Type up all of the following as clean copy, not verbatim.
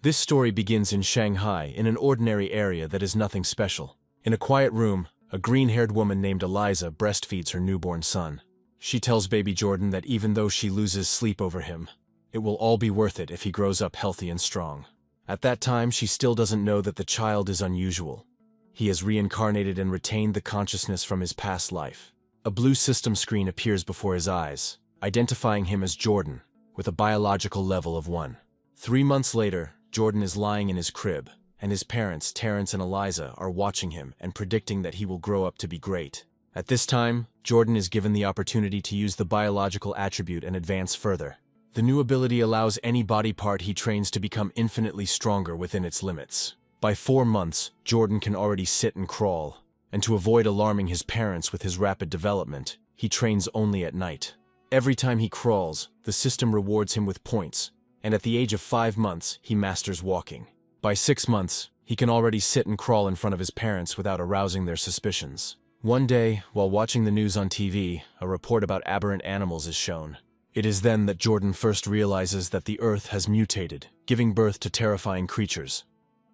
This story begins in Shanghai, in an ordinary area that is nothing special. In a quiet room, a green-haired woman named Eliza breastfeeds her newborn son. She tells baby Jordan that even though she loses sleep over him, it will all be worth it if he grows up healthy and strong. At that time, she still doesn't know that the child is unusual. He has reincarnated and retained the consciousness from his past life. A blue system screen appears before his eyes, identifying him as Jordan, with a biological level of 1. 3 months later, Jordan is lying in his crib, and his parents, Terrence and Eliza, are watching him and predicting that he will grow up to be great. At this time, Jordan is given the opportunity to use the biological attribute and advance further. The new ability allows any body part he trains to become infinitely stronger within its limits. By 4 months, Jordan can already sit and crawl, and to avoid alarming his parents with his rapid development, he trains only at night. Every time he crawls, the system rewards him with points, and at the age of 5 months, he masters walking. By 6 months, he can already sit and crawl in front of his parents without arousing their suspicions. One day, while watching the news on TV, a report about aberrant animals is shown. It is then that Jordan first realizes that the Earth has mutated, giving birth to terrifying creatures,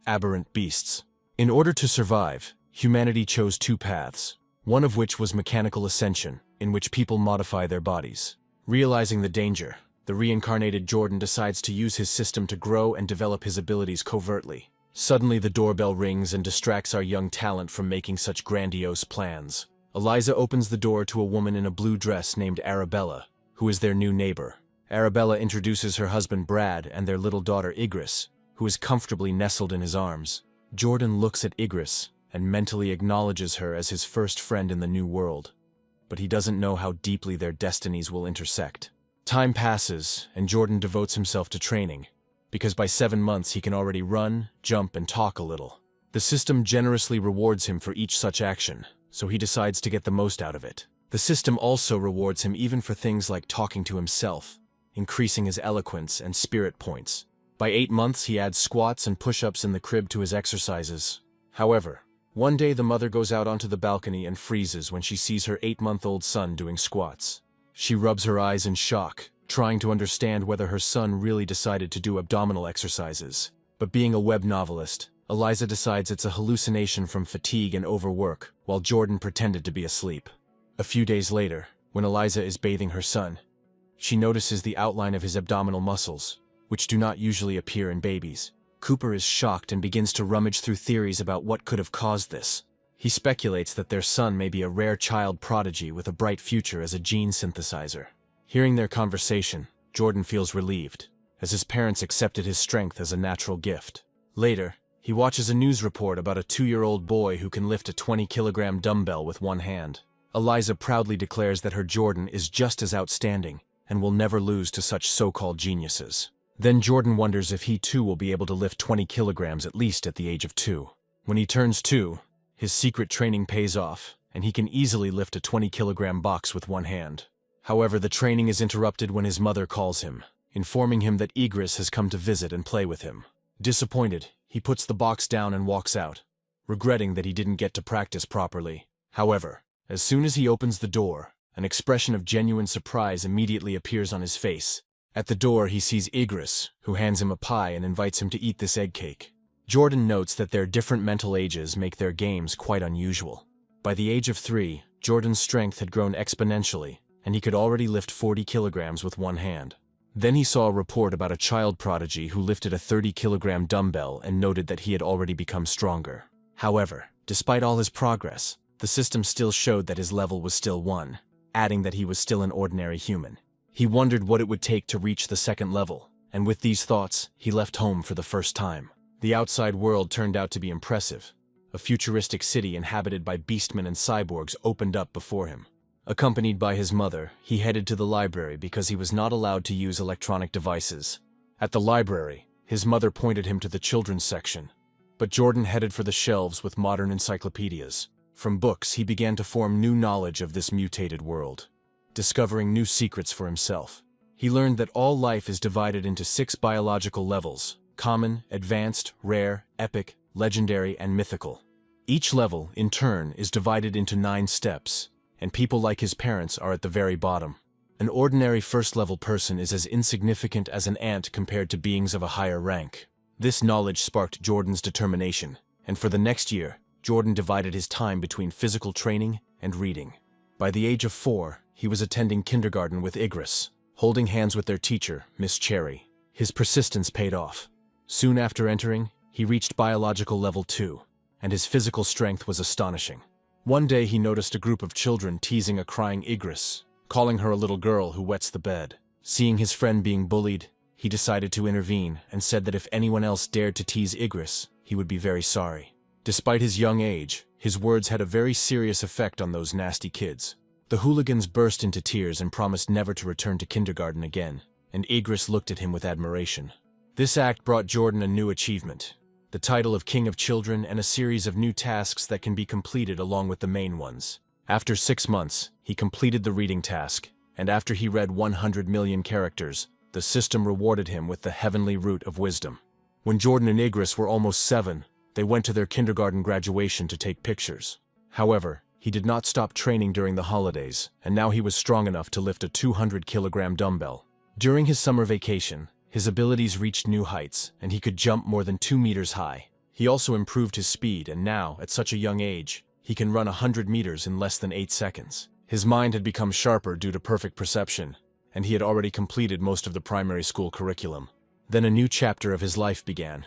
aberrant beasts. In order to survive, humanity chose 2 paths, one of which was mechanical ascension, in which people modify their bodies. Realizing the danger, the reincarnated Jordan decides to use his system to grow and develop his abilities covertly. Suddenly the doorbell rings and distracts our young talent from making such grandiose plans. Eliza opens the door to a woman in a blue dress named Arabella, who is their new neighbor. Arabella introduces her husband Brad and their little daughter Igris, who is comfortably nestled in his arms. Jordan looks at Igris and mentally acknowledges her as his first friend in the new world. But he doesn't know how deeply their destinies will intersect. Time passes, and Jordan devotes himself to training, because by 7 months he can already run, jump, and talk a little. The system generously rewards him for each such action, so he decides to get the most out of it. The system also rewards him even for things like talking to himself, increasing his eloquence and spirit points. By 8 months he adds squats and push-ups in the crib to his exercises. However, one day the mother goes out onto the balcony and freezes when she sees her 8-month-old son doing squats. She rubs her eyes in shock, trying to understand whether her son really decided to do abdominal exercises. But being a web novelist, Eliza decides it's a hallucination from fatigue and overwork, while Jordan pretended to be asleep. A few days later, when Eliza is bathing her son, she notices the outline of his abdominal muscles, which do not usually appear in babies. Cooper is shocked and begins to rummage through theories about what could have caused this. He speculates that their son may be a rare child prodigy with a bright future as a gene synthesizer. Hearing their conversation, Jordan feels relieved, as his parents accepted his strength as a natural gift. Later, he watches a news report about a 2-year-old boy who can lift a 20-kilogram dumbbell with one hand. Eliza proudly declares that her Jordan is just as outstanding and will never lose to such so-called geniuses. Then Jordan wonders if he too will be able to lift 20 kilograms at least at the age of 2. When he turns 2, his secret training pays off, and he can easily lift a 20-kilogram box with one hand. However, the training is interrupted when his mother calls him, informing him that Igris has come to visit and play with him. Disappointed, he puts the box down and walks out, regretting that he didn't get to practice properly. However, as soon as he opens the door, an expression of genuine surprise immediately appears on his face. At the door, he sees Igris, who hands him a pie and invites him to eat this egg cake. Jordan notes that their different mental ages make their games quite unusual. By the age of 3, Jordan's strength had grown exponentially, and he could already lift 40 kilograms with one hand. Then he saw a report about a child prodigy who lifted a 30-kilogram dumbbell and noted that he had already become stronger. However, despite all his progress, the system still showed that his level was still 1, adding that he was still an ordinary human. He wondered what it would take to reach the second level, and with these thoughts, he left home for the first time. The outside world turned out to be impressive. A futuristic city inhabited by beastmen and cyborgs opened up before him. Accompanied by his mother, he headed to the library because he was not allowed to use electronic devices. At the library, his mother pointed him to the children's section, but Jordan headed for the shelves with modern encyclopedias. From books, he began to form new knowledge of this mutated world, discovering new secrets for himself. He learned that all life is divided into 6 biological levels: common, advanced, rare, epic, legendary, and mythical. Each level, in turn, is divided into 9 steps, and people like his parents are at the very bottom. An ordinary first-level person is as insignificant as an ant compared to beings of a higher rank. This knowledge sparked Jordan's determination, and for the next year, Jordan divided his time between physical training and reading. By the age of 4, he was attending kindergarten with Igris, holding hands with their teacher, Miss Cherry. His persistence paid off. Soon after entering, he reached biological level 2, and his physical strength was astonishing. One day he noticed a group of children teasing a crying Igris, calling her a little girl who wets the bed. Seeing his friend being bullied, he decided to intervene and said that if anyone else dared to tease Igris, he would be very sorry. Despite his young age, his words had a very serious effect on those nasty kids. The hooligans burst into tears and promised never to return to kindergarten again, and Igris looked at him with admiration. This act brought Jordan a new achievement, the title of King of Children and a series of new tasks that can be completed along with the main ones. After 6 months, he completed the reading task, and after he read 100 million characters, the system rewarded him with the heavenly root of wisdom. When Jordan and Igris were almost 7, they went to their kindergarten graduation to take pictures. However, he did not stop training during the holidays, and now he was strong enough to lift a 200-kilogram dumbbell. During his summer vacation, his abilities reached new heights, and he could jump more than 2 meters high. He also improved his speed, and now, at such a young age, he can run 100 meters in less than 8 seconds. His mind had become sharper due to perfect perception, and he had already completed most of the primary school curriculum. Then a new chapter of his life began.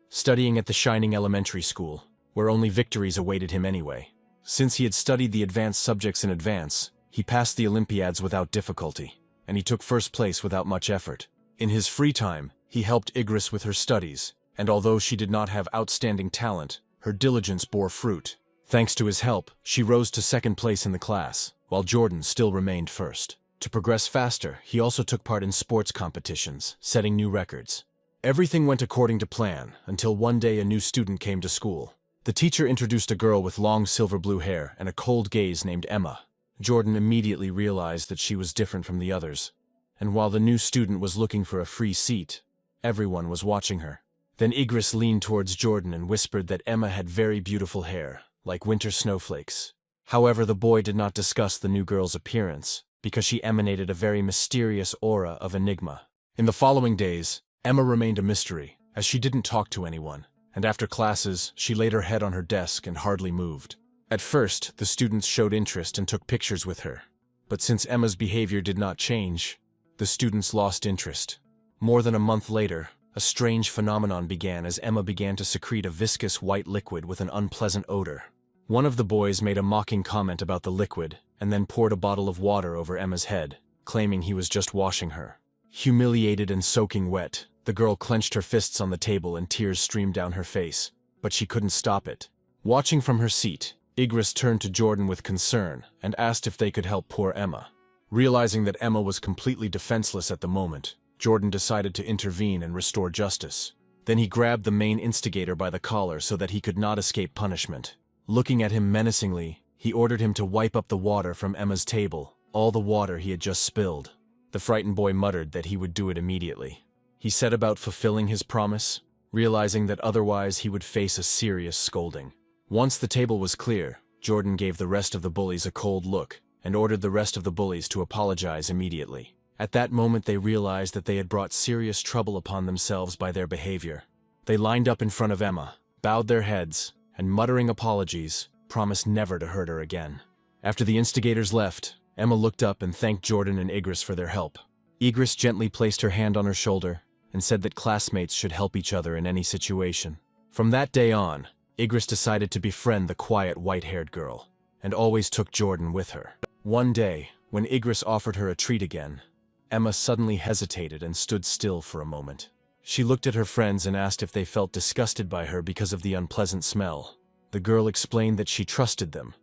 Studying at the Shining Elementary School, where only victories awaited him anyway. Since he had studied the advanced subjects in advance, he passed the Olympiads without difficulty, and he took first place without much effort. In his free time, he helped Igris with her studies, and although she did not have outstanding talent, her diligence bore fruit. Thanks to his help, she rose to second place in the class, while Jordan still remained first. To progress faster, he also took part in sports competitions, setting new records. Everything went according to plan, until one day a new student came to school. The teacher introduced a girl with long silver blue hair and a cold gaze named Emma. Jordan immediately realized that she was different from the others, and while the new student was looking for a free seat, everyone was watching her. Then Igris leaned towards Jordan and whispered that Emma had very beautiful hair, like winter snowflakes. However, the boy did not discuss the new girl's appearance, because she emanated a very mysterious aura of enigma. In the following days, Emma remained a mystery, as she didn't talk to anyone, and after classes, she laid her head on her desk and hardly moved. At first, the students showed interest and took pictures with her, but since Emma's behavior did not change, the students lost interest. More than a month later, a strange phenomenon began as Emma began to secrete a viscous white liquid with an unpleasant odor. One of the boys made a mocking comment about the liquid and then poured a bottle of water over Emma's head, claiming he was just washing her. Humiliated and soaking wet, the girl clenched her fists on the table and tears streamed down her face, but she couldn't stop it. Watching from her seat, Igris turned to Jordan with concern and asked if they could help poor Emma. Realizing that Emma was completely defenseless at the moment, Jordan decided to intervene and restore justice. Then he grabbed the main instigator by the collar so that he could not escape punishment. Looking at him menacingly, he ordered him to wipe up the water from Emma's table, all the water he had just spilled. The frightened boy muttered that he would do it immediately. He set about fulfilling his promise, realizing that otherwise he would face a serious scolding. Once the table was clear, Jordan gave the rest of the bullies a cold look and ordered the rest of the bullies to apologize immediately. At that moment they realized that they had brought serious trouble upon themselves by their behavior. They lined up in front of Emma, bowed their heads, and muttering apologies, promised never to hurt her again. After the instigators left, Emma looked up and thanked Jordan and Igris for their help. Igris gently placed her hand on her shoulder and said that classmates should help each other in any situation. From that day on, Igris decided to befriend the quiet white-haired girl, and always took Jordan with her. One day, when Igris offered her a treat again, Emma suddenly hesitated and stood still for a moment. She looked at her friends and asked if they felt disgusted by her because of the unpleasant smell. The girl explained that she trusted them,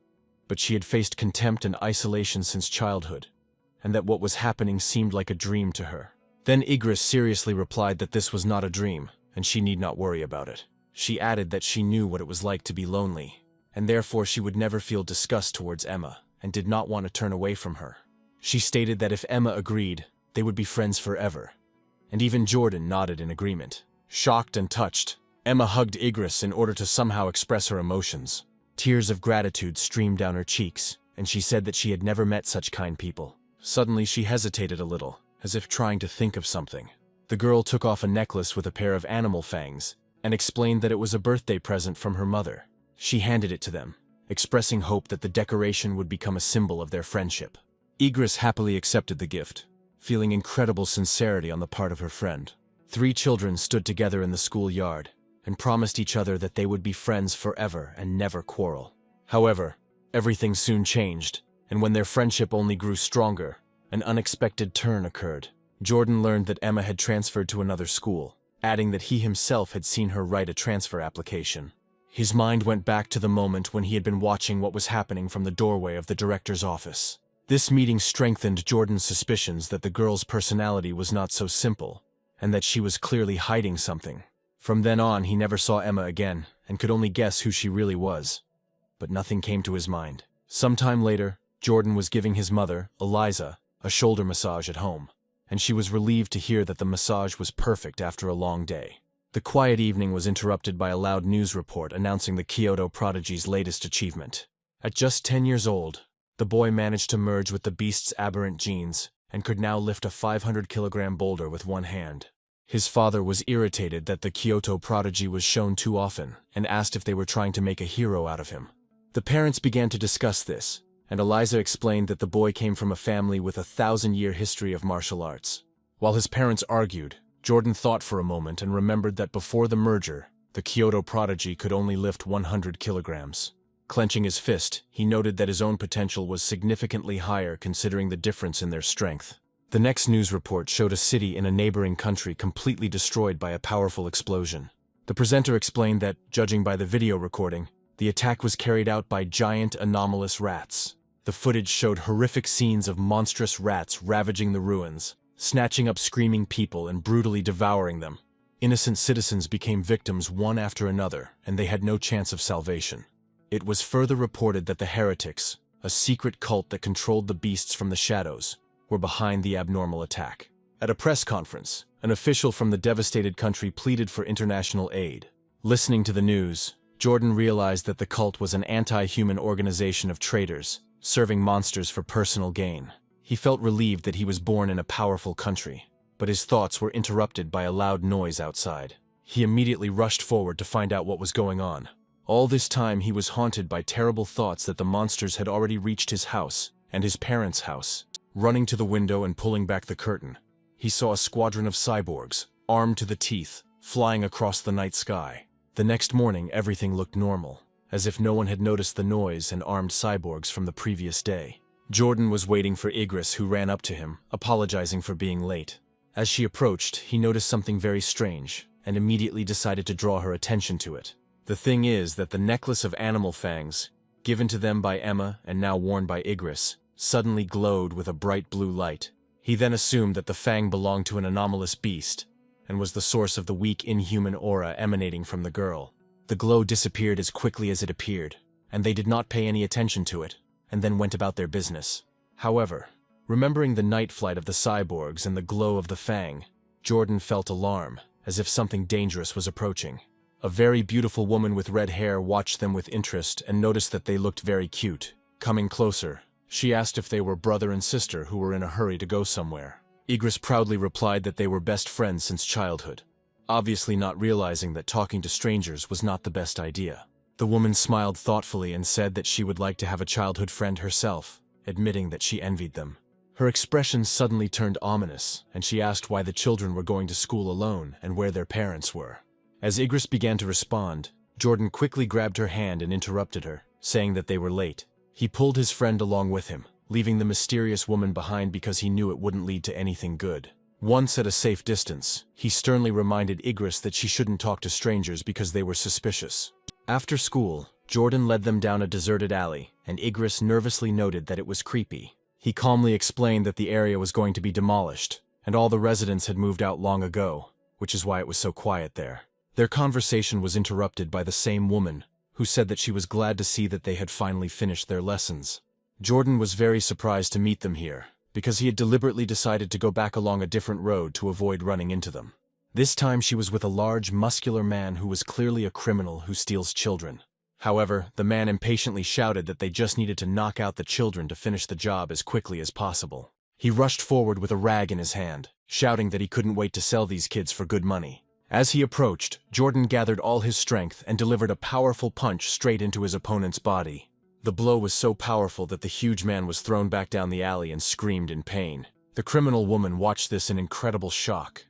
but she had faced contempt and isolation since childhood, and that what was happening seemed like a dream to her. Then Igris seriously replied that this was not a dream, and she need not worry about it. She added that she knew what it was like to be lonely, and therefore she would never feel disgust towards Emma, and did not want to turn away from her. She stated that if Emma agreed, they would be friends forever, and even Jordan nodded in agreement. Shocked and touched, Emma hugged Igris in order to somehow express her emotions. Tears of gratitude streamed down her cheeks, and she said that she had never met such kind people. Suddenly she hesitated a little, as if trying to think of something. The girl took off a necklace with a pair of animal fangs and explained that it was a birthday present from her mother. She handed it to them, expressing hope that the decoration would become a symbol of their friendship. Igris happily accepted the gift, feeling incredible sincerity on the part of her friend. 3 children stood together in the schoolyard and promised each other that they would be friends forever and never quarrel. However, everything soon changed, and when their friendship only grew stronger, an unexpected turn occurred. Jordan learned that Emma had transferred to another school, adding that he himself had seen her write a transfer application. His mind went back to the moment when he had been watching what was happening from the doorway of the director's office. This meeting strengthened Jordan's suspicions that the girl's personality was not so simple, and that she was clearly hiding something. From then on, he never saw Emma again, and could only guess who she really was. But nothing came to his mind. Sometime later, Jordan was giving his mother, Eliza, a shoulder massage at home, and she was relieved to hear that the massage was perfect after a long day. The quiet evening was interrupted by a loud news report announcing the Kyoto prodigy's latest achievement. At just 10 years old, the boy managed to merge with the beast's aberrant genes and could now lift a 500-kilogram boulder with one hand. His father was irritated that the Kyoto prodigy was shown too often and asked if they were trying to make a hero out of him. The parents began to discuss this, and Eliza explained that the boy came from a family with a 1,000-year history of martial arts. While his parents argued, Jordan thought for a moment and remembered that before the merger, the Kyoto prodigy could only lift 100 kilograms. Clenching his fist, he noted that his own potential was significantly higher considering the difference in their strength. The next news report showed a city in a neighboring country completely destroyed by a powerful explosion. The presenter explained that, judging by the video recording, the attack was carried out by giant anomalous rats. The footage showed horrific scenes of monstrous rats ravaging the ruins, snatching up screaming people and brutally devouring them. Innocent citizens became victims one after another, and they had no chance of salvation. It was further reported that the heretics, a secret cult that controlled the beasts from the shadows, were behind the abnormal attack. At a press conference, an official from the devastated country pleaded for international aid. Listening to the news, Jordan realized that the cult was an anti-human organization of traitors, serving monsters for personal gain. He felt relieved that he was born in a powerful country, but his thoughts were interrupted by a loud noise outside. He immediately rushed forward to find out what was going on. All this time he was haunted by terrible thoughts that the monsters had already reached his house and his parents' house. Running to the window and pulling back the curtain, he saw a squadron of cyborgs, armed to the teeth, flying across the night sky. The next morning everything looked normal, as if no one had noticed the noise and armed cyborgs from the previous day. Jordan was waiting for Igris, who ran up to him, apologizing for being late. As she approached, he noticed something very strange, and immediately decided to draw her attention to it. The thing is that the necklace of animal fangs, given to them by Emma and now worn by Igris, suddenly glowed with a bright blue light. He then assumed that the fang belonged to an anomalous beast, and was the source of the weak inhuman aura emanating from the girl. The glow disappeared as quickly as it appeared, and they did not pay any attention to it, and then went about their business. However, remembering the night flight of the cyborgs and the glow of the fang, Jordan felt alarm, as if something dangerous was approaching. A very beautiful woman with red hair watched them with interest and noticed that they looked very cute. Coming closer, she asked if they were brother and sister who were in a hurry to go somewhere. Igris proudly replied that they were best friends since childhood, obviously not realizing that talking to strangers was not the best idea. The woman smiled thoughtfully and said that she would like to have a childhood friend herself, admitting that she envied them. Her expression suddenly turned ominous, and she asked why the children were going to school alone and where their parents were. As Igris began to respond, Jordan quickly grabbed her hand and interrupted her, saying that they were late. He pulled his friend along with him, leaving the mysterious woman behind because he knew it wouldn't lead to anything good. Once at a safe distance, he sternly reminded Igris that she shouldn't talk to strangers because they were suspicious. After school, Jordan led them down a deserted alley, and Igris nervously noted that it was creepy. He calmly explained that the area was going to be demolished, and all the residents had moved out long ago, which is why it was so quiet there. Their conversation was interrupted by the same woman, who said that she was glad to see that they had finally finished their lessons. Jordan was very surprised to meet them here, because he had deliberately decided to go back along a different road to avoid running into them. This time she was with a large, muscular man who was clearly a criminal who steals children. However, the man impatiently shouted that they just needed to knock out the children to finish the job as quickly as possible. He rushed forward with a rag in his hand, shouting that he couldn't wait to sell these kids for good money. As he approached, Jordan gathered all his strength and delivered a powerful punch straight into his opponent's body. The blow was so powerful that the huge man was thrown back down the alley and screamed in pain. The criminal woman watched this in incredible shock,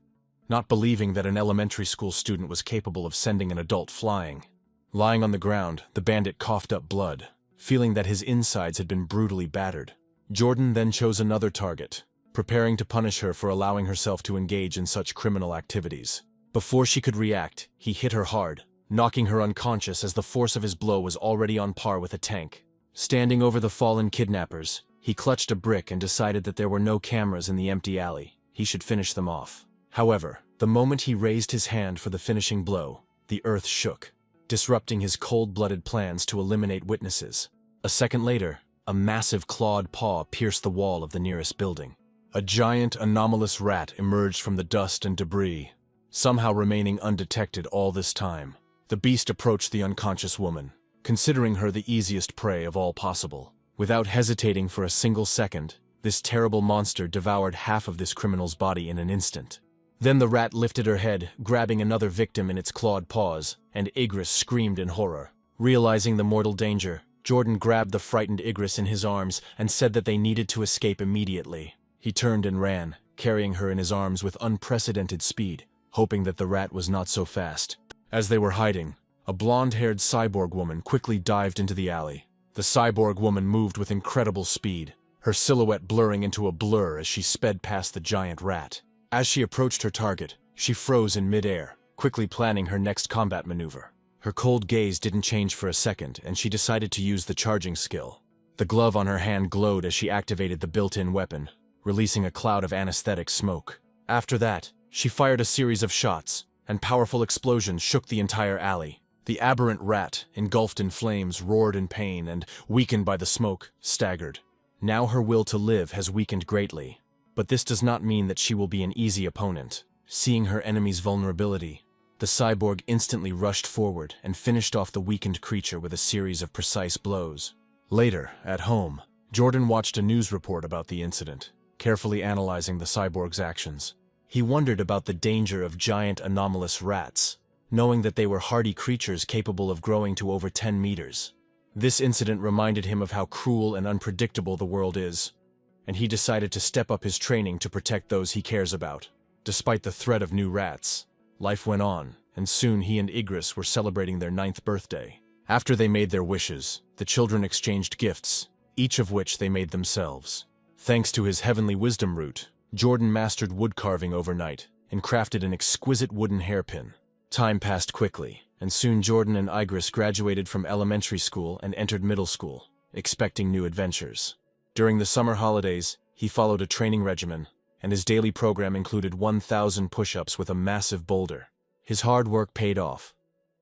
not believing that an elementary school student was capable of sending an adult flying. Lying on the ground, the bandit coughed up blood, feeling that his insides had been brutally battered. Jordan then chose another target, preparing to punish her for allowing herself to engage in such criminal activities. Before she could react, he hit her hard, knocking her unconscious as the force of his blow was already on par with a tank. Standing over the fallen kidnappers, he clutched a brick and decided that there were no cameras in the empty alley. He should finish them off. However, the moment he raised his hand for the finishing blow, the earth shook, disrupting his cold-blooded plans to eliminate witnesses. A second later, a massive clawed paw pierced the wall of the nearest building. A giant, anomalous rat emerged from the dust and debris, somehow remaining undetected all this time. The beast approached the unconscious woman, considering her the easiest prey of all possible. Without hesitating for a single second, this terrible monster devoured half of this criminal's body in an instant. Then the rat lifted her head, grabbing another victim in its clawed paws, and Igris screamed in horror. Realizing the mortal danger, Jordan grabbed the frightened Igris in his arms and said that they needed to escape immediately. He turned and ran, carrying her in his arms with unprecedented speed, hoping that the rat was not so fast. As they were hiding, a blonde-haired cyborg woman quickly dived into the alley. The cyborg woman moved with incredible speed, her silhouette blurring into a blur as she sped past the giant rat. As she approached her target, she froze in midair, quickly planning her next combat maneuver. Her cold gaze didn't change for a second, and she decided to use the charging skill. The glove on her hand glowed as she activated the built-in weapon, releasing a cloud of anesthetic smoke. After that, she fired a series of shots, and powerful explosions shook the entire alley. The aberrant rat, engulfed in flames, roared in pain and, weakened by the smoke, staggered. Now her will to live has weakened greatly, but this does not mean that she will be an easy opponent. Seeing her enemy's vulnerability, the cyborg instantly rushed forward and finished off the weakened creature with a series of precise blows. Later, at home, Jordan watched a news report about the incident, carefully analyzing the cyborg's actions. He wondered about the danger of giant anomalous rats, knowing that they were hardy creatures capable of growing to over 10 meters. This incident reminded him of how cruel and unpredictable the world is, and he decided to step up his training to protect those he cares about. Despite the threat of new rats, life went on, and soon he and Igris were celebrating their 9th birthday. After they made their wishes, the children exchanged gifts, each of which they made themselves. Thanks to his heavenly wisdom root, Jordan mastered wood carving overnight and crafted an exquisite wooden hairpin. Time passed quickly, and soon Jordan and Igris graduated from elementary school and entered middle school, expecting new adventures. During the summer holidays, he followed a training regimen, and his daily program included 1,000 push-ups with a massive boulder. His hard work paid off,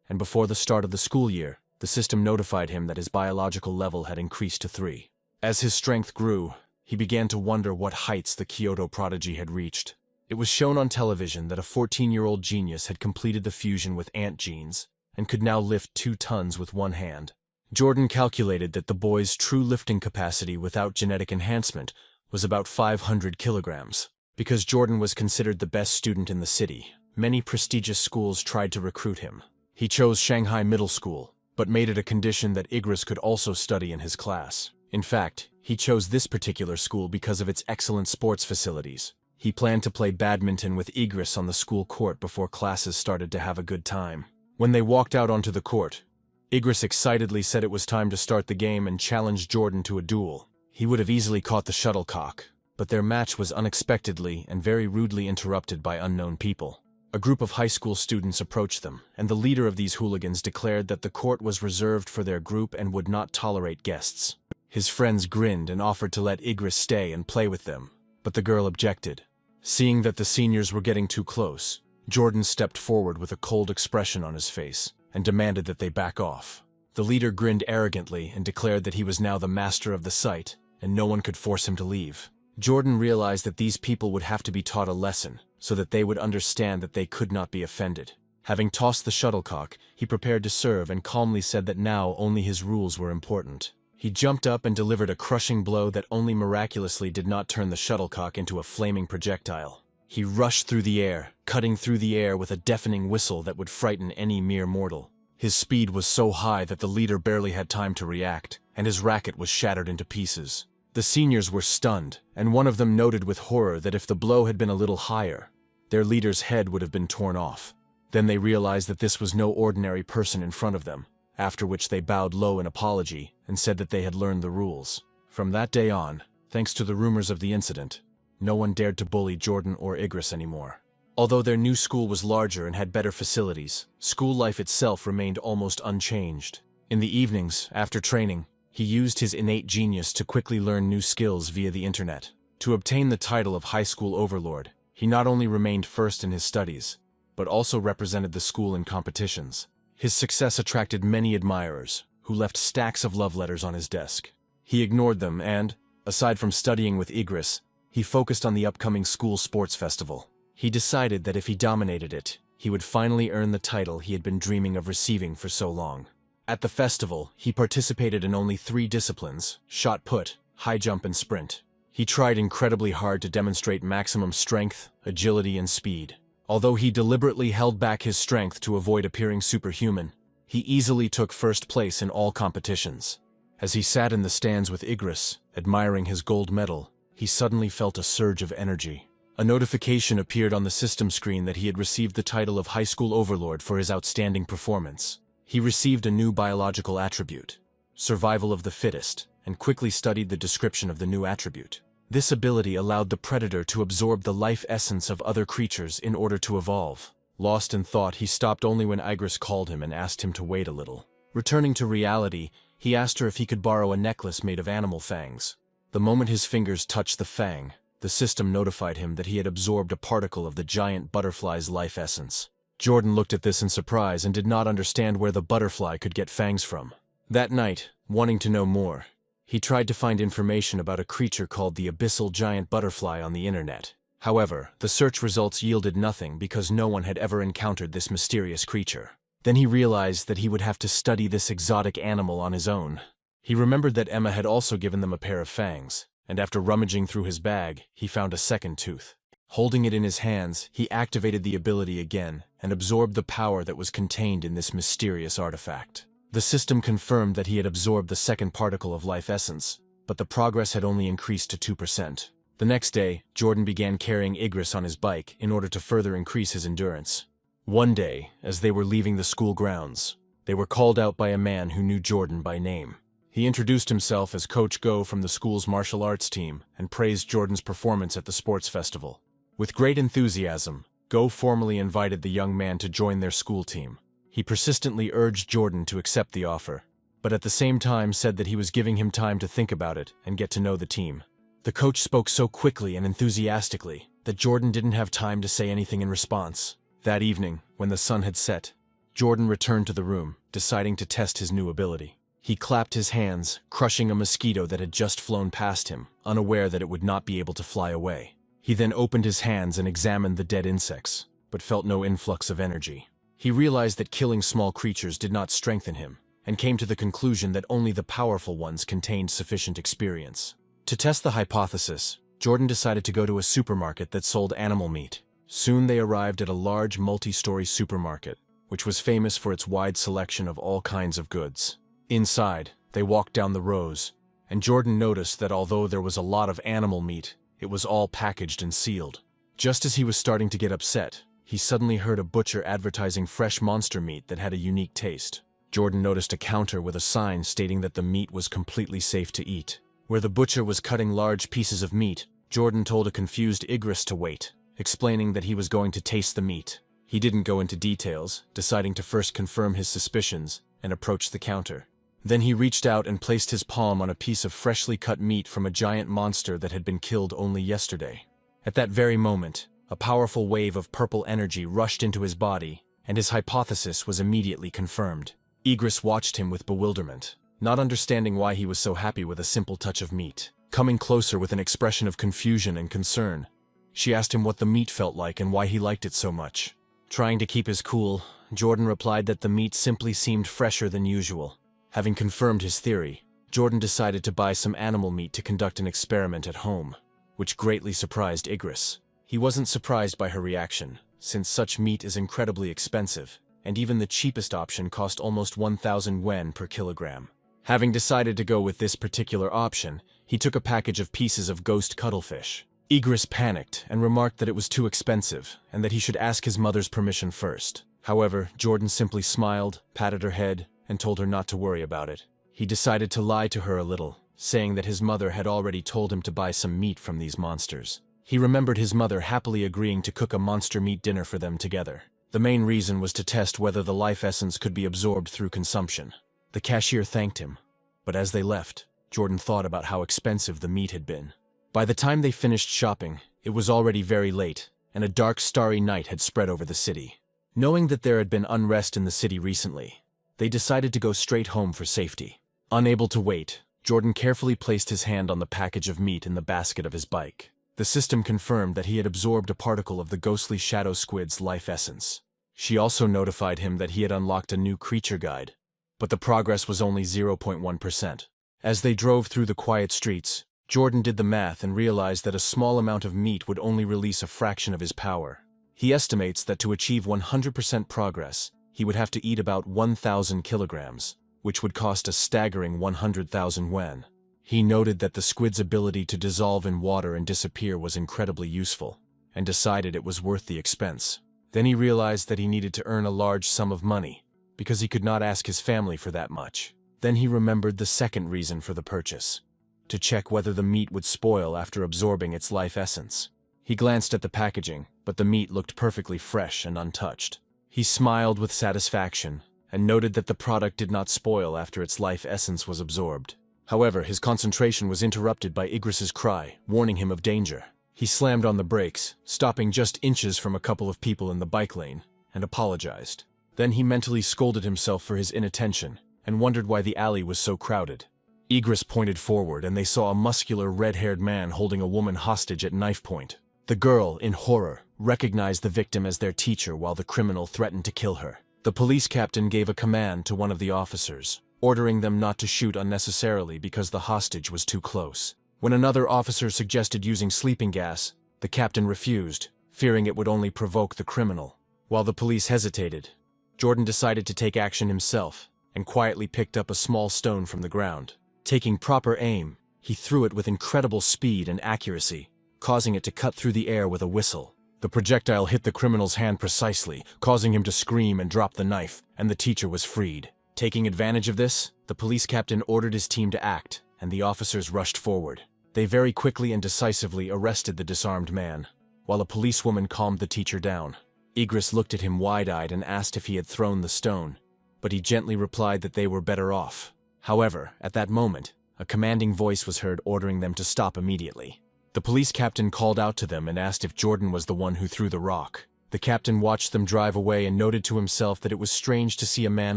and before the start of the school year, the system notified him that his biological level had increased to 3. As his strength grew, he began to wonder what heights the Kyoto prodigy had reached. It was shown on television that a 14-year-old genius had completed the fusion with ant genes and could now lift 2 tons with one hand. Jordan calculated that the boy's true lifting capacity without genetic enhancement was about 500 kilograms. Because Jordan was considered the best student in the city, many prestigious schools tried to recruit him. He chose Shanghai Middle School, but made it a condition that Igris could also study in his class. In fact, he chose this particular school because of its excellent sports facilities. He planned to play badminton with Igris on the school court before classes started to have a good time. When they walked out onto the court, Igris excitedly said it was time to start the game and challenged Jordan to a duel. He would have easily caught the shuttlecock, but their match was unexpectedly and very rudely interrupted by unknown people. A group of high school students approached them, and the leader of these hooligans declared that the court was reserved for their group and would not tolerate guests. His friends grinned and offered to let Igris stay and play with them, but the girl objected. Seeing that the seniors were getting too close, Jordan stepped forward with a cold expression on his face and demanded that they back off. The leader grinned arrogantly and declared that he was now the master of the site and no one could force him to leave. Jordan realized that these people would have to be taught a lesson so that they would understand that they could not be offended. Having tossed the shuttlecock, he prepared to serve and calmly said that now only his rules were important. He jumped up and delivered a crushing blow that only miraculously did not turn the shuttlecock into a flaming projectile. He rushed through the air, cutting through the air with a deafening whistle that would frighten any mere mortal. His speed was so high that the leader barely had time to react, and his racket was shattered into pieces. The seniors were stunned, and one of them noted with horror that if the blow had been a little higher, their leader's head would have been torn off. Then they realized that this was no ordinary person in front of them, after which they bowed low in apology and said that they had learned the rules. From that day on, thanks to the rumors of the incident, no one dared to bully Jordan or Igris anymore. Although their new school was larger and had better facilities, school life itself remained almost unchanged. In the evenings, after training, he used his innate genius to quickly learn new skills via the internet. To obtain the title of high school overlord, he not only remained first in his studies, but also represented the school in competitions. His success attracted many admirers, who left stacks of love letters on his desk. He ignored them and, aside from studying with Igris, he focused on the upcoming school sports festival. He decided that if he dominated it, he would finally earn the title he had been dreaming of receiving for so long. At the festival, he participated in only 3 disciplines: shot put, high jump, and sprint. He tried incredibly hard to demonstrate maximum strength, agility, and speed. Although he deliberately held back his strength to avoid appearing superhuman, he easily took first place in all competitions. As he sat in the stands with Igris, admiring his gold medal, he suddenly felt a surge of energy. A notification appeared on the system screen that he had received the title of High School Overlord for his outstanding performance. He received a new biological attribute, Survival of the Fittest, and quickly studied the description of the new attribute. This ability allowed the predator to absorb the life essence of other creatures in order to evolve. Lost in thought, he stopped only when Igris called him and asked him to wait a little. Returning to reality, he asked her if he could borrow a necklace made of animal fangs. The moment his fingers touched the fang, the system notified him that he had absorbed a particle of the giant butterfly's life essence. Jordan looked at this in surprise and did not understand where the butterfly could get fangs from. That night, wanting to know more, he tried to find information about a creature called the abyssal giant butterfly on the internet. However, the search results yielded nothing because no one had ever encountered this mysterious creature. Then he realized that he would have to study this exotic animal on his own. He remembered that Emma had also given them a pair of fangs, and after rummaging through his bag, he found a second tooth. Holding it in his hands, he activated the ability again and absorbed the power that was contained in this mysterious artifact. The system confirmed that he had absorbed the second particle of life essence, but the progress had only increased to 2%. The next day, Jordan began carrying Igris on his bike in order to further increase his endurance. One day, as they were leaving the school grounds, they were called out by a man who knew Jordan by name. He introduced himself as Coach Go from the school's martial arts team and praised Jordan's performance at the sports festival. With great enthusiasm, Go formally invited the young man to join their school team. He persistently urged Jordan to accept the offer, but at the same time said that he was giving him time to think about it and get to know the team. The coach spoke so quickly and enthusiastically that Jordan didn't have time to say anything in response. That evening, when the sun had set, Jordan returned to the room, deciding to test his new ability. He clapped his hands, crushing a mosquito that had just flown past him, unaware that it would not be able to fly away. He then opened his hands and examined the dead insects, but felt no influx of energy. He realized that killing small creatures did not strengthen him, and came to the conclusion that only the powerful ones contained sufficient experience. To test the hypothesis, Jordan decided to go to a supermarket that sold animal meat. Soon they arrived at a large multi-story supermarket, which was famous for its wide selection of all kinds of goods. Inside, they walked down the rows, and Jordan noticed that although there was a lot of animal meat, it was all packaged and sealed. Just as he was starting to get upset, he suddenly heard a butcher advertising fresh monster meat that had a unique taste. Jordan noticed a counter with a sign stating that the meat was completely safe to eat. Where the butcher was cutting large pieces of meat, Jordan told a confused Igris to wait, explaining that he was going to taste the meat. He didn't go into details, deciding to first confirm his suspicions and approach the counter. Then he reached out and placed his palm on a piece of freshly cut meat from a giant monster that had been killed only yesterday. At that very moment, a powerful wave of purple energy rushed into his body, and his hypothesis was immediately confirmed. Igris watched him with bewilderment, not understanding why he was so happy with a simple touch of meat. Coming closer with an expression of confusion and concern, she asked him what the meat felt like and why he liked it so much. Trying to keep his cool, Jordan replied that the meat simply seemed fresher than usual. Having confirmed his theory, Jordan decided to buy some animal meat to conduct an experiment at home, which greatly surprised Igris. He wasn't surprised by her reaction, since such meat is incredibly expensive, and even the cheapest option cost almost 1,000 yen per kilogram. Having decided to go with this particular option, he took a package of pieces of ghost cuttlefish. Igris panicked and remarked that it was too expensive and that he should ask his mother's permission first. However, Jordan simply smiled, patted her head, and told her not to worry about it. He decided to lie to her a little, saying that his mother had already told him to buy some meat from these monsters. He remembered his mother happily agreeing to cook a monster meat dinner for them together. The main reason was to test whether the life essence could be absorbed through consumption. The cashier thanked him, but as they left, Jordan thought about how expensive the meat had been. By the time they finished shopping, it was already very late, and a dark, starry night had spread over the city. Knowing that there had been unrest in the city recently, they decided to go straight home for safety. Unable to wait, Jordan carefully placed his hand on the package of meat in the basket of his bike. The system confirmed that he had absorbed a particle of the ghostly shadow squid's life essence. She also notified him that he had unlocked a new creature guide, but the progress was only 0.1%. As they drove through the quiet streets, Jordan did the math and realized that a small amount of meat would only release a fraction of his power. He estimates that to achieve 100% progress, he would have to eat about 1,000 kilograms, which would cost a staggering 100,000 yen. He noted that the squid's ability to dissolve in water and disappear was incredibly useful, and decided it was worth the expense. Then he realized that he needed to earn a large sum of money, because he could not ask his family for that much. Then he remembered the second reason for the purchase: to check whether the meat would spoil after absorbing its life essence. He glanced at the packaging, but the meat looked perfectly fresh and untouched. He smiled with satisfaction, and noted that the product did not spoil after its life essence was absorbed. However, his concentration was interrupted by Igris's cry, warning him of danger. He slammed on the brakes, stopping just inches from a couple of people in the bike lane, and apologized. Then he mentally scolded himself for his inattention, and wondered why the alley was so crowded. Igris pointed forward, and they saw a muscular red-haired man holding a woman hostage at knife point. The girl, in horror, recognized the victim as their teacher while the criminal threatened to kill her. The police captain gave a command to one of the officers, ordering them not to shoot unnecessarily because the hostage was too close. When another officer suggested using sleeping gas, the captain refused, fearing it would only provoke the criminal. While the police hesitated, Jordan decided to take action himself and quietly picked up a small stone from the ground. Taking proper aim, he threw it with incredible speed and accuracy, causing it to cut through the air with a whistle. The projectile hit the criminal's hand precisely, causing him to scream and drop the knife, and the teacher was freed. Taking advantage of this, the police captain ordered his team to act, and the officers rushed forward. They very quickly and decisively arrested the disarmed man, while a policewoman calmed the teacher down. Igris looked at him wide-eyed and asked if he had thrown the stone, but he gently replied that they were better off. However, at that moment, a commanding voice was heard ordering them to stop immediately. The police captain called out to them and asked if Jordan was the one who threw the rock. The captain watched them drive away and noted to himself that it was strange to see a man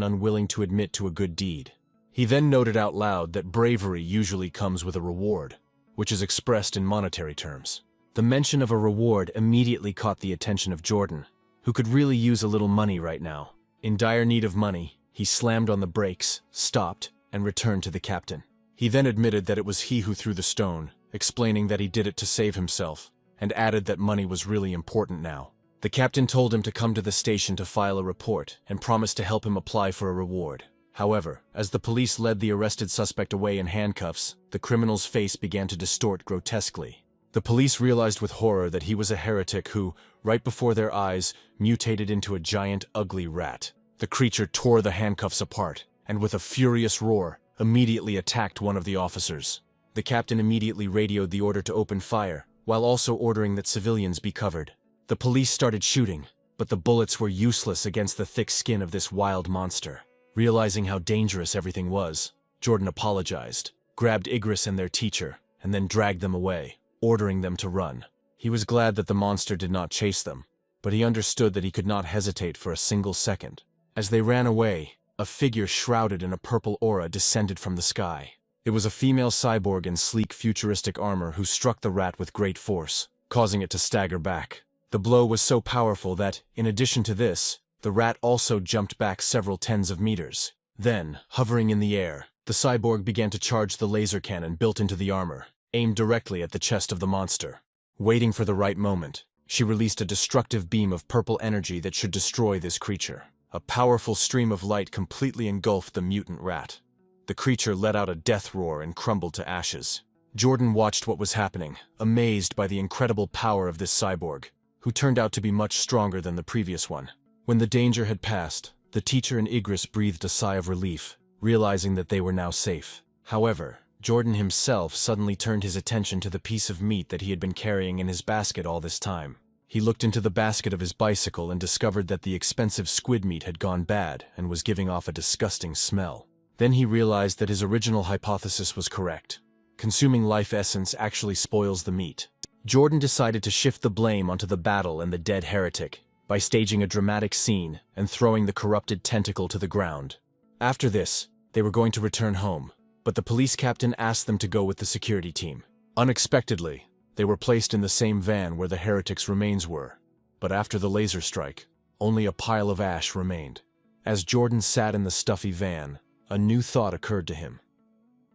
unwilling to admit to a good deed. He then noted out loud that bravery usually comes with a reward, which is expressed in monetary terms. The mention of a reward immediately caught the attention of Jordan, who could really use a little money right now. In dire need of money, he slammed on the brakes, stopped, and returned to the captain. He then admitted that it was he who threw the stone, explaining that he did it to save himself, and added that money was really important now. The captain told him to come to the station to file a report and promised to help him apply for a reward. However, as the police led the arrested suspect away in handcuffs, the criminal's face began to distort grotesquely. The police realized with horror that he was a heretic who, right before their eyes, mutated into a giant, ugly rat. The creature tore the handcuffs apart, and with a furious roar, immediately attacked one of the officers. The captain immediately radioed the order to open fire, while also ordering that civilians be covered. The police started shooting, but the bullets were useless against the thick skin of this wild monster. Realizing how dangerous everything was, Jordan apologized, grabbed Igris and their teacher, and then dragged them away, ordering them to run. He was glad that the monster did not chase them, but he understood that he could not hesitate for a single second. As they ran away, a figure shrouded in a purple aura descended from the sky. It was a female cyborg in sleek futuristic armor who struck the rat with great force, causing it to stagger back. The blow was so powerful that, in addition to this, the rat also jumped back several tens of meters. Then, hovering in the air, the cyborg began to charge the laser cannon built into the armor, aimed directly at the chest of the monster. Waiting for the right moment, She released a destructive beam of purple energy that should destroy this creature. A powerful stream of light completely engulfed the mutant rat. The creature let out a death roar and crumbled to ashes. Jordan watched what was happening, amazed by the incredible power of this cyborg, who turned out to be much stronger than the previous one. When the danger had passed, the teacher and Igris breathed a sigh of relief, realizing that they were now safe. However, Jordan himself suddenly turned his attention to the piece of meat that he had been carrying in his basket all this time. He looked into the basket of his bicycle and discovered that the expensive squid meat had gone bad and was giving off a disgusting smell. Then he realized that his original hypothesis was correct. Consuming life essence actually spoils the meat. Jordan decided to shift the blame onto the battle and the dead heretic by staging a dramatic scene and throwing the corrupted tentacle to the ground. After this, they were going to return home, but the police captain asked them to go with the security team. Unexpectedly, they were placed in the same van where the heretic's remains were, but after the laser strike, only a pile of ash remained. As Jordan sat in the stuffy van, a new thought occurred to him.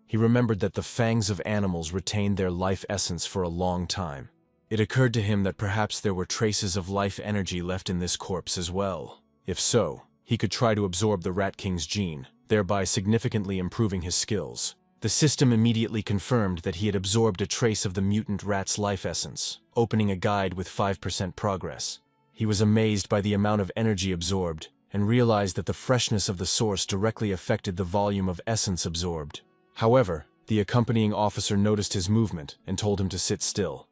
He remembered that the fangs of animals retained their life essence for a long time. It occurred to him that perhaps there were traces of life energy left in this corpse as well. If so, he could try to absorb the Rat King's gene, thereby significantly improving his skills. The system immediately confirmed that he had absorbed a trace of the mutant rat's life essence, opening a guide with 5% progress. He was amazed by the amount of energy absorbed, and realized that the freshness of the source directly affected the volume of essence absorbed. However, the accompanying officer noticed his movement and told him to sit still,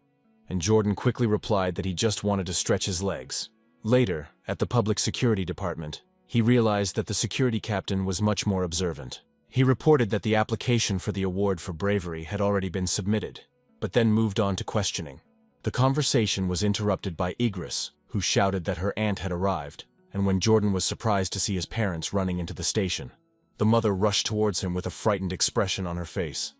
and Jordan quickly replied that he just wanted to stretch his legs. Later, at the public security department, he realized that the security captain was much more observant. He reported that the application for the award for bravery had already been submitted, but then moved on to questioning. The conversation was interrupted by Igris, who shouted that her aunt had arrived, and when Jordan was surprised to see his parents running into the station, the mother rushed towards him with a frightened expression on her face.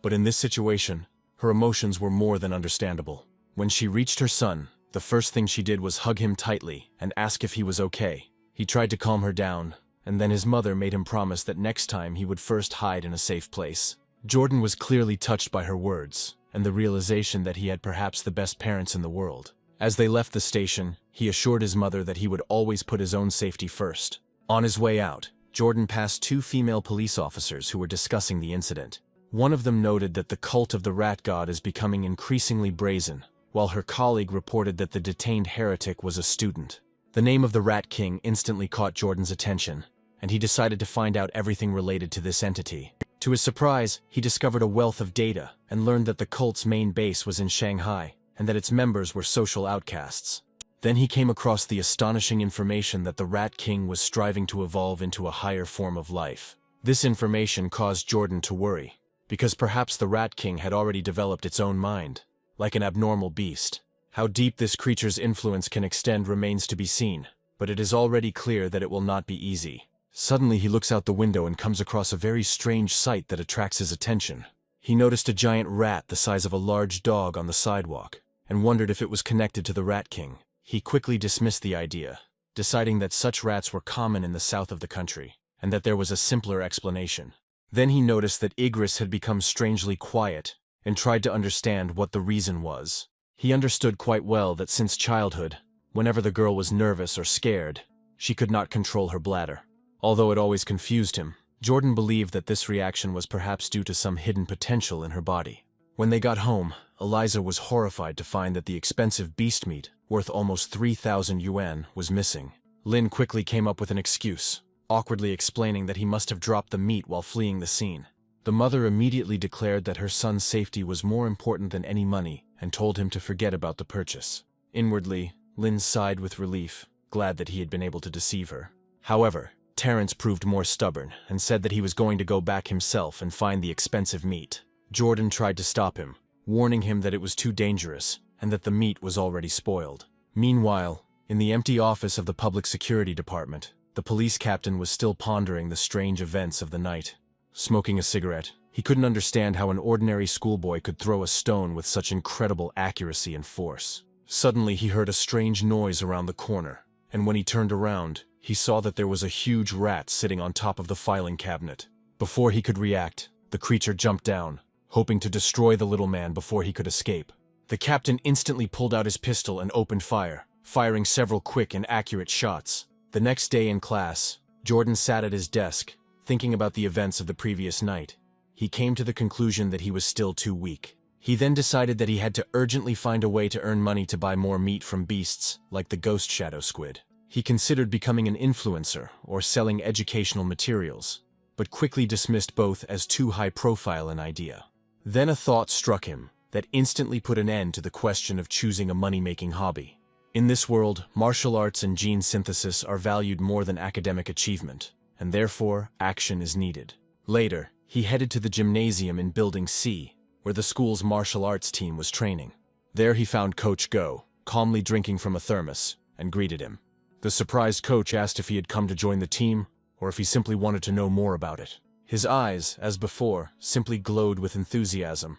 But in this situation, her emotions were more than understandable. When she reached her son, the first thing she did was hug him tightly and ask if he was okay. He tried to calm her down, and then his mother made him promise that next time he would first hide in a safe place. Jordan was clearly touched by her words, and the realization that he had perhaps the best parents in the world. As they left the station, he assured his mother that he would always put his own safety first. On his way out, Jordan passed two female police officers who were discussing the incident. One of them noted that the cult of the rat god is becoming increasingly brazen, while her colleague reported that the detained heretic was a student. The name of the Rat King instantly caught Jordan's attention, and he decided to find out everything related to this entity. To his surprise, he discovered a wealth of data and learned that the cult's main base was in Shanghai, and that its members were social outcasts. Then he came across the astonishing information that the Rat King was striving to evolve into a higher form of life. This information caused Jordan to worry, because perhaps the Rat King had already developed its own mind, like an abnormal beast. How deep this creature's influence can extend remains to be seen, but it is already clear that it will not be easy. Suddenly he looks out the window and comes across a very strange sight that attracts his attention. He noticed a giant rat the size of a large dog on the sidewalk, and wondered if it was connected to the Rat King. He quickly dismissed the idea, deciding that such rats were common in the south of the country, and that there was a simpler explanation. Then he noticed that Igris had become strangely quiet, and tried to understand what the reason was. He understood quite well that since childhood, whenever the girl was nervous or scared, she could not control her bladder. Although it always confused him, Jordan believed that this reaction was perhaps due to some hidden potential in her body. When they got home, Eliza was horrified to find that the expensive beast meat, worth almost 3,000 yuan, was missing. Lin quickly came up with an excuse, awkwardly explaining that he must have dropped the meat while fleeing the scene. The mother immediately declared that her son's safety was more important than any money and told him to forget about the purchase. Inwardly, Lin sighed with relief, glad that he had been able to deceive her. However, Terrence proved more stubborn and said that he was going to go back himself and find the expensive meat. Jordan tried to stop him, warning him that it was too dangerous and that the meat was already spoiled. Meanwhile, in the empty office of the public security department, the police captain was still pondering the strange events of the night. Smoking a cigarette, he couldn't understand how an ordinary schoolboy could throw a stone with such incredible accuracy and force. Suddenly he heard a strange noise around the corner, and when he turned around, he saw that there was a huge rat sitting on top of the filing cabinet. Before he could react, the creature jumped down, hoping to destroy the little man before he could escape. The captain instantly pulled out his pistol and opened fire, firing several quick and accurate shots. The next day in class, Jordan sat at his desk, thinking about the events of the previous night. He came to the conclusion that he was still too weak. He then decided that he had to urgently find a way to earn money to buy more meat from beasts like the ghost shadow squid. He considered becoming an influencer or selling educational materials, but quickly dismissed both as too high-profile an idea. Then a thought struck him that instantly put an end to the question of choosing a money-making hobby. In this world, martial arts and gene synthesis are valued more than academic achievement, and therefore action is needed. Later, he headed to the gymnasium in Building C, where the school's martial arts team was training. There he found Coach Go, calmly drinking from a thermos, and greeted him. The surprised coach asked if he had come to join the team, or if he simply wanted to know more about it. His eyes, as before, simply glowed with enthusiasm,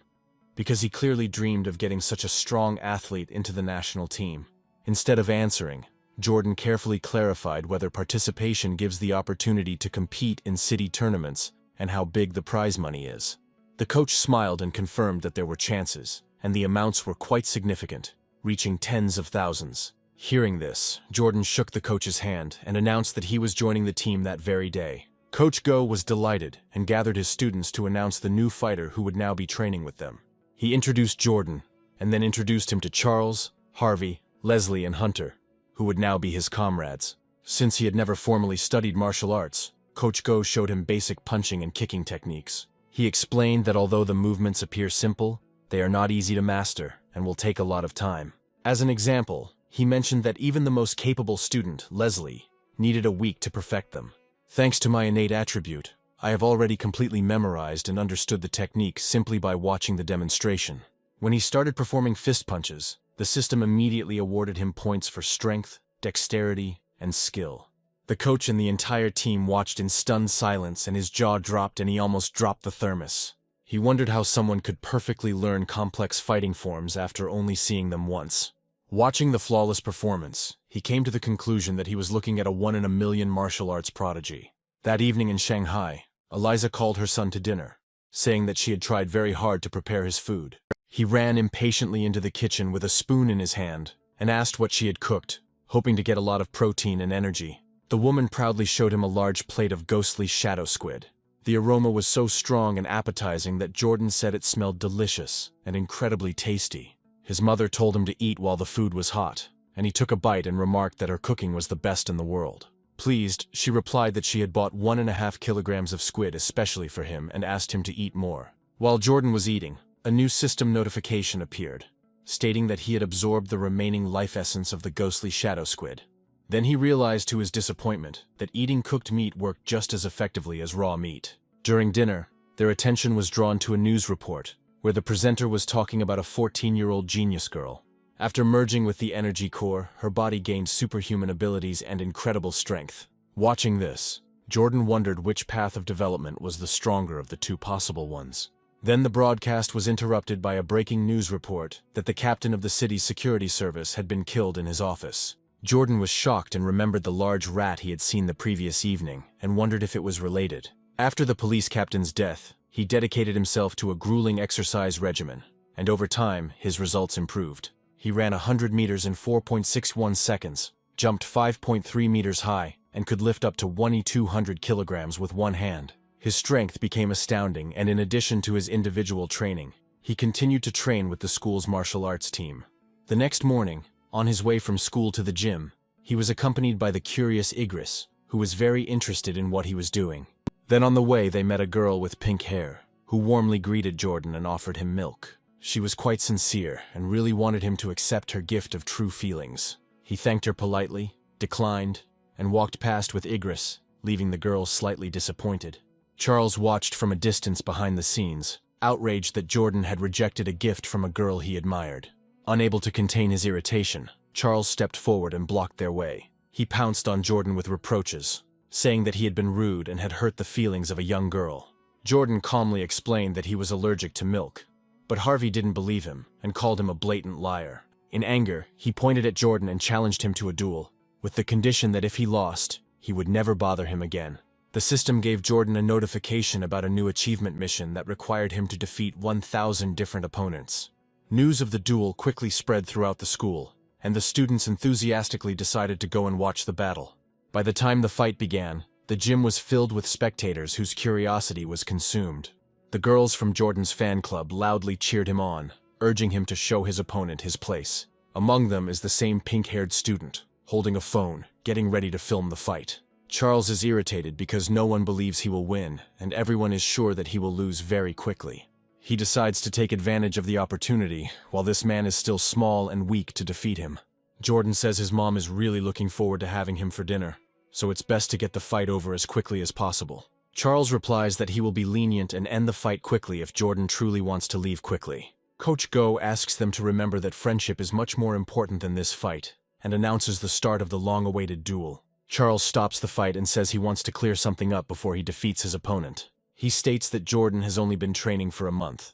because he clearly dreamed of getting such a strong athlete into the national team. Instead of answering, Jordan carefully clarified whether participation gives the opportunity to compete in city tournaments and how big the prize money is. The coach smiled and confirmed that there were chances, and the amounts were quite significant, reaching tens of thousands. Hearing this, Jordan shook the coach's hand and announced that he was joining the team that very day. Coach Go was delighted and gathered his students to announce the new fighter who would now be training with them. He introduced Jordan, and then introduced him to Charles, Harvey, Leslie, and Hunter, who would now be his comrades. Since he had never formally studied martial arts, Coach Go showed him basic punching and kicking techniques. He explained that although the movements appear simple, they are not easy to master and will take a lot of time. As an example, he mentioned that even the most capable student, Leslie, needed a week to perfect them. Thanks to my innate attribute, I have already completely memorized and understood the technique simply by watching the demonstration. When he started performing fist punches, the system immediately awarded him points for strength, dexterity, and skill. The coach and the entire team watched in stunned silence, and his jaw dropped and he almost dropped the thermos. He wondered how someone could perfectly learn complex fighting forms after only seeing them once. Watching the flawless performance, he came to the conclusion that he was looking at a one-in-a-million martial arts prodigy. That evening in Shanghai, Eliza called her son to dinner, saying that she had tried very hard to prepare his food. He ran impatiently into the kitchen with a spoon in his hand and asked what she had cooked, hoping to get a lot of protein and energy. The woman proudly showed him a large plate of ghostly shadow squid. The aroma was so strong and appetizing that Jordan said it smelled delicious and incredibly tasty. His mother told him to eat while the food was hot, and he took a bite and remarked that her cooking was the best in the world. Pleased, she replied that she had bought 1.5 kilograms of squid especially for him and asked him to eat more. While Jordan was eating, a new system notification appeared, stating that he had absorbed the remaining life essence of the ghostly shadow squid. Then he realized to his disappointment that eating cooked meat worked just as effectively as raw meat. During dinner, their attention was drawn to a news report, where the presenter was talking about a 14-year-old genius girl. After merging with the energy core, her body gained superhuman abilities and incredible strength. Watching this, Jordan wondered which path of development was the stronger of the two possible ones. Then the broadcast was interrupted by a breaking news report that the captain of the city's security service had been killed in his office. Jordan was shocked and remembered the large rat he had seen the previous evening and wondered if it was related. After the police captain's death, he dedicated himself to a grueling exercise regimen, and over time, his results improved. He ran 100 meters in 4.61 seconds, jumped 5.3 meters high, and could lift up to 200 kilograms with one hand. His strength became astounding, and in addition to his individual training, he continued to train with the school's martial arts team. The next morning, on his way from school to the gym, he was accompanied by the curious Igris, who was very interested in what he was doing. Then on the way they met a girl with pink hair, who warmly greeted Jordan and offered him milk. She was quite sincere and really wanted him to accept her gift of true feelings. He thanked her politely, declined, and walked past with Igris, leaving the girl slightly disappointed. Charles watched from a distance behind the scenes, outraged that Jordan had rejected a gift from a girl he admired. Unable to contain his irritation, Charles stepped forward and blocked their way. He pounced on Jordan with reproaches, saying that he had been rude and had hurt the feelings of a young girl. Jordan calmly explained that he was allergic to milk, but Harvey didn't believe him and called him a blatant liar. In anger, he pointed at Jordan and challenged him to a duel, with the condition that if he lost, he would never bother him again. The system gave Jordan a notification about a new achievement mission that required him to defeat 1,000 different opponents. News of the duel quickly spread throughout the school, and the students enthusiastically decided to go and watch the battle. By the time the fight began, the gym was filled with spectators whose curiosity was consumed. The girls from Jordan's fan club loudly cheered him on, urging him to show his opponent his place. Among them is the same pink-haired student, holding a phone, getting ready to film the fight. Charles is irritated because no one believes he will win, and everyone is sure that he will lose very quickly. He decides to take advantage of the opportunity, while this man is still small and weak to defeat him. Jordan says his mom is really looking forward to having him for dinner, so it's best to get the fight over as quickly as possible. Charles replies that he will be lenient and end the fight quickly if Jordan truly wants to leave quickly. Coach Go asks them to remember that friendship is much more important than this fight, and announces the start of the long-awaited duel. Charles stops the fight and says he wants to clear something up before he defeats his opponent. He states that Jordan has only been training for a month,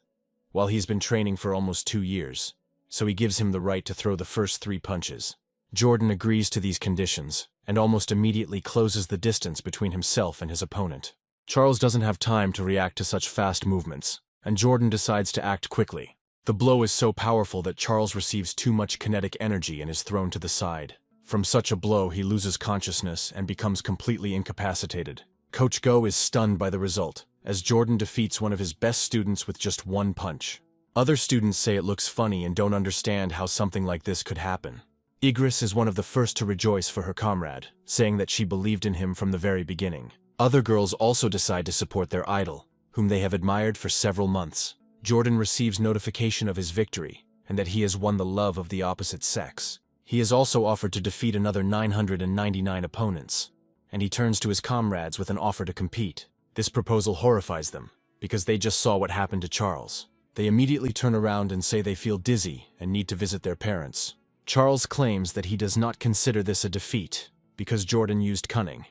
while he's been training for almost 2 years, so he gives him the right to throw the first 3 punches. Jordan agrees to these conditions, and almost immediately closes the distance between himself and his opponent. Charles doesn't have time to react to such fast movements, and Jordan decides to act quickly. The blow is so powerful that Charles receives too much kinetic energy and is thrown to the side. From such a blow, he loses consciousness and becomes completely incapacitated. Coach Go is stunned by the result, as Jordan defeats one of his best students with just 1 punch. Other students say it looks funny and don't understand how something like this could happen. Igris is one of the first to rejoice for her comrade, saying that she believed in him from the very beginning. Other girls also decide to support their idol, whom they have admired for several months. Jordan receives notification of his victory, and that he has won the love of the opposite sex. He is also offered to defeat another 999 opponents, and he turns to his comrades with an offer to compete. This proposal horrifies them, because they just saw what happened to Charles. They immediately turn around and say they feel dizzy and need to visit their parents. Charles claims that he does not consider this a defeat, because Jordan used cunning,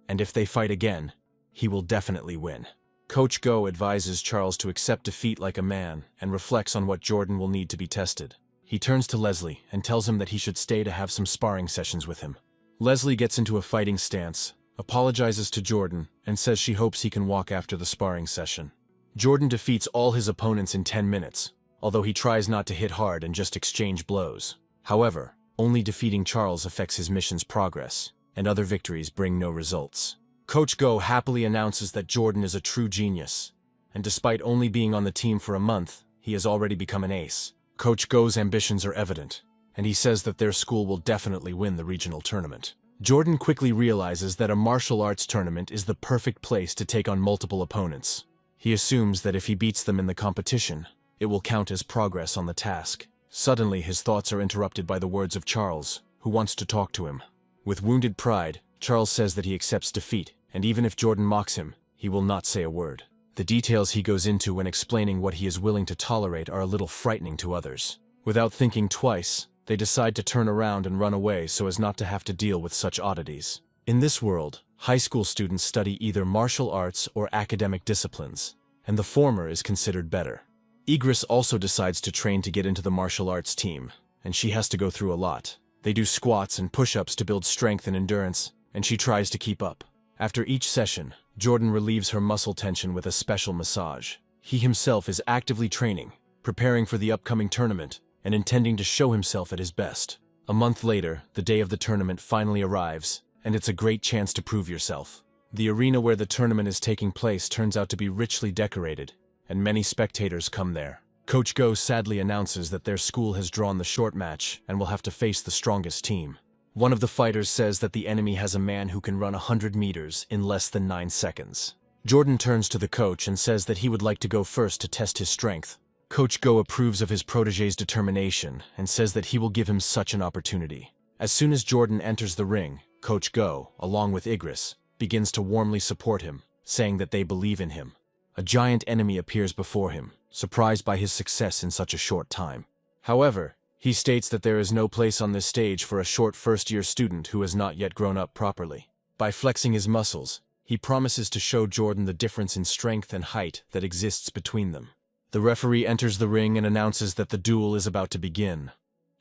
and if they fight again, he will definitely win. Coach Go advises Charles to accept defeat like a man and reflects on what Jordan will need to be tested. He turns to Leslie and tells him that he should stay to have some sparring sessions with him. Leslie gets into a fighting stance, apologizes to Jordan, and says she hopes he can walk after the sparring session. Jordan defeats all his opponents in 10 minutes, although he tries not to hit hard and just exchange blows. However, only defeating Charles affects his mission's progress, and other victories bring no results. Coach Go happily announces that Jordan is a true genius, and despite only being on the team for a month, he has already become an ace. Coach Go's ambitions are evident, and he says that their school will definitely win the regional tournament. Jordan quickly realizes that a martial arts tournament is the perfect place to take on multiple opponents. He assumes that if he beats them in the competition, it will count as progress on the task. Suddenly, his thoughts are interrupted by the words of Charles, who wants to talk to him. With wounded pride, Charles says that he accepts defeat, and even if Jordan mocks him, he will not say a word. The details he goes into when explaining what he is willing to tolerate are a little frightening to others. Without thinking twice, they decide to turn around and run away so as not to have to deal with such oddities. In this world, high school students study either martial arts or academic disciplines, and the former is considered better. Igris also decides to train to get into the martial arts team, and she has to go through a lot. They do squats and push-ups to build strength and endurance, and she tries to keep up. After each session, Jordan relieves her muscle tension with a special massage. He himself is actively training, preparing for the upcoming tournament, and intending to show himself at his best. A month later, the day of the tournament finally arrives, and it's a great chance to prove yourself. The arena where the tournament is taking place turns out to be richly decorated, and many spectators come there. Coach Go sadly announces that their school has drawn the short match and will have to face the strongest team. One of the fighters says that the enemy has a man who can run 100 meters in less than 9 seconds. Jordan turns to the coach and says that he would like to go first to test his strength. Coach Go approves of his protégé's determination and says that he will give him such an opportunity. As soon as Jordan enters the ring, Coach Go, along with Igris, begins to warmly support him, saying that they believe in him. A giant enemy appears before him, surprised by his success in such a short time. However, he states that there is no place on this stage for a short first-year student who has not yet grown up properly. By flexing his muscles, he promises to show Jordan the difference in strength and height that exists between them. The referee enters the ring and announces that the duel is about to begin,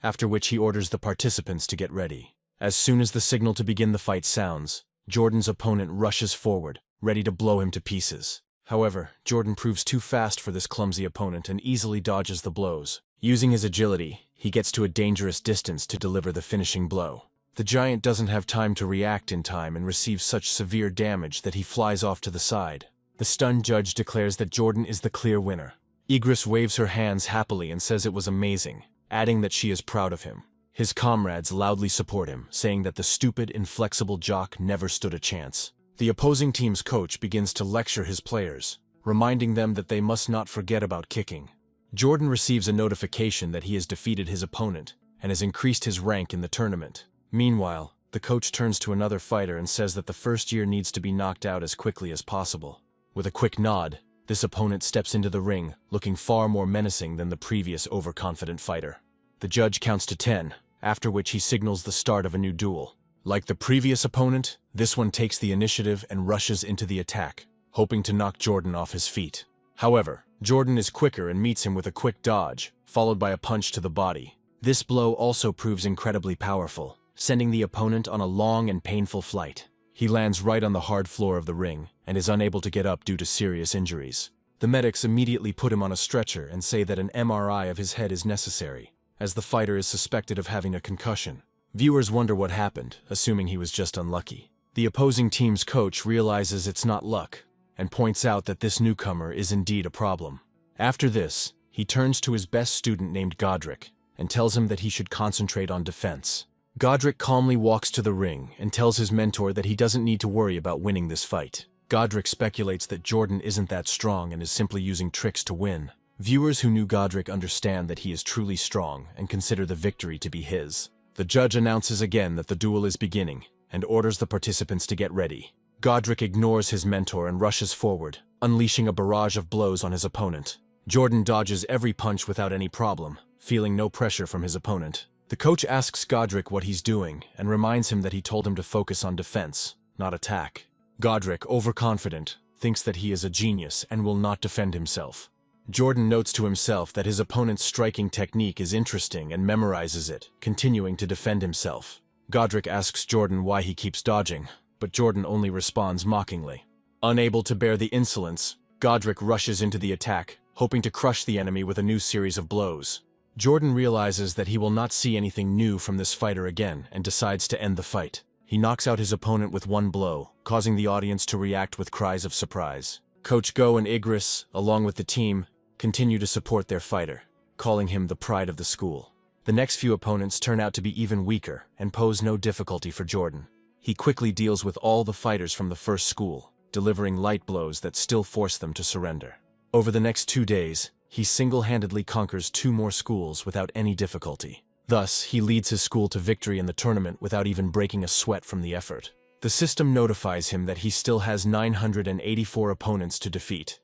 after which he orders the participants to get ready. As soon as the signal to begin the fight sounds, Jordan's opponent rushes forward, ready to blow him to pieces. However, Jordan proves too fast for this clumsy opponent and easily dodges the blows. Using his agility, he gets to a dangerous distance to deliver the finishing blow. The giant doesn't have time to react in time and receives such severe damage that he flies off to the side. The stunned judge declares that Jordan is the clear winner. Igris waves her hands happily and says it was amazing, adding that she is proud of him. His comrades loudly support him, saying that the stupid, inflexible jock never stood a chance. The opposing team's coach begins to lecture his players, reminding them that they must not forget about kicking. Jordan receives a notification that he has defeated his opponent and has increased his rank in the tournament. Meanwhile, the coach turns to another fighter and says that the first year needs to be knocked out as quickly as possible. With a quick nod, this opponent steps into the ring, looking far more menacing than the previous overconfident fighter. The judge counts to 10, after which he signals the start of a new duel. Like the previous opponent, this one takes the initiative and rushes into the attack, hoping to knock Jordan off his feet. However, Jordan is quicker and meets him with a quick dodge, followed by a punch to the body. This blow also proves incredibly powerful, sending the opponent on a long and painful flight. He lands right on the hard floor of the ring and is unable to get up due to serious injuries. The medics immediately put him on a stretcher and say that an MRI of his head is necessary, as the fighter is suspected of having a concussion. Viewers wonder what happened, assuming he was just unlucky. The opposing team's coach realizes it's not luck, and points out that this newcomer is indeed a problem. After this, he turns to his best student named Godric, and tells him that he should concentrate on defense. Godric calmly walks to the ring and tells his mentor that he doesn't need to worry about winning this fight. Godric speculates that Jordan isn't that strong and is simply using tricks to win. Viewers who knew Godric understand that he is truly strong and consider the victory to be his. The judge announces again that the duel is beginning and orders the participants to get ready. Godric ignores his mentor and rushes forward, unleashing a barrage of blows on his opponent. Jordan dodges every punch without any problem, feeling no pressure from his opponent. The coach asks Godric what he's doing and reminds him that he told him to focus on defense, not attack. Godric, overconfident, thinks that he is a genius and will not defend himself. Jordan notes to himself that his opponent's striking technique is interesting and memorizes it, continuing to defend himself. Godric asks Jordan why he keeps dodging, but Jordan only responds mockingly. Unable to bear the insolence, Godric rushes into the attack, hoping to crush the enemy with a new series of blows. Jordan realizes that he will not see anything new from this fighter again and decides to end the fight. He knocks out his opponent with one blow, causing the audience to react with cries of surprise. Coach Go and Igris, along with the team, continue to support their fighter, calling him the pride of the school. The next few opponents turn out to be even weaker and pose no difficulty for Jordan. He quickly deals with all the fighters from the first school, delivering light blows that still force them to surrender. Over the next 2 days, he single-handedly conquers 2 more schools without any difficulty. Thus, he leads his school to victory in the tournament without even breaking a sweat from the effort. The system notifies him that he still has 984 opponents to defeat,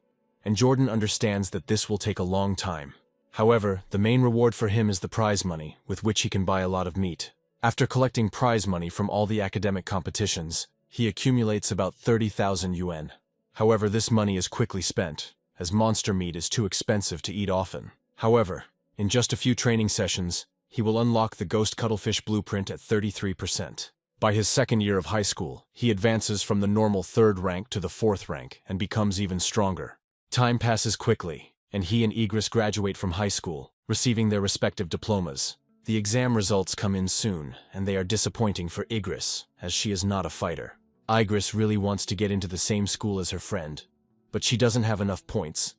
and Jordan understands that this will take a long time. However, the main reward for him is the prize money, with which he can buy a lot of meat. After collecting prize money from all the academic competitions, he accumulates about 30,000 yuan. However, this money is quickly spent, as monster meat is too expensive to eat often. However, in just a few training sessions, he will unlock the Ghost Cuttlefish blueprint at 33%. By his second year of high school, he advances from the normal 3rd rank to the 4th rank and becomes even stronger. Time passes quickly, and he and Igris graduate from high school, receiving their respective diplomas. The exam results come in soon, and they are disappointing for Igris, as she is not a fighter. Igris really wants to get into the same school as her friend, but she doesn't have enough points,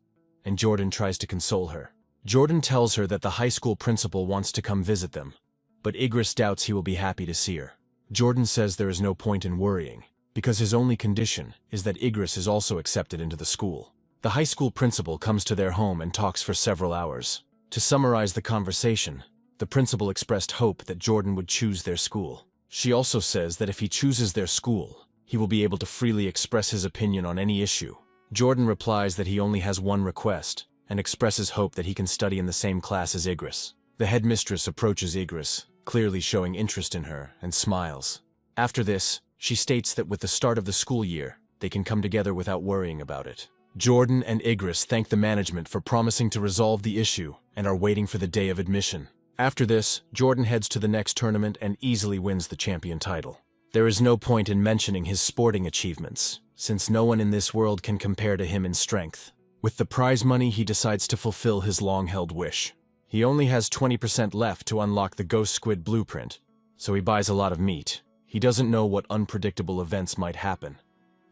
and Jordan tries to console her. Jordan tells her that the high school principal wants to come visit them, but Igris doubts he will be happy to see her. Jordan says there is no point in worrying, because his only condition is that Igris is also accepted into the school. The high school principal comes to their home and talks for several hours. To summarize the conversation, the principal expressed hope that Jordan would choose their school. She also says that if he chooses their school, he will be able to freely express his opinion on any issue. Jordan replies that he only has one request, and expresses hope that he can study in the same class as Igris. The headmistress approaches Igris, clearly showing interest in her, and smiles. After this, she states that with the start of the school year, they can come together without worrying about it. Jordan and Igris thank the management for promising to resolve the issue and are waiting for the day of admission. After this, Jordan heads to the next tournament and easily wins the champion title. There is no point in mentioning his sporting achievements, since no one in this world can compare to him in strength. With the prize money, he decides to fulfill his long-held wish. He only has 20% left to unlock the ghost squid blueprint, so he buys a lot of meat. He doesn't know what unpredictable events might happen,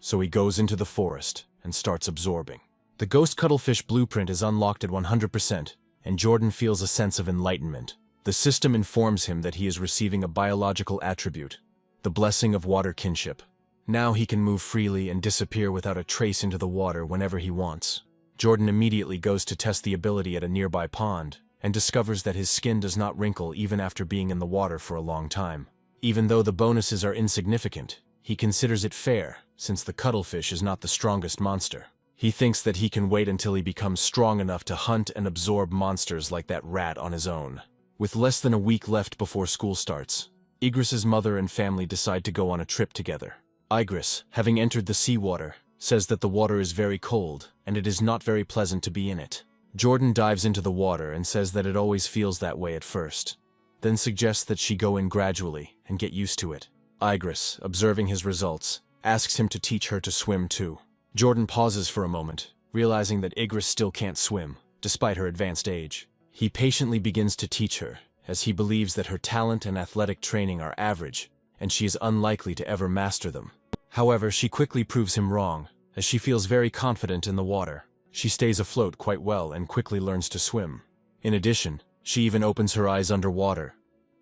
so he goes into the forest and starts absorbing. The ghost cuttlefish blueprint is unlocked at 100%, and Jordan feels a sense of enlightenment. The system informs him that he is receiving a biological attribute, the blessing of water kinship. Now he can move freely and disappear without a trace into the water whenever he wants. Jordan immediately goes to test the ability at a nearby pond, and discovers that his skin does not wrinkle even after being in the water for a long time. Even though the bonuses are insignificant, he considers it fair, since the cuttlefish is not the strongest monster. He thinks that he can wait until he becomes strong enough to hunt and absorb monsters like that rat on his own. With less than a week left before school starts, Igris's mother and family decide to go on a trip together. Igris, having entered the seawater, says that the water is very cold, and it is not very pleasant to be in it. Jordan dives into the water and says that it always feels that way at first, then suggests that she go in gradually and get used to it. Igris, observing his results, asks him to teach her to swim too. Jordan pauses for a moment, realizing that Igris still can't swim, despite her advanced age. He patiently begins to teach her, as he believes that her talent and athletic training are average, and she is unlikely to ever master them. However, she quickly proves him wrong, as she feels very confident in the water. She stays afloat quite well and quickly learns to swim. In addition, she even opens her eyes underwater,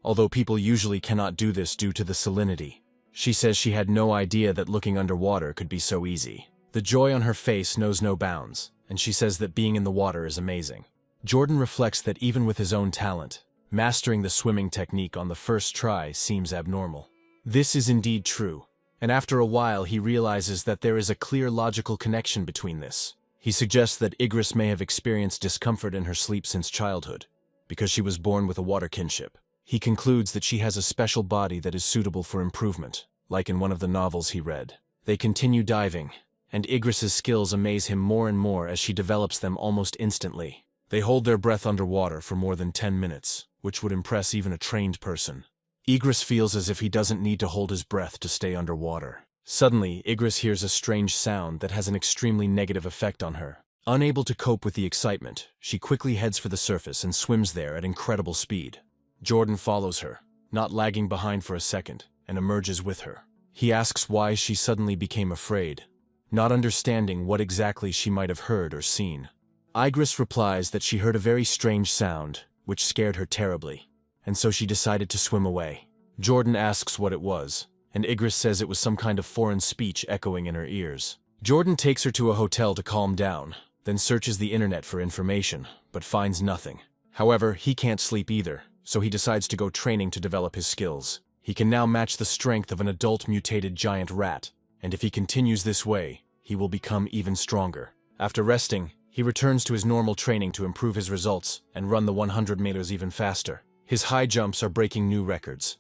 although people usually cannot do this due to the salinity. She says she had no idea that looking underwater could be so easy. The joy on her face knows no bounds, and she says that being in the water is amazing. Jordan reflects that even with his own talent, mastering the swimming technique on the first try seems abnormal. This is indeed true, and after a while he realizes that there is a clear logical connection between this. He suggests that Igris may have experienced discomfort in her sleep since childhood, because she was born with a water kinship. He concludes that she has a special body that is suitable for improvement, like in one of the novels he read. They continue diving, and Igris's skills amaze him more and more as she develops them almost instantly. They hold their breath underwater for more than 10 minutes, which would impress even a trained person. Igris feels as if he doesn't need to hold his breath to stay underwater. Suddenly, Igris hears a strange sound that has an extremely negative effect on her. Unable to cope with the excitement, she quickly heads for the surface and swims there at incredible speed. Jordan follows her, not lagging behind for a second, and emerges with her. He asks why she suddenly became afraid, not understanding what exactly she might have heard or seen. Igris replies that she heard a very strange sound, which scared her terribly, and so she decided to swim away. Jordan asks what it was, and Igris says it was some kind of foreign speech echoing in her ears. Jordan takes her to a hotel to calm down, then searches the internet for information, but finds nothing. However, he can't sleep either, so he decides to go training to develop his skills. He can now match the strength of an adult mutated giant rat, and if he continues this way, he will become even stronger. After resting, he returns to his normal training to improve his results and run the 100 meters even faster. His high jumps are breaking new records.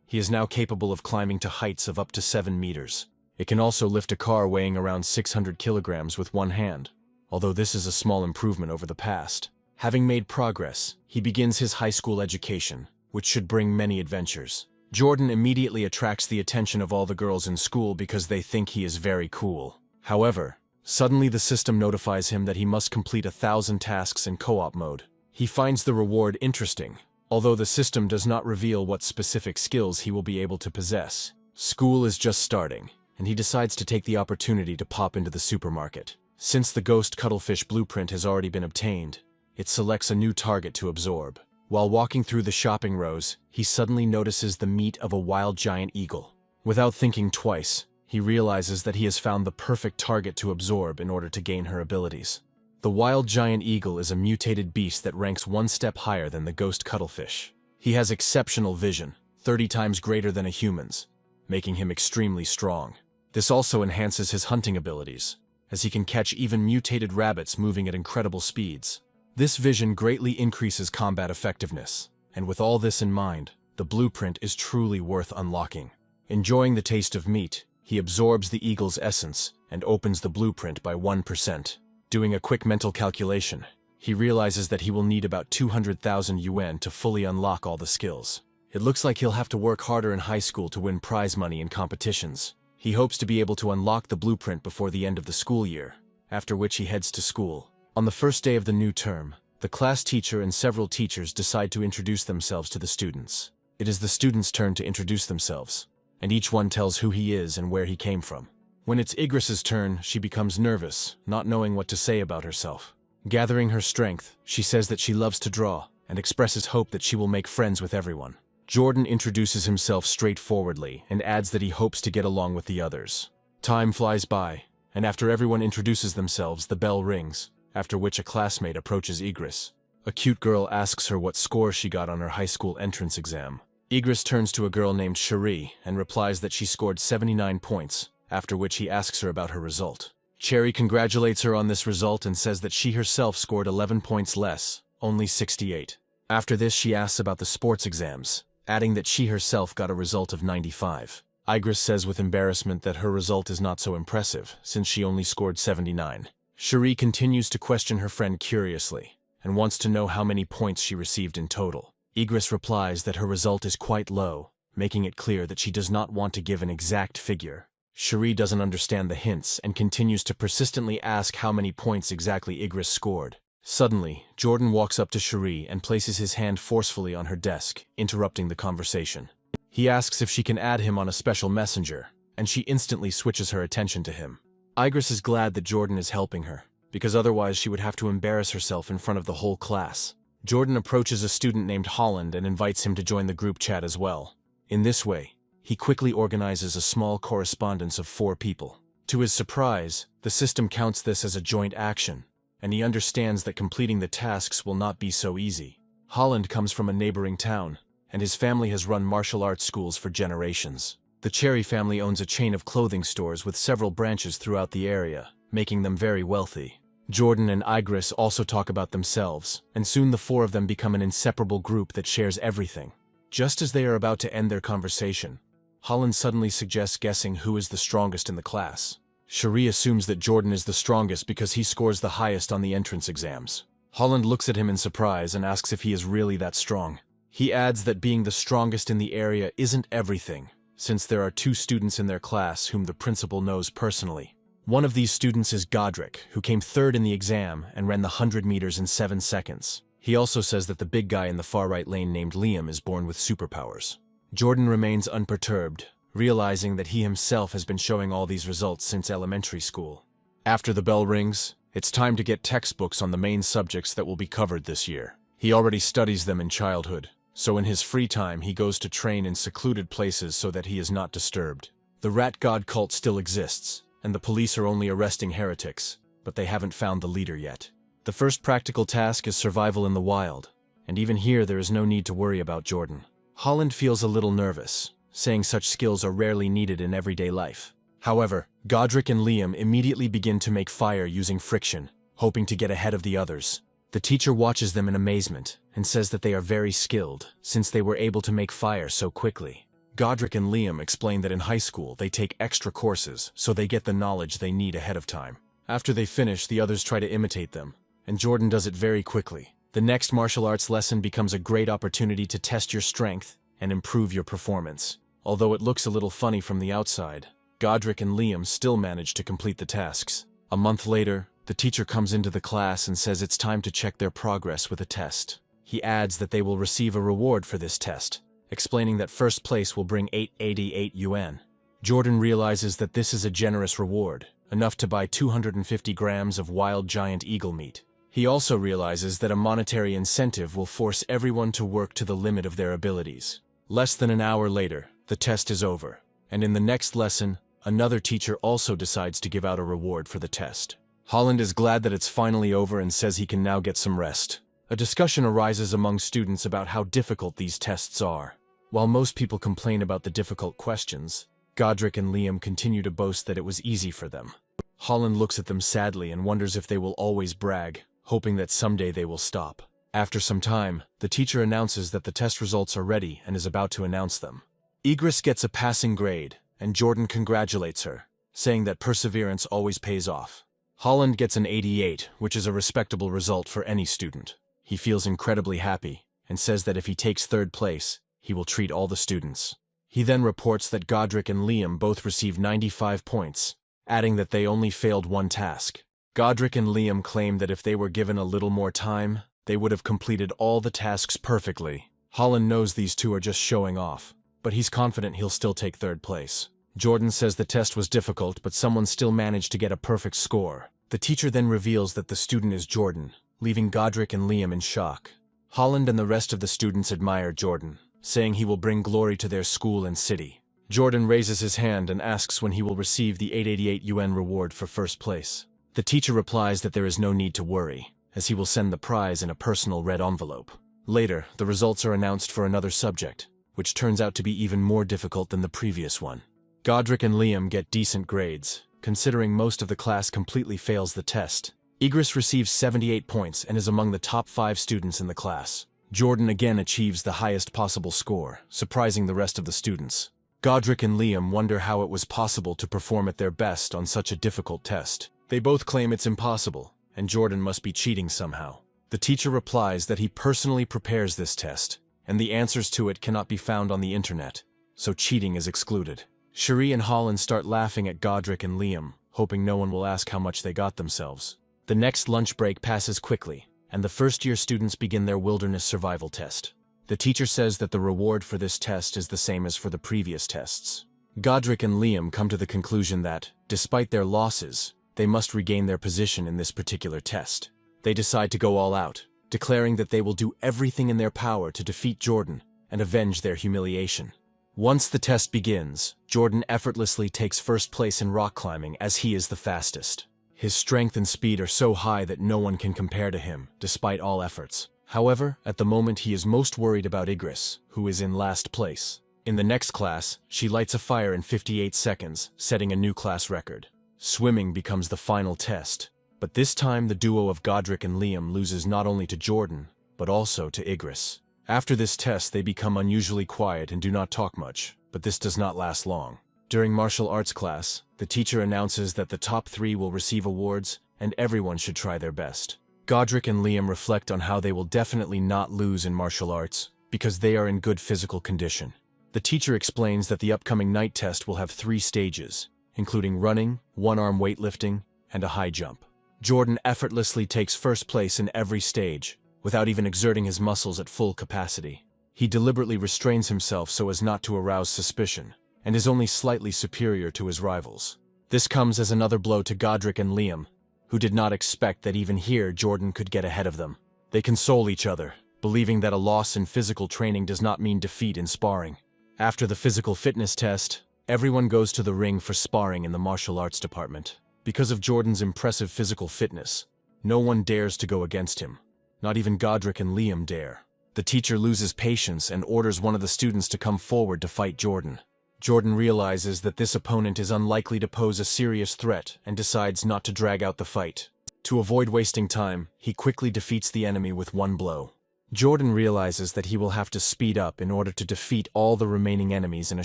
He is now capable of climbing to heights of up to 7 meters. It can also lift a car weighing around 600 kilograms with one hand, although this is a small improvement over the past. Having made progress, he begins his high school education, which should bring many adventures. Jordan immediately attracts the attention of all the girls in school because they think he is very cool. However, suddenly the system notifies him that he must complete 1,000 tasks in co-op mode. He finds the reward interesting, although the system does not reveal what specific skills he will be able to possess. School is just starting, and he decides to take the opportunity to pop into the supermarket. Since the ghost cuttlefish blueprint has already been obtained, it selects a new target to absorb. While walking through the shopping rows, he suddenly notices the meat of a wild giant eagle. Without thinking twice, he realizes that he has found the perfect target to absorb in order to gain her abilities. The wild giant eagle is a mutated beast that ranks one step higher than the ghost cuttlefish. He has exceptional vision, 30 times greater than a human's, making him extremely strong. This also enhances his hunting abilities, as he can catch even mutated rabbits moving at incredible speeds. This vision greatly increases combat effectiveness, and with all this in mind, the blueprint is truly worth unlocking. Enjoying the taste of meat, he absorbs the eagle's essence and opens the blueprint by 1%. Doing a quick mental calculation, he realizes that he will need about 200,000 yuan to fully unlock all the skills. It looks like he'll have to work harder in high school to win prize money in competitions. He hopes to be able to unlock the blueprint before the end of the school year, after which he heads to school. On the first day of the new term, the class teacher and several teachers decide to introduce themselves to the students. It is the students' turn to introduce themselves, and each one tells who he is and where he came from. When it's Igris's turn, she becomes nervous, not knowing what to say about herself. Gathering her strength, she says that she loves to draw, and expresses hope that she will make friends with everyone. Jordan introduces himself straightforwardly and adds that he hopes to get along with the others. Time flies by, and after everyone introduces themselves, the bell rings, after which a classmate approaches Igris. A cute girl asks her what score she got on her high school entrance exam. Igris turns to a girl named Cherie and replies that she scored 79 points, after which he asks her about her result. Cherie congratulates her on this result and says that she herself scored 11 points less, only 68. After this, she asks about the sports exams, adding that she herself got a result of 95. Igris says with embarrassment that her result is not so impressive, since she only scored 79. Cherie continues to question her friend curiously, and wants to know how many points she received in total. Igris replies that her result is quite low, making it clear that she does not want to give an exact figure. Cherie doesn't understand the hints and continues to persistently ask how many points exactly Igris scored. Suddenly, Jordan walks up to Cherie and places his hand forcefully on her desk, interrupting the conversation. He asks if she can add him on a special messenger, and she instantly switches her attention to him. Igris is glad that Jordan is helping her, because otherwise she would have to embarrass herself in front of the whole class. Jordan approaches a student named Holland and invites him to join the group chat as well. In this way, he quickly organizes a small correspondence of 4 people. To his surprise, the system counts this as a joint action, and he understands that completing the tasks will not be so easy. Holland comes from a neighboring town, and his family has run martial arts schools for generations. The Cherry family owns a chain of clothing stores with several branches throughout the area, making them very wealthy. Jordan and Igris also talk about themselves, and soon the 4 of them become an inseparable group that shares everything. Just as they are about to end their conversation, Holland suddenly suggests guessing who is the strongest in the class. Cherie assumes that Jordan is the strongest because he scores the highest on the entrance exams. Holland looks at him in surprise and asks if he is really that strong. He adds that being the strongest in the area isn't everything, since there are 2 students in their class whom the principal knows personally. One of these students is Godric, who came 3rd in the exam and ran the 100 meters in 7 seconds. He also says that the big guy in the far right lane named Liam is born with superpowers. Jordan remains unperturbed, realizing that he himself has been showing all these results since elementary school. After the bell rings, it's time to get textbooks on the main subjects that will be covered this year. He already studies them in childhood, so in his free time he goes to train in secluded places so that he is not disturbed. The rat god cult still exists, and the police are only arresting heretics, but they haven't found the leader yet. The first practical task is survival in the wild, and even here there is no need to worry about Jordan. Holland feels a little nervous, saying such skills are rarely needed in everyday life. However, Godric and Liam immediately begin to make fire using friction, hoping to get ahead of the others. The teacher watches them in amazement and says that they are very skilled, since they were able to make fire so quickly. Godric and Liam explain that in high school they take extra courses so they get the knowledge they need ahead of time. After they finish, the others try to imitate them, and Jordan does it very quickly. The next martial arts lesson becomes a great opportunity to test your strength and improve your performance. Although it looks a little funny from the outside, Godric and Liam still manage to complete the tasks. A month later, the teacher comes into the class and says it's time to check their progress with a test. He adds that they will receive a reward for this test, explaining that first place will bring 888 yuan. Jordan realizes that this is a generous reward, enough to buy 250 grams of wild giant eagle meat. He also realizes that a monetary incentive will force everyone to work to the limit of their abilities. Less than an hour later, the test is over, and in the next lesson, another teacher also decides to give out a reward for the test. Holland is glad that it's finally over and says he can now get some rest. A discussion arises among students about how difficult these tests are. While most people complain about the difficult questions, Godric and Liam continue to boast that it was easy for them. Holland looks at them sadly and wonders if they will always brag, hoping that someday they will stop. After some time, the teacher announces that the test results are ready and is about to announce them. Igris gets a passing grade, and Jordan congratulates her, saying that perseverance always pays off. Holland gets an 88, which is a respectable result for any student. He feels incredibly happy, and says that if he takes 3rd place, he will treat all the students. He then reports that Godric and Liam both received 95 points, adding that they only failed one task. Godric and Liam claim that if they were given a little more time, they would have completed all the tasks perfectly. Holland knows these two are just showing off, but he's confident he'll still take third place. Jordan says the test was difficult, but someone still managed to get a perfect score. The teacher then reveals that the student is Jordan, leaving Godric and Liam in shock. Holland and the rest of the students admire Jordan, saying he will bring glory to their school and city. Jordan raises his hand and asks when he will receive the 888 UN reward for first place. The teacher replies that there is no need to worry, as he will send the prize in a personal red envelope. Later, the results are announced for another subject, which turns out to be even more difficult than the previous one. Godric and Liam get decent grades, considering most of the class completely fails the test. Igris receives 78 points and is among the top 5 students in the class. Jordan again achieves the highest possible score, surprising the rest of the students. Godric and Liam wonder how it was possible to perform at their best on such a difficult test. They both claim it's impossible, and Jordan must be cheating somehow. The teacher replies that he personally prepares this test, and the answers to it cannot be found on the internet, so cheating is excluded. Cherie and Holland start laughing at Godric and Liam, hoping no one will ask how much they got themselves. The next lunch break passes quickly, and the first-year students begin their wilderness survival test. The teacher says that the reward for this test is the same as for the previous tests. Godric and Liam come to the conclusion that, despite their losses, they must regain their position in this particular test. They decide to go all out, declaring that they will do everything in their power to defeat Jordan and avenge their humiliation. Once the test begins, Jordan effortlessly takes first place in rock climbing as he is the fastest. His strength and speed are so high that no one can compare to him, despite all efforts. However, at the moment he is most worried about Igris, who is in last place. In the next class, she lights a fire in 58 seconds, setting a new class record. Swimming becomes the final test, but this time the duo of Godric and Liam loses not only to Jordan, but also to Igris. After this test they become unusually quiet and do not talk much, but this does not last long. During martial arts class, the teacher announces that the top 3 will receive awards and everyone should try their best. Godric and Liam reflect on how they will definitely not lose in martial arts, because they are in good physical condition. The teacher explains that the upcoming night test will have 3 stages, including running, one-arm weightlifting, and a high jump. Jordan effortlessly takes first place in every stage, without even exerting his muscles at full capacity. He deliberately restrains himself so as not to arouse suspicion, and is only slightly superior to his rivals. This comes as another blow to Godric and Liam, who did not expect that even here Jordan could get ahead of them. They console each other, believing that a loss in physical training does not mean defeat in sparring. After the physical fitness test, everyone goes to the ring for sparring in the martial arts department. Because of Jordan's impressive physical fitness, no one dares to go against him. Not even Godric and Liam dare. The teacher loses patience and orders one of the students to come forward to fight Jordan. Jordan realizes that this opponent is unlikely to pose a serious threat and decides not to drag out the fight. To avoid wasting time, he quickly defeats the enemy with one blow. Jordan realizes that he will have to speed up in order to defeat all the remaining enemies in a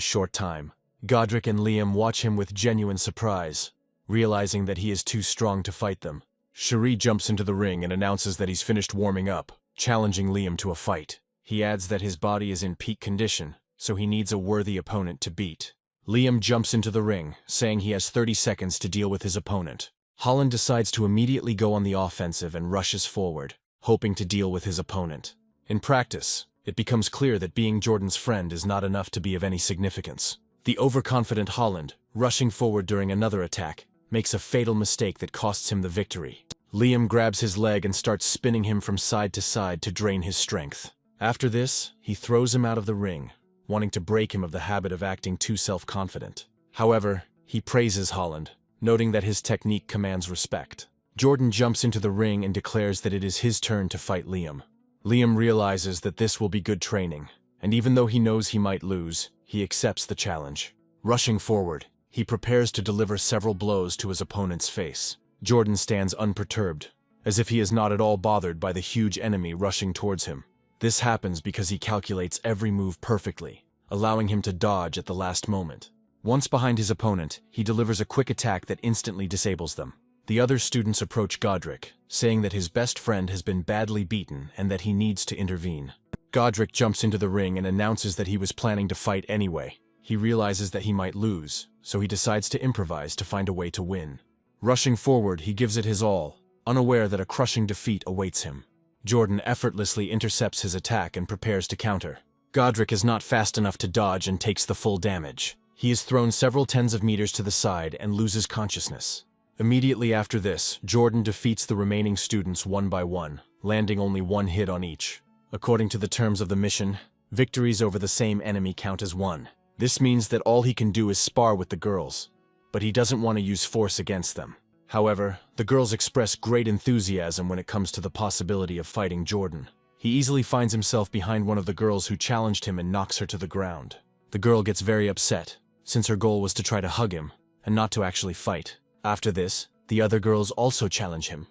short time. Godric and Liam watch him with genuine surprise, realizing that he is too strong to fight them. Cherie jumps into the ring and announces that he's finished warming up, challenging Liam to a fight. He adds that his body is in peak condition, so he needs a worthy opponent to beat. Liam jumps into the ring, saying he has 30 seconds to deal with his opponent. Holland decides to immediately go on the offensive and rushes forward, hoping to deal with his opponent. In practice, it becomes clear that being Jordan's friend is not enough to be of any significance. The overconfident Holland, rushing forward during another attack, makes a fatal mistake that costs him the victory. Liam grabs his leg and starts spinning him from side to side to drain his strength. After this, he throws him out of the ring, wanting to break him of the habit of acting too self-confident. However, he praises Holland, noting that his technique commands respect. Jordan jumps into the ring and declares that it is his turn to fight Liam. Liam realizes that this will be good training, and even though he knows he might lose, he accepts the challenge. Rushing forward, he prepares to deliver several blows to his opponent's face. Jordan stands unperturbed, as if he is not at all bothered by the huge enemy rushing towards him. This happens because he calculates every move perfectly, allowing him to dodge at the last moment. Once behind his opponent, he delivers a quick attack that instantly disables them. The other students approach Godric, saying that his best friend has been badly beaten and that he needs to intervene. Godric jumps into the ring and announces that he was planning to fight anyway. He realizes that he might lose, so he decides to improvise to find a way to win. Rushing forward, he gives it his all, unaware that a crushing defeat awaits him. Jordan effortlessly intercepts his attack and prepares to counter. Godric is not fast enough to dodge and takes the full damage. He is thrown several tens of meters to the side and loses consciousness. Immediately after this, Jordan defeats the remaining students one by one, landing only one hit on each. According to the terms of the mission, victories over the same enemy count as one. This means that all he can do is spar with the girls, but he doesn't want to use force against them. However, the girls express great enthusiasm when it comes to the possibility of fighting Jordan. He easily finds himself behind one of the girls who challenged him and knocks her to the ground. The girl gets very upset, since her goal was to try to hug him, and not to actually fight. After this, the other girls also challenge him,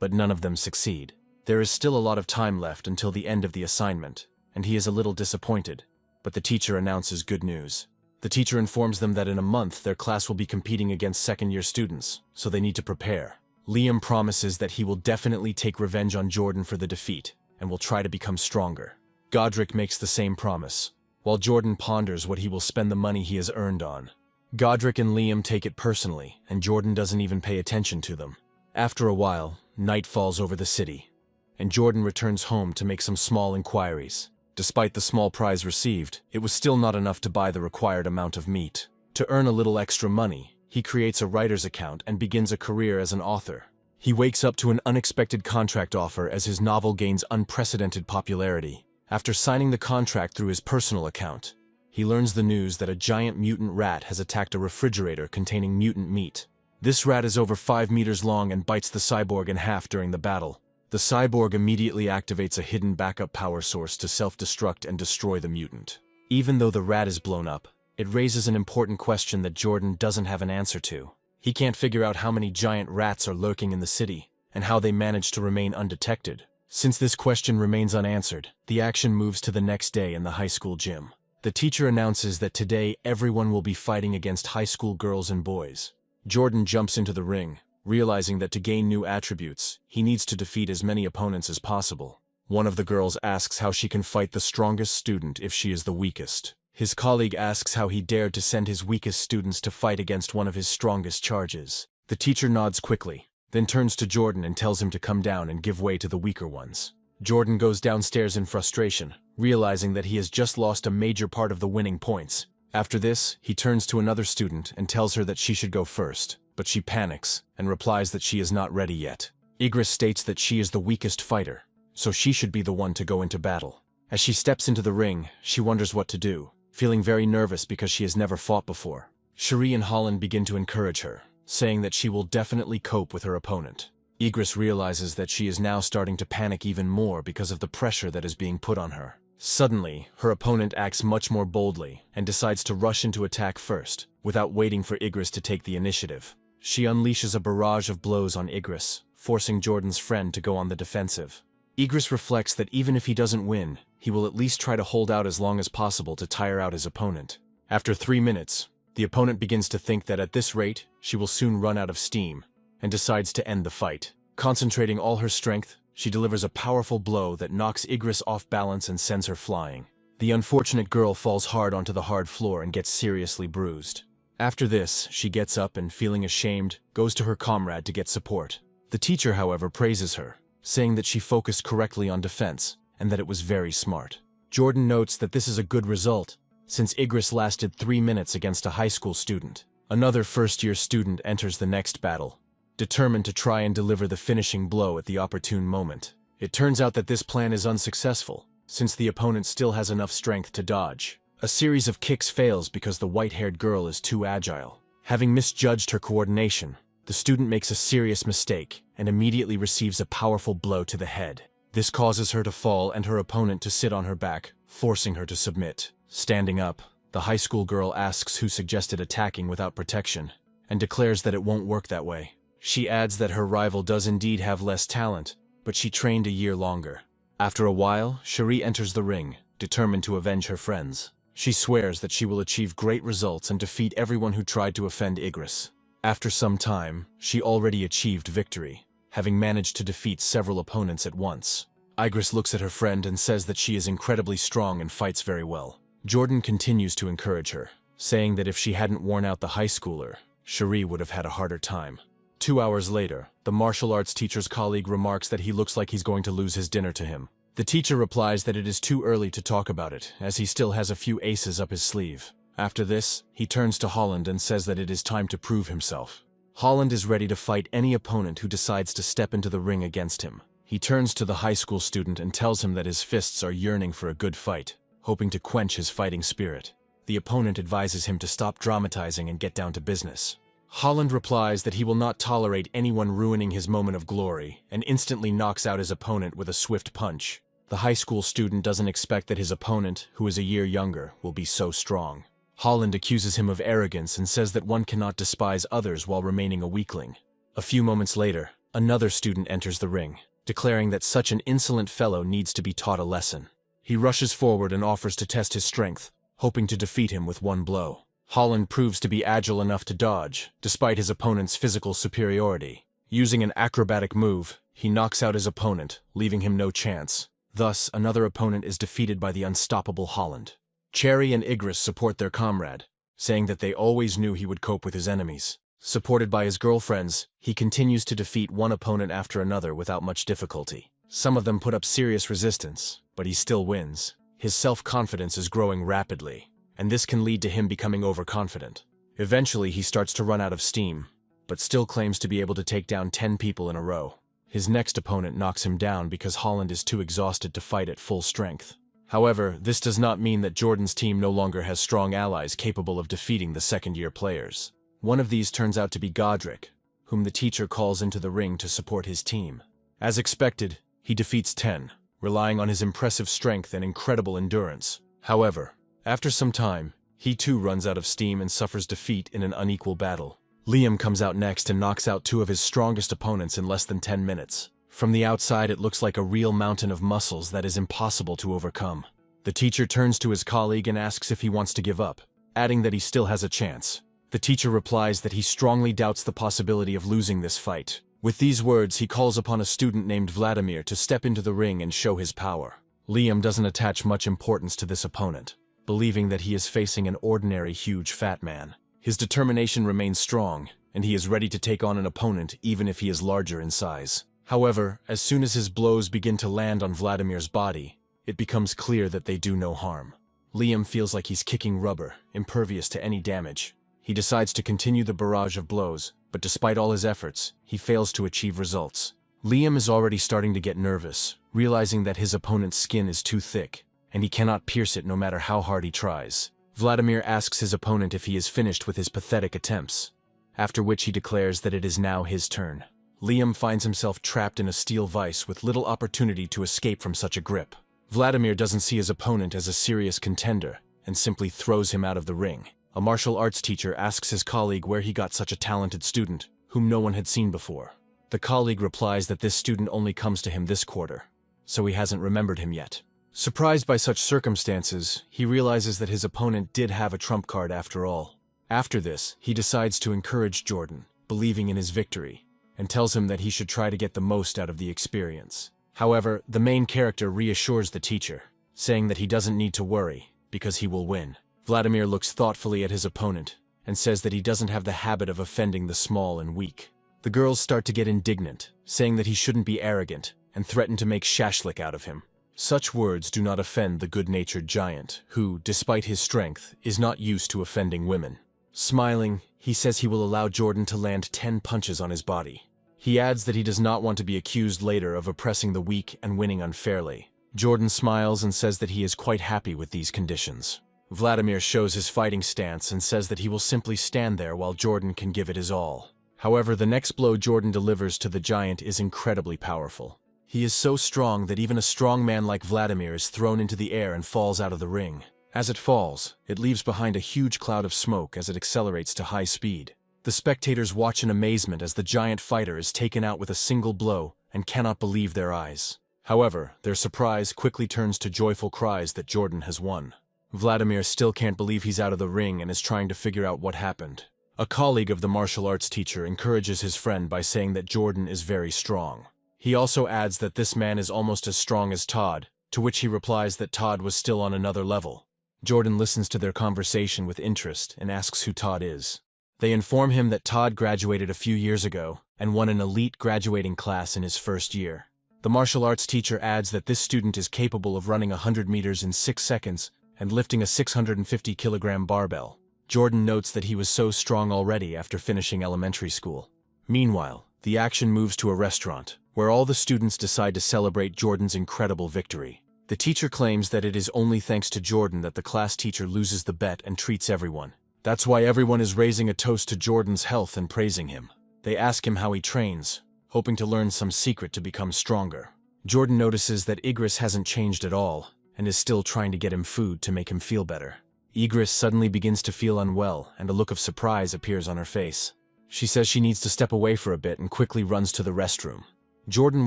but none of them succeed. There is still a lot of time left until the end of the assignment, and he is a little disappointed, but the teacher announces good news. The teacher informs them that in a month their class will be competing against second-year students, so they need to prepare. Liam promises that he will definitely take revenge on Jordan for the defeat, and will try to become stronger. Godric makes the same promise, while Jordan ponders what he will spend the money he has earned on. Godric and Liam take it personally, and Jordan doesn't even pay attention to them. After a while, night falls over the city, and Jordan returns home to make some small inquiries. Despite the small prize received, it was still not enough to buy the required amount of meat. To earn a little extra money, he creates a writer's account and begins a career as an author. He wakes up to an unexpected contract offer as his novel gains unprecedented popularity. After signing the contract through his personal account, he learns the news that a giant mutant rat has attacked a refrigerator containing mutant meat. This rat is over 5 meters long and bites the cyborg in half during the battle. The cyborg immediately activates a hidden backup power source to self-destruct and destroy the mutant. Even though the rat is blown up, it raises an important question that Jordan doesn't have an answer to. He can't figure out how many giant rats are lurking in the city, and how they manage to remain undetected. Since this question remains unanswered, the action moves to the next day in the high school gym. The teacher announces that today everyone will be fighting against high school girls and boys. Jordan jumps into the ring, realizing that to gain new attributes, he needs to defeat as many opponents as possible. One of the girls asks how she can fight the strongest student if she is the weakest. His colleague asks how he dared to send his weakest students to fight against one of his strongest charges. The teacher nods quickly, then turns to Jordan and tells him to come down and give way to the weaker ones. Jordan goes downstairs in frustration, realizing that he has just lost a major part of the winning points. After this, he turns to another student and tells her that she should go first, but she panics and replies that she is not ready yet. Igris states that she is the weakest fighter, so she should be the one to go into battle. As she steps into the ring, she wonders what to do, feeling very nervous because she has never fought before. Cherie and Holland begin to encourage her, saying that she will definitely cope with her opponent. Igris realizes that she is now starting to panic even more because of the pressure that is being put on her. Suddenly, her opponent acts much more boldly and decides to rush into attack first, without waiting for Igris to take the initiative. She unleashes a barrage of blows on Igris, forcing Jordan's friend to go on the defensive. Igris reflects that even if he doesn't win, he will at least try to hold out as long as possible to tire out his opponent. After 3 minutes, the opponent begins to think that at this rate, she will soon run out of steam, and decides to end the fight. Concentrating all her strength, she delivers a powerful blow that knocks Igris off balance and sends her flying. The unfortunate girl falls hard onto the hard floor and gets seriously bruised. After this, she gets up and, feeling ashamed, goes to her comrade to get support. The teacher, however, praises her, saying that she focused correctly on defense, and that it was very smart. Jordan notes that this is a good result, since Igris lasted 3 minutes against a high school student. Another first-year student enters the next battle, determined to try and deliver the finishing blow at the opportune moment. It turns out that this plan is unsuccessful, since the opponent still has enough strength to dodge. A series of kicks fails because the white-haired girl is too agile. Having misjudged her coordination, the student makes a serious mistake and immediately receives a powerful blow to the head. This causes her to fall and her opponent to sit on her back, forcing her to submit. Standing up, the high school girl asks who suggested attacking without protection, and declares that it won't work that way. She adds that her rival does indeed have less talent, but she trained a year longer. After a while, Cherie enters the ring, determined to avenge her friends. She swears that she will achieve great results and defeat everyone who tried to offend Igris. After some time, she already achieved victory, having managed to defeat several opponents at once. Igris looks at her friend and says that she is incredibly strong and fights very well. Jordan continues to encourage her, saying that if she hadn't worn out the high schooler, Cherie would have had a harder time. 2 hours later, the martial arts teacher's colleague remarks that he looks like he's going to lose his dinner to him. The teacher replies that it is too early to talk about it, as he still has a few aces up his sleeve. After this, he turns to Holland and says that it is time to prove himself. Holland is ready to fight any opponent who decides to step into the ring against him. He turns to the high school student and tells him that his fists are yearning for a good fight, hoping to quench his fighting spirit. The opponent advises him to stop dramatizing and get down to business. Holland replies that he will not tolerate anyone ruining his moment of glory, and instantly knocks out his opponent with a swift punch. The high school student doesn't expect that his opponent, who is a year younger, will be so strong. Holland accuses him of arrogance and says that one cannot despise others while remaining a weakling. A few moments later, another student enters the ring, declaring that such an insolent fellow needs to be taught a lesson. He rushes forward and offers to test his strength, hoping to defeat him with one blow. Holland proves to be agile enough to dodge, despite his opponent's physical superiority. Using an acrobatic move, he knocks out his opponent, leaving him no chance. Thus, another opponent is defeated by the unstoppable Holland. Cherry and Igris support their comrade, saying that they always knew he would cope with his enemies. Supported by his girlfriends, he continues to defeat one opponent after another without much difficulty. Some of them put up serious resistance, but he still wins. His self-confidence is growing rapidly, and this can lead to him becoming overconfident. Eventually, he starts to run out of steam, but still claims to be able to take down 10 people in a row. His next opponent knocks him down because Holland is too exhausted to fight at full strength. However, this does not mean that Jordan's team no longer has strong allies capable of defeating the second-year players. One of these turns out to be Godric, whom the teacher calls into the ring to support his team. As expected, he defeats 10, relying on his impressive strength and incredible endurance. However, after some time, he too runs out of steam and suffers defeat in an unequal battle. Liam comes out next and knocks out 2 of his strongest opponents in less than 10 minutes. From the outside, it looks like a real mountain of muscles that is impossible to overcome. The teacher turns to his colleague and asks if he wants to give up, adding that he still has a chance. The teacher replies that he strongly doubts the possibility of losing this fight. With these words, he calls upon a student named Vladimir to step into the ring and show his power. Liam doesn't attach much importance to this opponent, believing that he is facing an ordinary huge fat man. His determination remains strong, and he is ready to take on an opponent even if he is larger in size. However, as soon as his blows begin to land on Vladimir's body, it becomes clear that they do no harm. Liam feels like he's kicking rubber, impervious to any damage. He decides to continue the barrage of blows, but despite all his efforts, he fails to achieve results. Liam is already starting to get nervous, realizing that his opponent's skin is too thick, and he cannot pierce it no matter how hard he tries. Vladimir asks his opponent if he is finished with his pathetic attempts, after which he declares that it is now his turn. Liam finds himself trapped in a steel vise with little opportunity to escape from such a grip. Vladimir doesn't see his opponent as a serious contender, and simply throws him out of the ring. A martial arts teacher asks his colleague where he got such a talented student, whom no one had seen before. The colleague replies that this student only comes to him this quarter, so he hasn't remembered him yet. Surprised by such circumstances, he realizes that his opponent did have a trump card after all. After this, he decides to encourage Jordan, believing in his victory, and tells him that he should try to get the most out of the experience. However, the main character reassures the teacher, saying that he doesn't need to worry, because he will win. Vladimir looks thoughtfully at his opponent, and says that he doesn't have the habit of offending the small and weak. The girls start to get indignant, saying that he shouldn't be arrogant, and threaten to make shashlik out of him. Such words do not offend the good-natured giant, who, despite his strength, is not used to offending women. Smiling, he says he will allow Jordan to land 10 punches on his body. He adds that he does not want to be accused later of oppressing the weak and winning unfairly. Jordan smiles and says that he is quite happy with these conditions. Vladimir shows his fighting stance and says that he will simply stand there while Jordan can give it his all. However, the next blow Jordan delivers to the giant is incredibly powerful. He is so strong that even a strong man like Vladimir is thrown into the air and falls out of the ring. As it falls, it leaves behind a huge cloud of smoke as it accelerates to high speed. The spectators watch in amazement as the giant fighter is taken out with a single blow and cannot believe their eyes. However, their surprise quickly turns to joyful cries that Jordan has won. Vladimir still can't believe he's out of the ring and is trying to figure out what happened. A colleague of the martial arts teacher encourages his friend by saying that Jordan is very strong. He also adds that this man is almost as strong as Todd, to which he replies that Todd was still on another level. Jordan listens to their conversation with interest and asks who Todd is. They inform him that Todd graduated a few years ago and won an elite graduating class in his first year. The martial arts teacher adds that this student is capable of running 100 meters in 6 seconds and lifting a 650-kilogram barbell. Jordan notes that he was so strong already after finishing elementary school. Meanwhile, the action moves to a restaurant, where all the students decide to celebrate Jordan's incredible victory. The teacher claims that it is only thanks to Jordan that the class teacher loses the bet and treats everyone. That's why everyone is raising a toast to Jordan's health and praising him. They ask him how he trains, hoping to learn some secret to become stronger. Jordan notices that Igris hasn't changed at all, and is still trying to get him food to make him feel better. Igris suddenly begins to feel unwell, and a look of surprise appears on her face. She says she needs to step away for a bit and quickly runs to the restroom. Jordan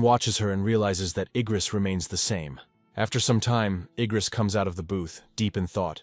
watches her and realizes that Igris remains the same. After some time, Igris comes out of the booth, deep in thought.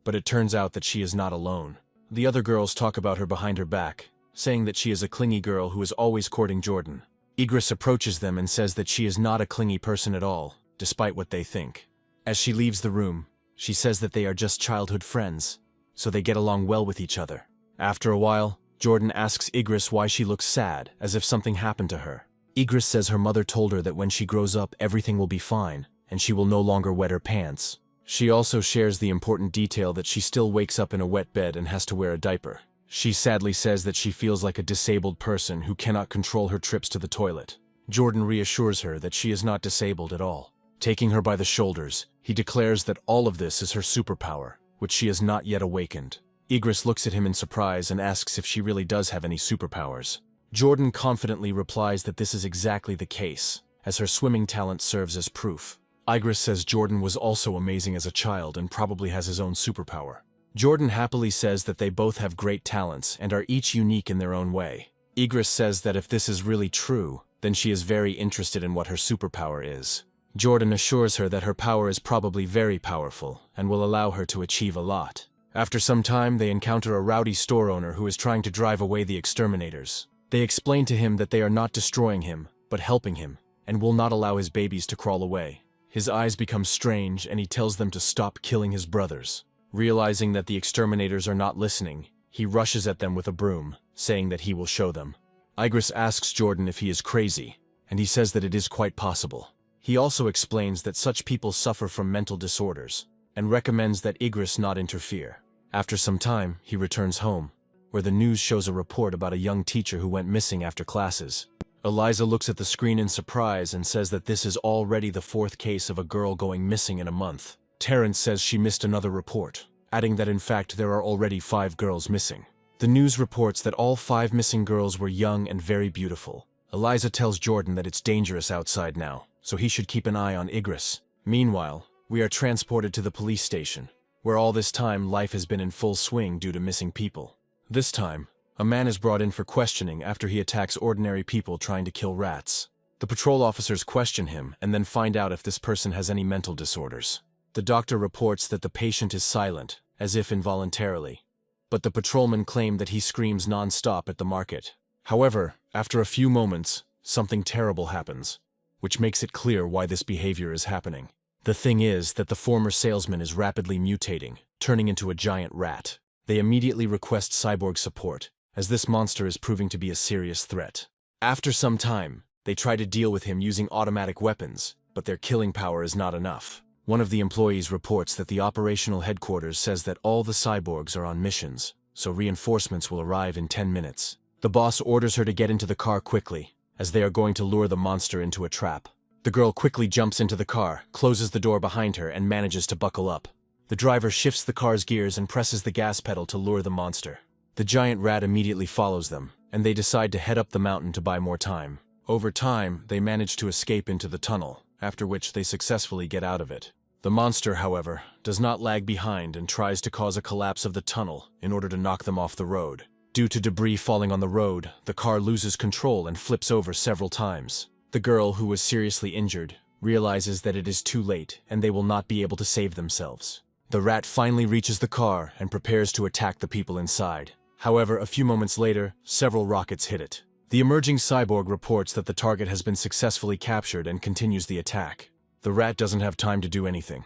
But it turns out that she is not alone. The other girls talk about her behind her back, saying that she is a clingy girl who is always courting Jordan. Igris approaches them and says that she is not a clingy person at all, despite what they think. As she leaves the room, she says that they are just childhood friends, so they get along well with each other. After a while, Jordan asks Igris why she looks sad, as if something happened to her. Igris says her mother told her that when she grows up everything will be fine, and she will no longer wet her pants. She also shares the important detail that she still wakes up in a wet bed and has to wear a diaper. She sadly says that she feels like a disabled person who cannot control her trips to the toilet. Jordan reassures her that she is not disabled at all. Taking her by the shoulders, he declares that all of this is her superpower, which she has not yet awakened. Igris looks at him in surprise and asks if she really does have any superpowers. Jordan confidently replies that this is exactly the case, as her swimming talent serves as proof. Igris says Jordan was also amazing as a child and probably has his own superpower. Jordan happily says that they both have great talents and are each unique in their own way. Igris says that if this is really true, then she is very interested in what her superpower is. Jordan assures her that her power is probably very powerful and will allow her to achieve a lot. After some time, they encounter a rowdy store owner who is trying to drive away the exterminators. They explain to him that they are not destroying him, but helping him, and will not allow his babies to crawl away. His eyes become strange and he tells them to stop killing his brothers. Realizing that the exterminators are not listening, he rushes at them with a broom, saying that he will show them. Igris asks Jordan if he is crazy, and he says that it is quite possible. He also explains that such people suffer from mental disorders, and recommends that Igris not interfere. After some time, he returns home, where the news shows a report about a young teacher who went missing after classes. Eliza looks at the screen in surprise and says that this is already the 4th case of a girl going missing in a month. Terrence says she missed another report, adding that in fact there are already 5 girls missing. The news reports that all 5 missing girls were young and very beautiful. Eliza tells Jordan that it's dangerous outside now, so he should keep an eye on Igris. Meanwhile, we are transported to the police station, where all this time life has been in full swing due to missing people. This time, a man is brought in for questioning after he attacks ordinary people trying to kill rats. The patrol officers question him and then find out if this person has any mental disorders. The doctor reports that the patient is silent, as if involuntarily, but the patrolmen claim that he screams non-stop at the market. However, after a few moments, something terrible happens, which makes it clear why this behavior is happening. The thing is that the former salesman is rapidly mutating, turning into a giant rat. They immediately request cyborg support, as this monster is proving to be a serious threat. After some time, they try to deal with him using automatic weapons, but their killing power is not enough. One of the employees reports that the operational headquarters says that all the cyborgs are on missions, so reinforcements will arrive in 10 minutes. The boss orders her to get into the car quickly, as they are going to lure the monster into a trap. The girl quickly jumps into the car, closes the door behind her, and manages to buckle up. The driver shifts the car's gears and presses the gas pedal to lure the monster. The giant rat immediately follows them, and they decide to head up the mountain to buy more time. Over time, they manage to escape into the tunnel, after which they successfully get out of it. The monster, however, does not lag behind and tries to cause a collapse of the tunnel in order to knock them off the road. Due to debris falling on the road, the car loses control and flips over several times. The girl, who was seriously injured, realizes that it is too late and they will not be able to save themselves. The rat finally reaches the car and prepares to attack the people inside. However, a few moments later, several rockets hit it. The emerging cyborg reports that the target has been successfully captured and continues the attack. The rat doesn't have time to do anything.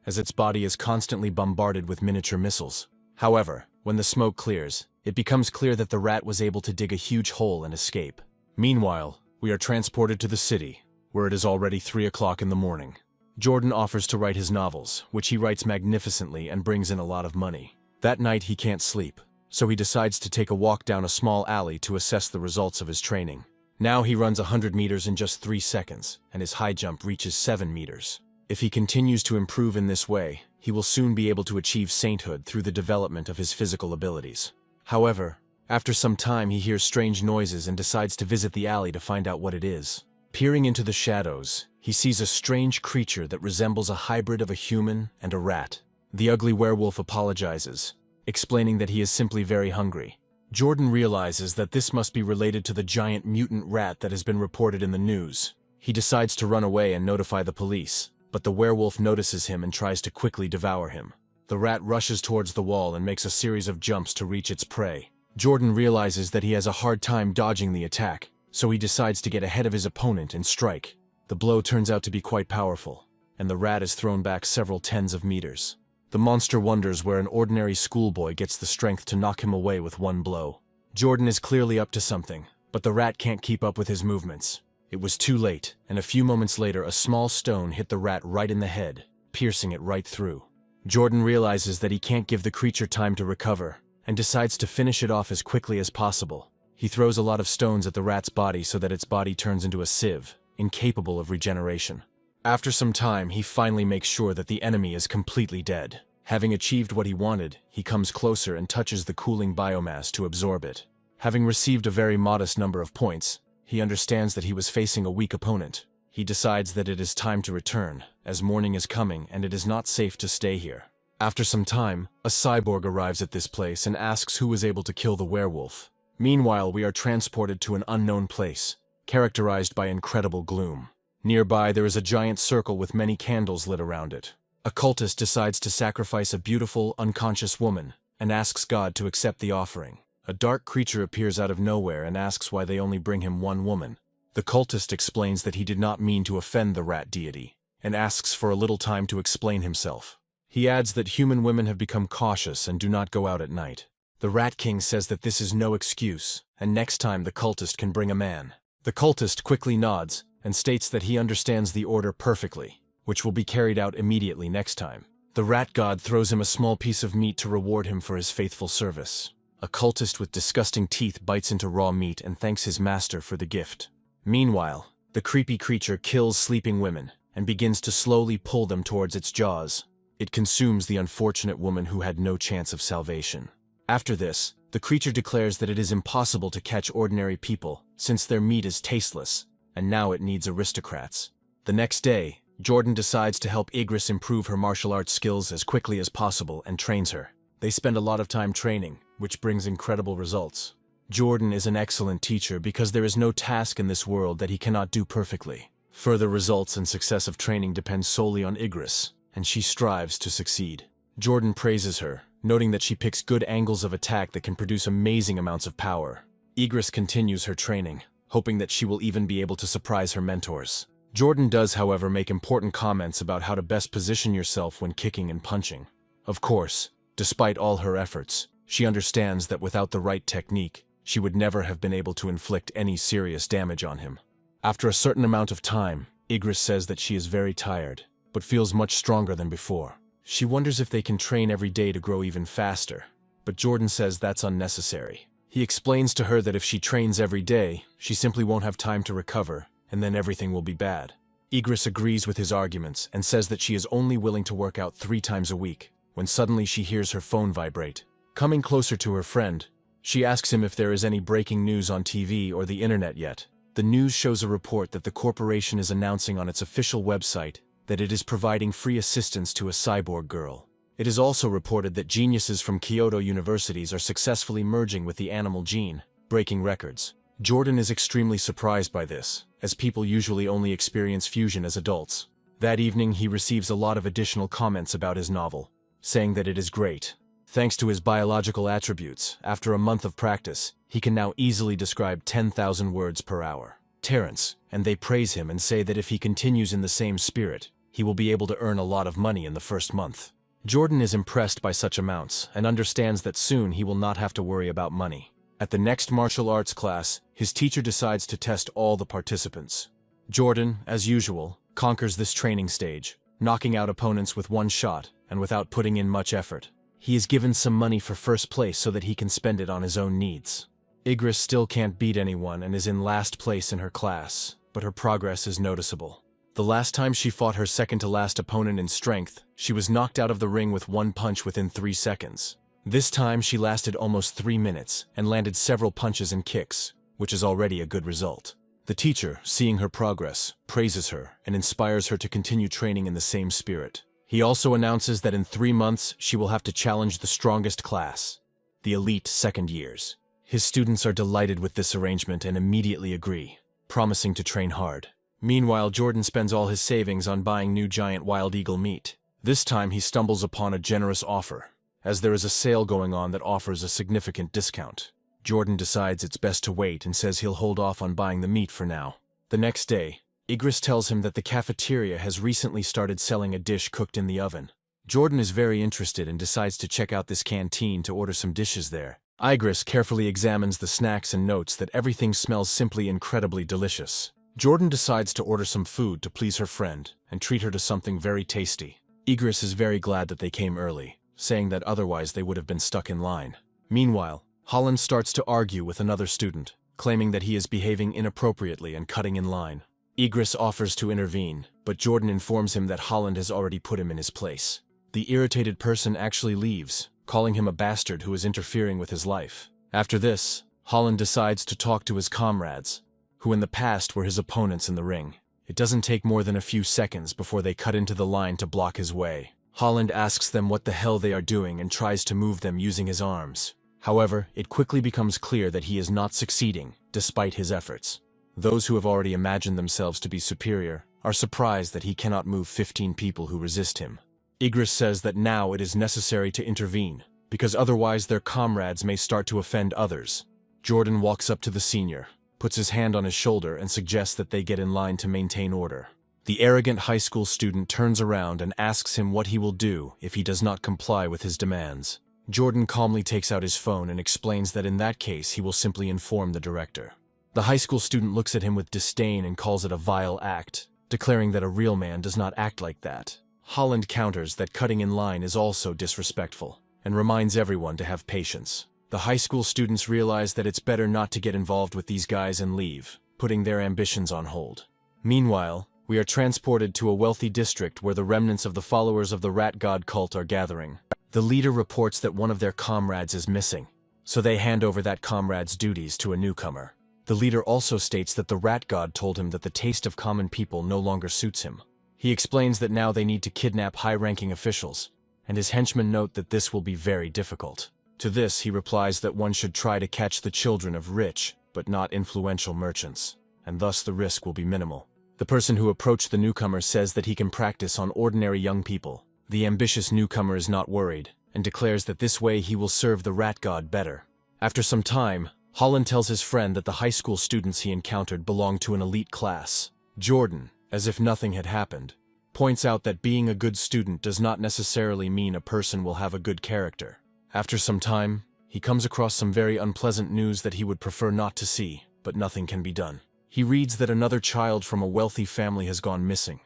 as its body is constantly bombarded with miniature missiles. However, when the smoke clears, it becomes clear that the rat was able to dig a huge hole and escape. Meanwhile, we are transported to the city, where it is already 3 o'clock in the morning. Jordan offers to write his novels, which he writes magnificently and brings in a lot of money. That night he can't sleep, so he decides to take a walk down a small alley to assess the results of his training. Now he runs 100 meters in just 3 seconds, and his high jump reaches 7 meters. If he continues to improve in this way, he will soon be able to achieve sainthood through the development of his physical abilities. However, after some time he hears strange noises and decides to visit the alley to find out what it is. Peering into the shadows, he sees a strange creature that resembles a hybrid of a human and a rat. The ugly werewolf apologizes, explaining that he is simply very hungry. Jordan realizes that this must be related to the giant mutant rat that has been reported in the news. He decides to run away and notify the police, but the werewolf notices him and tries to quickly devour him. The rat rushes towards the wall and makes a series of jumps to reach its prey. Jordan realizes that he has a hard time dodging the attack, so he decides to get ahead of his opponent and strike. The blow turns out to be quite powerful, and the rat is thrown back several tens of meters. The monster wonders where an ordinary schoolboy gets the strength to knock him away with one blow. Jordan is clearly up to something, but the rat can't keep up with his movements. It was too late, and a few moments later a small stone hit the rat right in the head, piercing it right through. Jordan realizes that he can't give the creature time to recover, and decides to finish it off as quickly as possible. He throws a lot of stones at the rat's body so that its body turns into a sieve, incapable of regeneration. After some time, he finally makes sure that the enemy is completely dead. Having achieved what he wanted, he comes closer and touches the cooling biomass to absorb it. Having received a very modest number of points, he understands that he was facing a weak opponent. He decides that it is time to return, as morning is coming and it is not safe to stay here. After some time, a cyborg arrives at this place and asks who was able to kill the werewolf. Meanwhile, we are transported to an unknown place, characterized by incredible gloom. Nearby, there is a giant circle with many candles lit around it. A cultist decides to sacrifice a beautiful, unconscious woman, and asks God to accept the offering. A dark creature appears out of nowhere and asks why they only bring him one woman. The cultist explains that he did not mean to offend the rat deity, and asks for a little time to explain himself. He adds that human women have become cautious and do not go out at night. The Rat King says that this is no excuse, and next time the cultist can bring a man. The cultist quickly nods, and states that he understands the order perfectly, which will be carried out immediately next time. The rat god throws him a small piece of meat to reward him for his faithful service. A cultist with disgusting teeth bites into raw meat and thanks his master for the gift. Meanwhile, the creepy creature kills sleeping women and begins to slowly pull them towards its jaws. It consumes the unfortunate woman who had no chance of salvation. After this, the creature declares that it is impossible to catch ordinary people since their meat is tasteless, and now it needs aristocrats. The next day, Jordan decides to help Igris improve her martial arts skills as quickly as possible and trains her. They spend a lot of time training, which brings incredible results. Jordan is an excellent teacher because there is no task in this world that he cannot do perfectly. Further results and success of training depend solely on Igris, and she strives to succeed. Jordan praises her, noting that she picks good angles of attack that can produce amazing amounts of power. Igris continues her training, hoping that she will even be able to surprise her mentors. Jordan does, however, make important comments about how to best position yourself when kicking and punching. Of course, despite all her efforts, she understands that without the right technique, she would never have been able to inflict any serious damage on him. After a certain amount of time, Igris says that she is very tired, but feels much stronger than before. She wonders if they can train every day to grow even faster, but Jordan says that's unnecessary. He explains to her that if she trains every day, she simply won't have time to recover, and then everything will be bad. Igris agrees with his arguments and says that she is only willing to work out 3 times a week, when suddenly she hears her phone vibrate. Coming closer to her friend, she asks him if there is any breaking news on TV or the internet yet. The news shows a report that the corporation is announcing on its official website that it is providing free assistance to a cyborg girl. It is also reported that geniuses from Kyoto universities are successfully merging with the animal gene, breaking records. Jordan is extremely surprised by this, as people usually only experience fusion as adults. That evening he receives a lot of additional comments about his novel, saying that it is great. Thanks to his biological attributes, after a month of practice, he can now easily describe 10,000 words per hour. Terrence, and they praise him and say that if he continues in the same spirit, he will be able to earn a lot of money in the first month. Jordan is impressed by such amounts and understands that soon he will not have to worry about money. At the next martial arts class, his teacher decides to test all the participants. Jordan, as usual, conquers this training stage, knocking out opponents with one shot and without putting in much effort. He is given some money for first place so that he can spend it on his own needs. Igris still can't beat anyone and is in last place in her class, but her progress is noticeable. The last time she fought her second-to-last opponent in strength, she was knocked out of the ring with one punch within 3 seconds. This time she lasted almost 3 minutes and landed several punches and kicks, which is already a good result. The teacher, seeing her progress, praises her and inspires her to continue training in the same spirit. He also announces that in 3 months she will have to challenge the strongest class, the elite second years. His students are delighted with this arrangement and immediately agree, promising to train hard. Meanwhile, Jordan spends all his savings on buying new giant wild eagle meat. This time he stumbles upon a generous offer, as there is a sale going on that offers a significant discount. Jordan decides it's best to wait and says he'll hold off on buying the meat for now. The next day, Igris tells him that the cafeteria has recently started selling a dish cooked in the oven. Jordan is very interested and decides to check out this canteen to order some dishes there. Igris carefully examines the snacks and notes that everything smells simply incredibly delicious. Jordan decides to order some food to please her friend and treat her to something very tasty. Igris is very glad that they came early, saying that otherwise they would have been stuck in line. Meanwhile, Holland starts to argue with another student, claiming that he is behaving inappropriately and cutting in line. Igris offers to intervene, but Jordan informs him that Holland has already put him in his place. The irritated person actually leaves, calling him a bastard who is interfering with his life. After this, Holland decides to talk to his comrades, who in the past were his opponents in the ring. It doesn't take more than a few seconds before they cut into the line to block his way. Holland asks them what the hell they are doing and tries to move them using his arms. However, it quickly becomes clear that he is not succeeding, despite his efforts. Those who have already imagined themselves to be superior are surprised that he cannot move 15 people who resist him. Igris says that now it is necessary to intervene, because otherwise their comrades may start to offend others. Jordan walks up to the senior, puts his hand on his shoulder and suggests that they get in line to maintain order. The arrogant high school student turns around and asks him what he will do if he does not comply with his demands. Jordan calmly takes out his phone and explains that in that case he will simply inform the director. The high school student looks at him with disdain and calls it a vile act, declaring that a real man does not act like that. Holland counters that cutting in line is also disrespectful, and reminds everyone to have patience. The high school students realize that it's better not to get involved with these guys and leave, putting their ambitions on hold. Meanwhile, we are transported to a wealthy district where the remnants of the followers of the rat god cult are gathering. The leader reports that one of their comrades is missing, so they hand over that comrade's duties to a newcomer. The leader also states that the rat god told him that the taste of common people no longer suits him. He explains that now they need to kidnap high-ranking officials, and his henchmen note that this will be very difficult. To this, he replies that one should try to catch the children of rich, but not influential merchants, and thus the risk will be minimal. The person who approached the newcomer says that he can practice on ordinary young people. The ambitious newcomer is not worried, and declares that this way he will serve the rat god better. After some time, Holland tells his friend that the high school students he encountered belong to an elite class. Jordan, as if nothing had happened, points out that being a good student does not necessarily mean a person will have a good character. After some time, he comes across some very unpleasant news that he would prefer not to see, but nothing can be done. He reads that another child from a wealthy family has gone missing,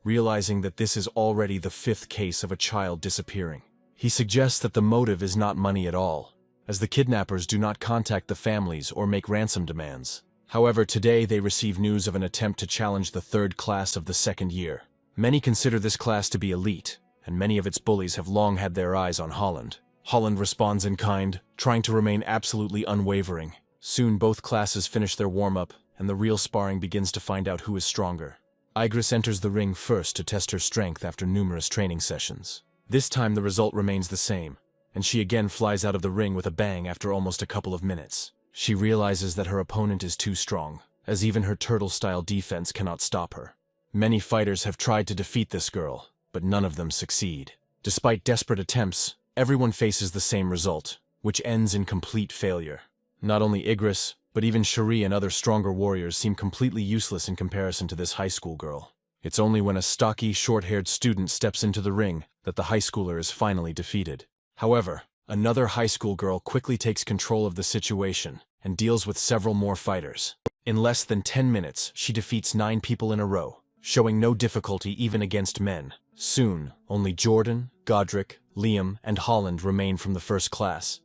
realizing that this is already the 5th case of a child disappearing. He suggests that the motive is not money at all, as the kidnappers do not contact the families or make ransom demands. However, today they receive news of an attempt to challenge the 3rd class of the 2nd year. Many consider this class to be elite, and many of its bullies have long had their eyes on Holland. Holland responds in kind, trying to remain absolutely unwavering. Soon both classes finish their warm-up, and the real sparring begins to find out who is stronger. Igris enters the ring first to test her strength after numerous training sessions. This time the result remains the same, and she again flies out of the ring with a bang after almost a couple of minutes. She realizes that her opponent is too strong, as even her turtle-style defense cannot stop her. Many fighters have tried to defeat this girl, but none of them succeed. Despite desperate attempts, everyone faces the same result, which ends in complete failure. Not only Igris, but even Cherie and other stronger warriors seem completely useless in comparison to this high school girl. It's only when a stocky, short-haired student steps into the ring that the high schooler is finally defeated. However, another high school girl quickly takes control of the situation and deals with several more fighters. In less than 10 minutes, she defeats 9 people in a row, showing no difficulty even against men. Soon, only Jordan, Godric, Liam, and Holland remain from the first class,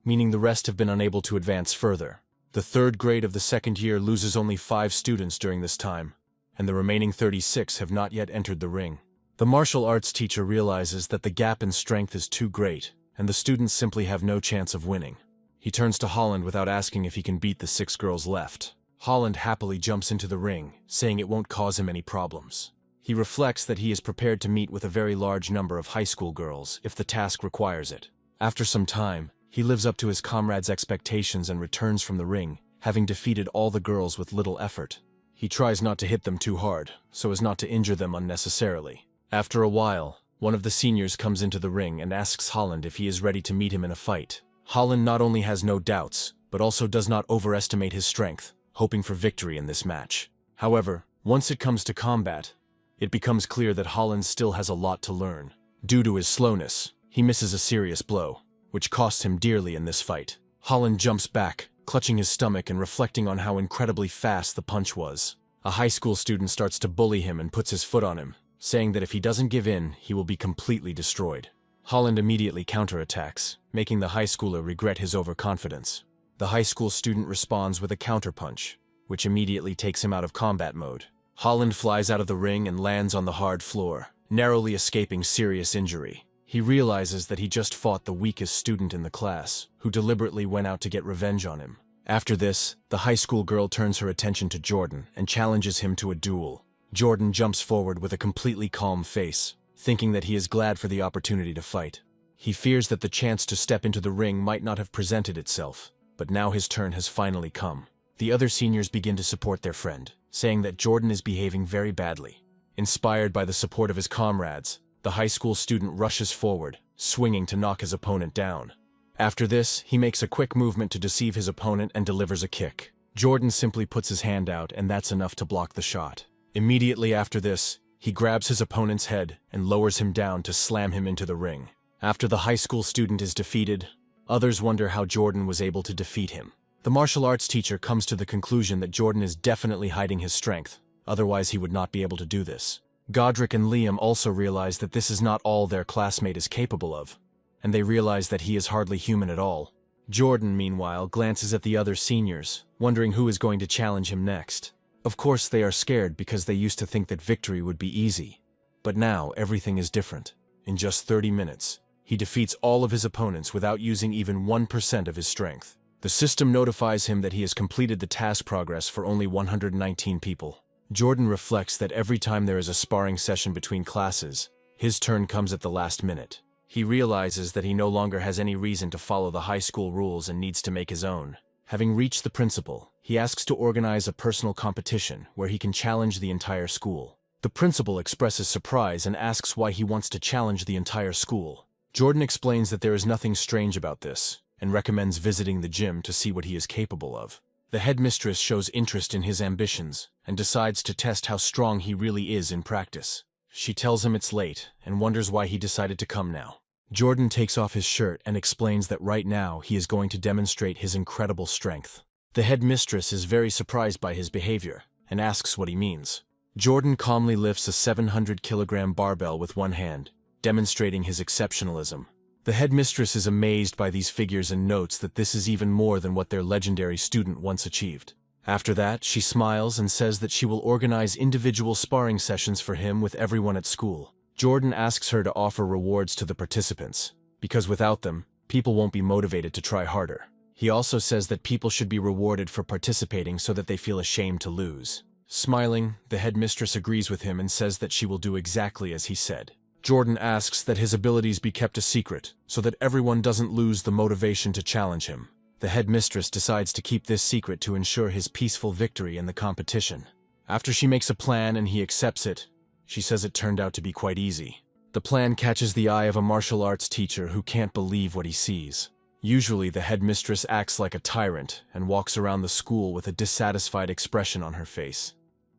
meaning the rest have been unable to advance further. The third grade of the second year loses only 5 students during this time, and the remaining 36 have not yet entered the ring. The martial arts teacher realizes that the gap in strength is too great, and the students simply have no chance of winning. He turns to Holland without asking if he can beat the 6 girls left. Holland happily jumps into the ring, saying it won't cause him any problems. He reflects that he is prepared to meet with a very large number of high school girls if the task requires it. After some time, he lives up to his comrades' expectations and returns from the ring, having defeated all the girls with little effort. He tries not to hit them too hard, so as not to injure them unnecessarily. After a while, one of the seniors comes into the ring and asks Holland if he is ready to meet him in a fight. Holland not only has no doubts, but also does not overestimate his strength, hoping for victory in this match. However, once it comes to combat, it becomes clear that Holland still has a lot to learn. Due to his slowness, he misses a serious blow, which costs him dearly in this fight. Holland jumps back, clutching his stomach and reflecting on how incredibly fast the punch was. A high school student starts to bully him and puts his foot on him, saying that if he doesn't give in, he will be completely destroyed. Holland immediately counterattacks, making the high schooler regret his overconfidence. The high school student responds with a counterpunch, which immediately takes him out of combat mode. Holland flies out of the ring and lands on the hard floor, narrowly escaping serious injury. He realizes that he just fought the weakest student in the class, who deliberately went out to get revenge on him. After this, the high school girl turns her attention to Jordan and challenges him to a duel. Jordan jumps forward with a completely calm face, thinking that he is glad for the opportunity to fight. He fears that the chance to step into the ring might not have presented itself, but now his turn has finally come. The other seniors begin to support their friend, saying that Jordan is behaving very badly. Inspired by the support of his comrades, the high school student rushes forward, swinging to knock his opponent down. After this, he makes a quick movement to deceive his opponent and delivers a kick. Jordan simply puts his hand out, and that's enough to block the shot. Immediately after this, he grabs his opponent's head and lowers him down to slam him into the ring. After the high school student is defeated, others wonder how Jordan was able to defeat him. The martial arts teacher comes to the conclusion that Jordan is definitely hiding his strength, otherwise he would not be able to do this. Godric and Liam also realize that this is not all their classmate is capable of, and they realize that he is hardly human at all. Jordan, meanwhile, glances at the other seniors, wondering who is going to challenge him next. Of course, they are scared because they used to think that victory would be easy. But now, everything is different. In just 30 minutes, he defeats all of his opponents without using even 1% of his strength. The system notifies him that he has completed the task progress for only 119 people. Jordan reflects that every time there is a sparring session between classes, his turn comes at the last minute. He realizes that he no longer has any reason to follow the high school rules and needs to make his own. Having reached the principal, he asks to organize a personal competition where he can challenge the entire school. The principal expresses surprise and asks why he wants to challenge the entire school. Jordan explains that there is nothing strange about this, and recommends visiting the gym to see what he is capable of. The headmistress shows interest in his ambitions and decides to test how strong he really is in practice. She tells him it's late and wonders why he decided to come now. Jordan takes off his shirt and explains that right now he is going to demonstrate his incredible strength. The headmistress is very surprised by his behavior and asks what he means. Jordan calmly lifts a 700-kilogram barbell with one hand, demonstrating his exceptionalism. The headmistress is amazed by these figures and notes that this is even more than what their legendary student once achieved. After that, she smiles and says that she will organize individual sparring sessions for him with everyone at school. Jordan asks her to offer rewards to the participants, because without them, people won't be motivated to try harder. He also says that people should be rewarded for participating so that they feel ashamed to lose. Smiling, the headmistress agrees with him and says that she will do exactly as he said. Jordan asks that his abilities be kept a secret, so that everyone doesn't lose the motivation to challenge him. The headmistress decides to keep this secret to ensure his peaceful victory in the competition. After she makes a plan and he accepts it, she says it turned out to be quite easy. The plan catches the eye of a martial arts teacher who can't believe what he sees. Usually, the headmistress acts like a tyrant and walks around the school with a dissatisfied expression on her face.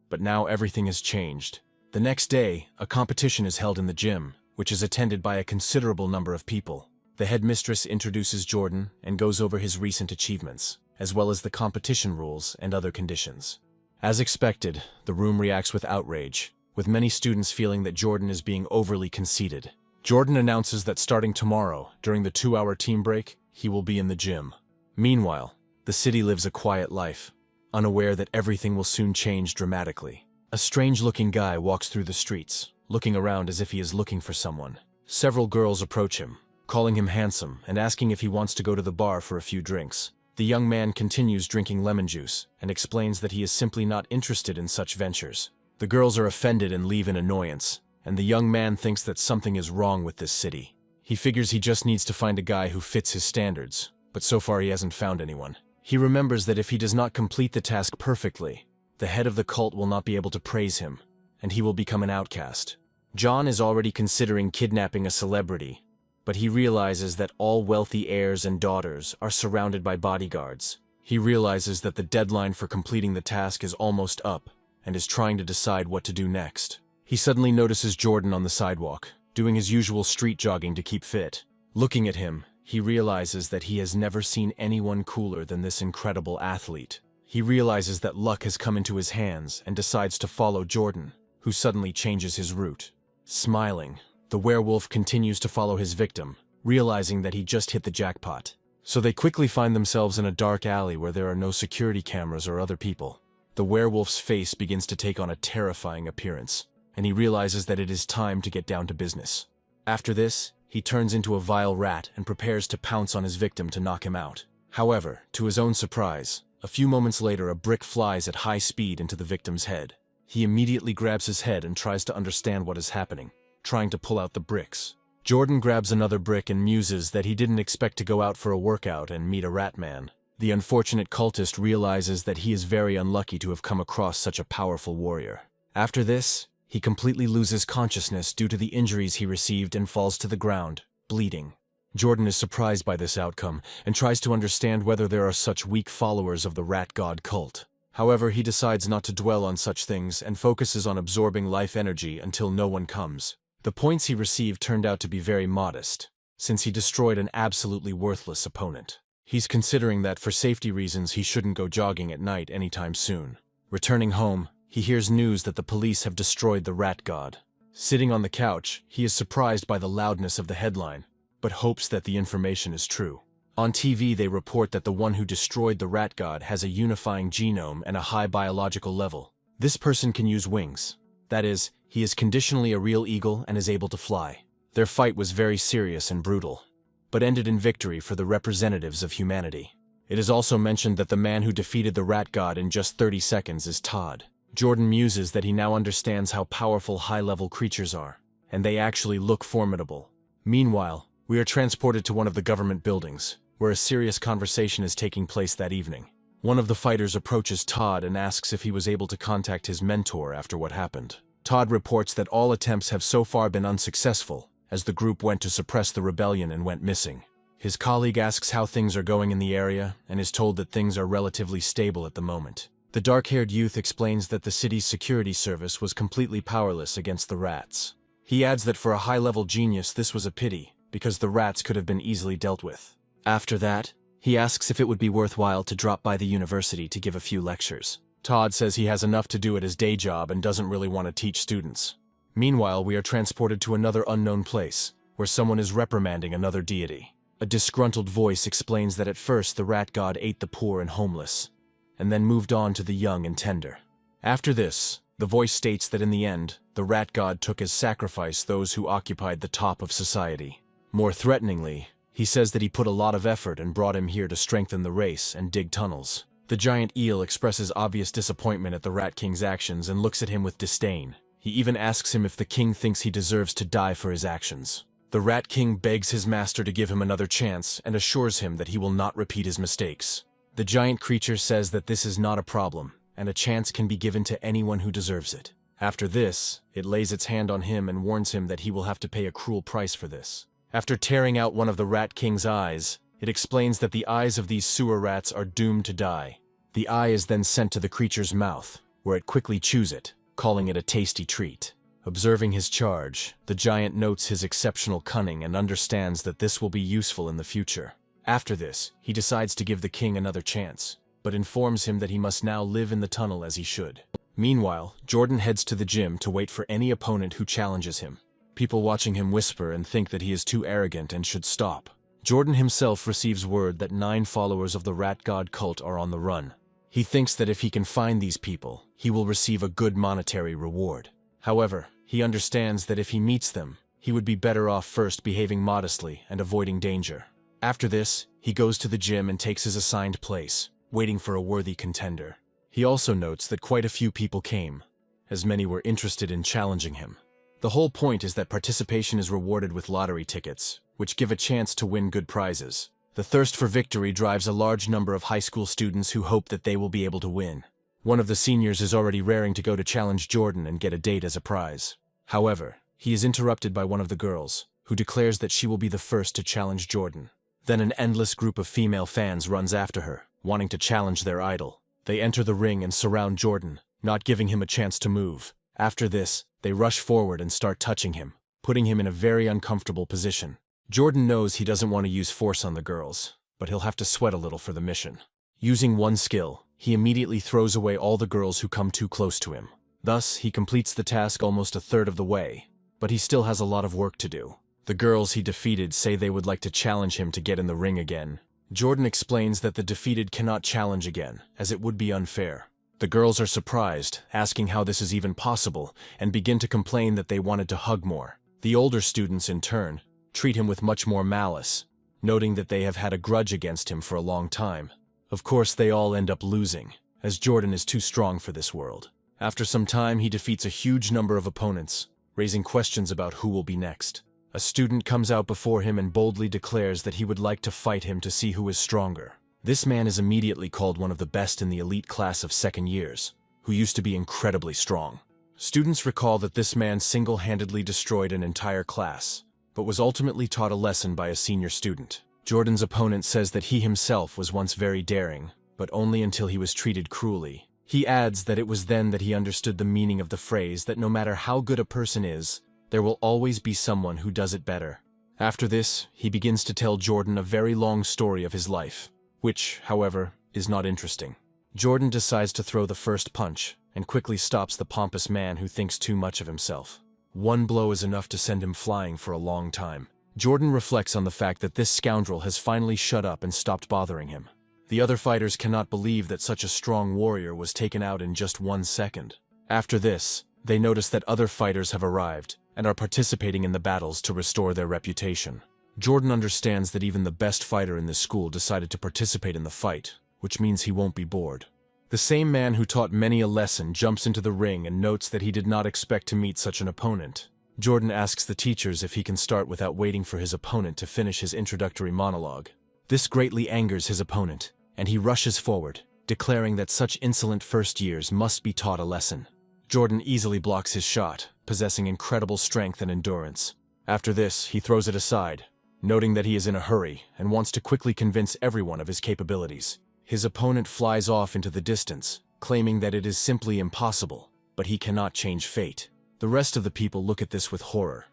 But now everything has changed. The next day, a competition is held in the gym, which is attended by a considerable number of people. The headmistress introduces Jordan and goes over his recent achievements, as well as the competition rules and other conditions. As expected, the room reacts with outrage, with many students feeling that Jordan is being overly conceited. Jordan announces that starting tomorrow, during the 2-hour team break, he will be in the gym. Meanwhile, the city lives a quiet life, unaware that everything will soon change dramatically. A strange-looking guy walks through the streets, looking around as if he is looking for someone. Several girls approach him, calling him handsome and asking if he wants to go to the bar for a few drinks. The young man continues drinking lemon juice and explains that he is simply not interested in such ventures. The girls are offended and leave in annoyance, and the young man thinks that something is wrong with this city. He figures he just needs to find a guy who fits his standards, but so far he hasn't found anyone. He remembers that if he does not complete the task perfectly, the head of the cult will not be able to praise him, and he will become an outcast. John is already considering kidnapping a celebrity, but he realizes that all wealthy heirs and daughters are surrounded by bodyguards. He realizes that the deadline for completing the task is almost up, and is trying to decide what to do next. He suddenly notices Jordan on the sidewalk, doing his usual street jogging to keep fit. Looking at him, he realizes that he has never seen anyone cooler than this incredible athlete. He realizes that luck has come into his hands and decides to follow Jordan, who suddenly changes his route. Smiling, the werewolf continues to follow his victim, realizing that he just hit the jackpot. So they quickly find themselves in a dark alley where there are no security cameras or other people. The werewolf's face begins to take on a terrifying appearance, and he realizes that it is time to get down to business. After this, he turns into a vile rat and prepares to pounce on his victim to knock him out. However, to his own surprise, a few moments later a brick flies at high speed into the victim's head. He immediately grabs his head and tries to understand what is happening, trying to pull out the bricks. Jordan grabs another brick and muses that he didn't expect to go out for a workout and meet a rat man. The unfortunate cultist realizes that he is very unlucky to have come across such a powerful warrior. After this, he completely loses consciousness due to the injuries he received and falls to the ground, bleeding. Jordan is surprised by this outcome and tries to understand whether there are such weak followers of the rat god cult. However, he decides not to dwell on such things and focuses on absorbing life energy until no one comes. The points he received turned out to be very modest, since he destroyed an absolutely worthless opponent. He's considering that for safety reasons he shouldn't go jogging at night anytime soon. Returning home, he hears news that the police have destroyed the rat god. Sitting on the couch, he is surprised by the loudness of the headline, but hopes that the information is true. On TV, they report that the one who destroyed the rat god has a unifying genome and a high biological level. This person can use wings. That is, he is conditionally a real eagle and is able to fly. Their fight was very serious and brutal, but ended in victory for the representatives of humanity. It is also mentioned that the man who defeated the rat god in just 30 seconds is Todd. Jordan muses that he now understands how powerful high-level creatures are, and they actually look formidable. Meanwhile, we are transported to one of the government buildings, where a serious conversation is taking place that evening. One of the fighters approaches Todd and asks if he was able to contact his mentor after what happened. Todd reports that all attempts have so far been unsuccessful, as the group went to suppress the rebellion and went missing. His colleague asks how things are going in the area and is told that things are relatively stable at the moment. The dark-haired youth explains that the city's security service was completely powerless against the rats. He adds that for a high-level genius this was a pity, because the rats could have been easily dealt with. After that, he asks if it would be worthwhile to drop by the university to give a few lectures. Todd says he has enough to do at his day job and doesn't really want to teach students. Meanwhile, we are transported to another unknown place, where someone is reprimanding another deity. A disgruntled voice explains that at first the rat god ate the poor and homeless, and then moved on to the young and tender. After this, the voice states that in the end, the rat god took as sacrifice those who occupied the top of society. More threateningly, he says that he put a lot of effort and brought him here to strengthen the race and dig tunnels. The giant eel expresses obvious disappointment at the Rat King's actions and looks at him with disdain. He even asks him if the king thinks he deserves to die for his actions. The Rat King begs his master to give him another chance and assures him that he will not repeat his mistakes. The giant creature says that this is not a problem, and a chance can be given to anyone who deserves it. After this, it lays its hand on him and warns him that he will have to pay a cruel price for this. After tearing out one of the Rat King's eyes, it explains that the eyes of these sewer rats are doomed to die. The eye is then sent to the creature's mouth, where it quickly chews it, calling it a tasty treat. Observing his charge, the giant notes his exceptional cunning and understands that this will be useful in the future. After this, he decides to give the king another chance, but informs him that he must now live in the tunnel as he should. Meanwhile, Jordan heads to the gym to wait for any opponent who challenges him. People watching him whisper and think that he is too arrogant and should stop. Jordan himself receives word that 9 followers of the rat god cult are on the run. He thinks that if he can find these people, he will receive a good monetary reward. However, he understands that if he meets them, he would be better off first behaving modestly and avoiding danger. After this, he goes to the gym and takes his assigned place, waiting for a worthy contender. He also notes that quite a few people came, as many were interested in challenging him. The whole point is that participation is rewarded with lottery tickets, which give a chance to win good prizes. The thirst for victory drives a large number of high school students who hope that they will be able to win. One of the seniors is already raring to go to challenge Jordan and get a date as a prize. However, he is interrupted by one of the girls, who declares that she will be the first to challenge Jordan. Then an endless group of female fans runs after her, wanting to challenge their idol. They enter the ring and surround Jordan, not giving him a chance to move. After this, they rush forward and start touching him, putting him in a very uncomfortable position. Jordan knows he doesn't want to use force on the girls, but he'll have to sweat a little for the mission. Using one skill, he immediately throws away all the girls who come too close to him. Thus, he completes the task almost a third of the way, but he still has a lot of work to do. The girls he defeated say they would like to challenge him to get in the ring again. Jordan explains that the defeated cannot challenge again, as it would be unfair. The girls are surprised, asking how this is even possible, and begin to complain that they wanted to hug more. The older students, in turn, treat him with much more malice, noting that they have had a grudge against him for a long time. Of course, they all end up losing, as Jordan is too strong for this world. After some time, he defeats a huge number of opponents, raising questions about who will be next. A student comes out before him and boldly declares that he would like to fight him to see who is stronger. This man is immediately called one of the best in the elite class of second years, who used to be incredibly strong. Students recall that this man single-handedly destroyed an entire class, but was ultimately taught a lesson by a senior student. Jordan's opponent says that he himself was once very daring, but only until he was treated cruelly. He adds that it was then that he understood the meaning of the phrase that no matter how good a person is, there will always be someone who does it better. After this, he begins to tell Jordan a very long story of his life, which, however, is not interesting. Jordan decides to throw the first punch, and quickly stops the pompous man who thinks too much of himself. One blow is enough to send him flying for a long time. Jordan reflects on the fact that this scoundrel has finally shut up and stopped bothering him. The other fighters cannot believe that such a strong warrior was taken out in just 1 second. After this, they notice that other fighters have arrived and are participating in the battles to restore their reputation. Jordan understands that even the best fighter in this school decided to participate in the fight, which means he won't be bored. The same man who taught many a lesson jumps into the ring and notes that he did not expect to meet such an opponent. Jordan asks the teachers if he can start without waiting for his opponent to finish his introductory monologue. This greatly angers his opponent, and he rushes forward, declaring that such insolent first years must be taught a lesson. Jordan easily blocks his shot, possessing incredible strength and endurance. After this, he throws it aside, noting that he is in a hurry and wants to quickly convince everyone of his capabilities. His opponent flies off into the distance, claiming that it is simply impossible, but he cannot change fate. The rest of the people look at this with horror,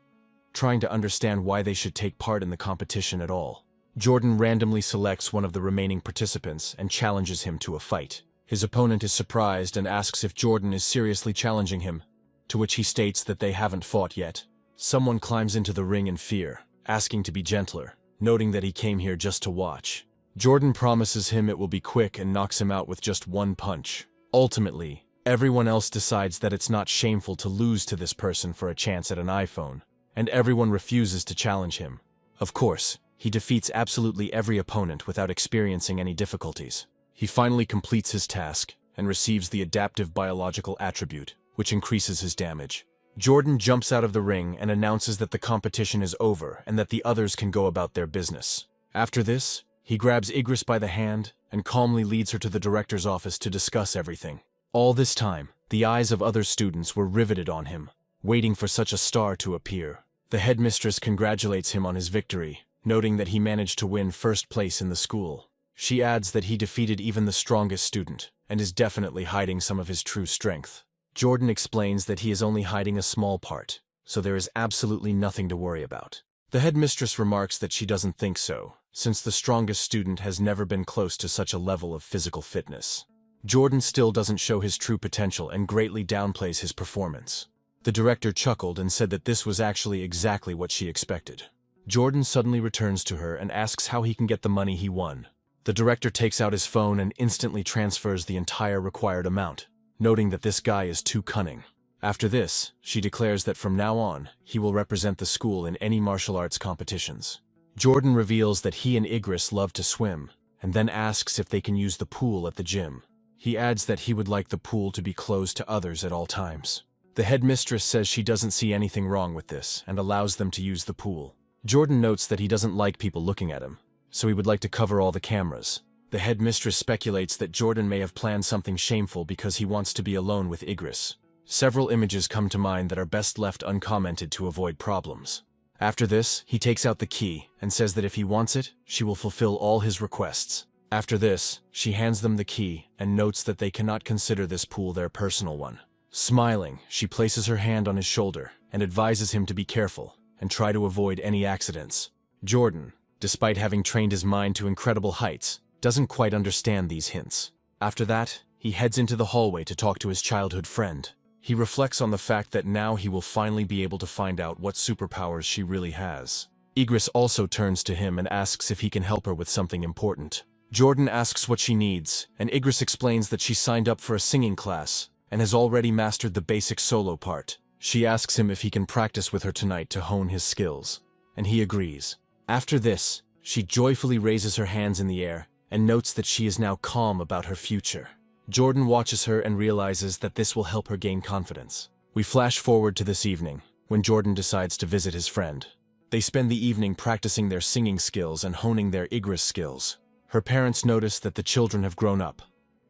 trying to understand why they should take part in the competition at all. Jordan randomly selects one of the remaining participants and challenges him to a fight. His opponent is surprised and asks if Jordan is seriously challenging him, to which he states that they haven't fought yet. Someone climbs into the ring in fear, asking to be gentler, noting that he came here just to watch. Jordan promises him it will be quick and knocks him out with just one punch. Ultimately, everyone else decides that it's not shameful to lose to this person for a chance at an iPhone, and everyone refuses to challenge him. Of course, he defeats absolutely every opponent without experiencing any difficulties. He finally completes his task and receives the adaptive biological attribute, which increases his damage. Jordan jumps out of the ring and announces that the competition is over and that the others can go about their business. After this, he grabs Igris by the hand and calmly leads her to the director's office to discuss everything. All this time, the eyes of other students were riveted on him, waiting for such a star to appear. The headmistress congratulates him on his victory, noting that he managed to win first place in the school. She adds that he defeated even the strongest student, and is definitely hiding some of his true strength. Jordan explains that he is only hiding a small part, so there is absolutely nothing to worry about. The headmistress remarks that she doesn't think so, since the strongest student has never been close to such a level of physical fitness. Jordan still doesn't show his true potential and greatly downplays his performance. The director chuckled and said that this was actually exactly what she expected. Jordan suddenly returns to her and asks how he can get the money he won. The director takes out his phone and instantly transfers the entire required amount, noting that this guy is too cunning. After this, she declares that from now on, he will represent the school in any martial arts competitions. Jordan reveals that he and Igris love to swim, and then asks if they can use the pool at the gym. He adds that he would like the pool to be closed to others at all times. The headmistress says she doesn't see anything wrong with this and allows them to use the pool. Jordan notes that he doesn't like people looking at him, so he would like to cover all the cameras. The headmistress speculates that Jordan may have planned something shameful because he wants to be alone with Igris. Several images come to mind that are best left uncommented to avoid problems. After this, he takes out the key and says that if he wants it, she will fulfill all his requests. After this, she hands them the key and notes that they cannot consider this pool their personal one. Smiling, she places her hand on his shoulder and advises him to be careful and try to avoid any accidents. Jordan, despite having trained his mind to incredible heights, doesn't quite understand these hints. After that, he heads into the hallway to talk to his childhood friend. He reflects on the fact that now he will finally be able to find out what superpowers she really has. Igris also turns to him and asks if he can help her with something important. Jordan asks what she needs, and Igris explains that she signed up for a singing class and has already mastered the basic solo part. She asks him if he can practice with her tonight to hone his skills, and he agrees. After this, she joyfully raises her hands in the air and notes that she is now calm about her future. Jordan watches her and realizes that this will help her gain confidence. We flash forward to this evening, when Jordan decides to visit his friend. They spend the evening practicing their singing skills and honing their Igris skills. Her parents notice that the children have grown up,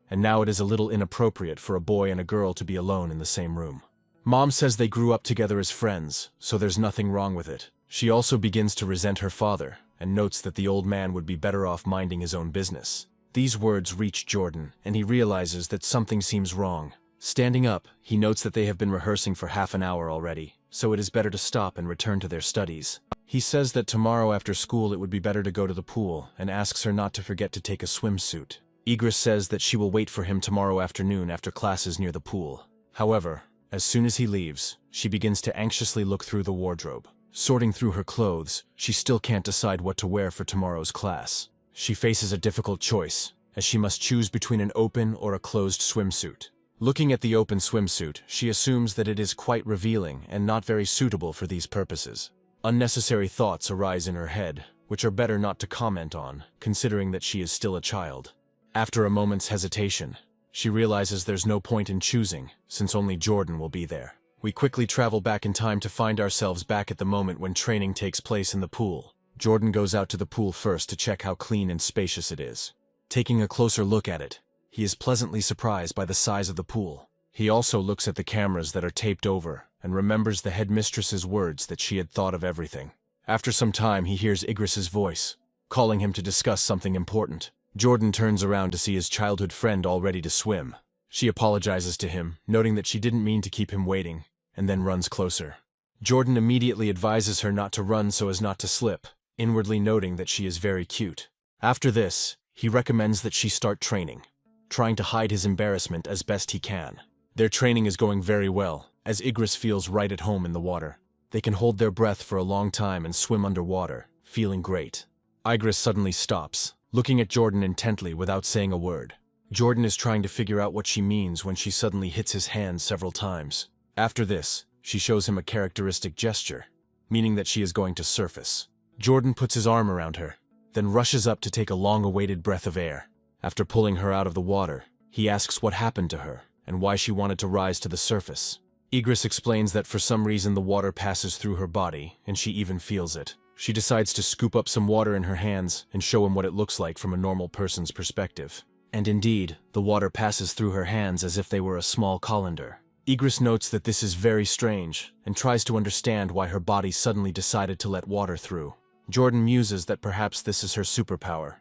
and now it is a little inappropriate for a boy and a girl to be alone in the same room. Mom says they grew up together as friends, so there's nothing wrong with it. She also begins to resent her father, and notes that the old man would be better off minding his own business. These words reach Jordan, and he realizes that something seems wrong. Standing up, he notes that they have been rehearsing for half an hour already, so it is better to stop and return to their studies. He says that tomorrow after school it would be better to go to the pool, and asks her not to forget to take a swimsuit. Igris says that she will wait for him tomorrow afternoon after classes near the pool. However, as soon as he leaves, she begins to anxiously look through the wardrobe. Sorting through her clothes, she still can't decide what to wear for tomorrow's class. She faces a difficult choice, as she must choose between an open or a closed swimsuit. Looking at the open swimsuit, she assumes that it is quite revealing and not very suitable for these purposes. Unnecessary thoughts arise in her head, which are better not to comment on, considering that she is still a child. After a moment's hesitation, she realizes there's no point in choosing, since only Jordan will be there. We quickly travel back in time to find ourselves back at the moment when training takes place in the pool. Jordan goes out to the pool first to check how clean and spacious it is. Taking a closer look at it, he is pleasantly surprised by the size of the pool. He also looks at the cameras that are taped over and remembers the headmistress's words that she had thought of everything. After some time, he hears Igris's voice, calling him to discuss something important. Jordan turns around to see his childhood friend all ready to swim. She apologizes to him, noting that she didn't mean to keep him waiting, and then runs closer. Jordan immediately advises her not to run so as not to slip, inwardly noting that she is very cute. After this, he recommends that she start training, trying to hide his embarrassment as best he can. Their training is going very well, as Igris feels right at home in the water. They can hold their breath for a long time and swim underwater, feeling great. Igris suddenly stops, looking at Jordan intently without saying a word. Jordan is trying to figure out what she means when she suddenly hits his hand several times. After this, she shows him a characteristic gesture, meaning that she is going to surface. Jordan puts his arm around her, then rushes up to take a long-awaited breath of air. After pulling her out of the water, he asks what happened to her and why she wanted to rise to the surface. Igris explains that for some reason the water passes through her body, and she even feels it. She decides to scoop up some water in her hands and show him what it looks like from a normal person's perspective. And indeed, the water passes through her hands as if they were a small colander. Igris notes that this is very strange and tries to understand why her body suddenly decided to let water through. Jordan muses that perhaps this is her superpower,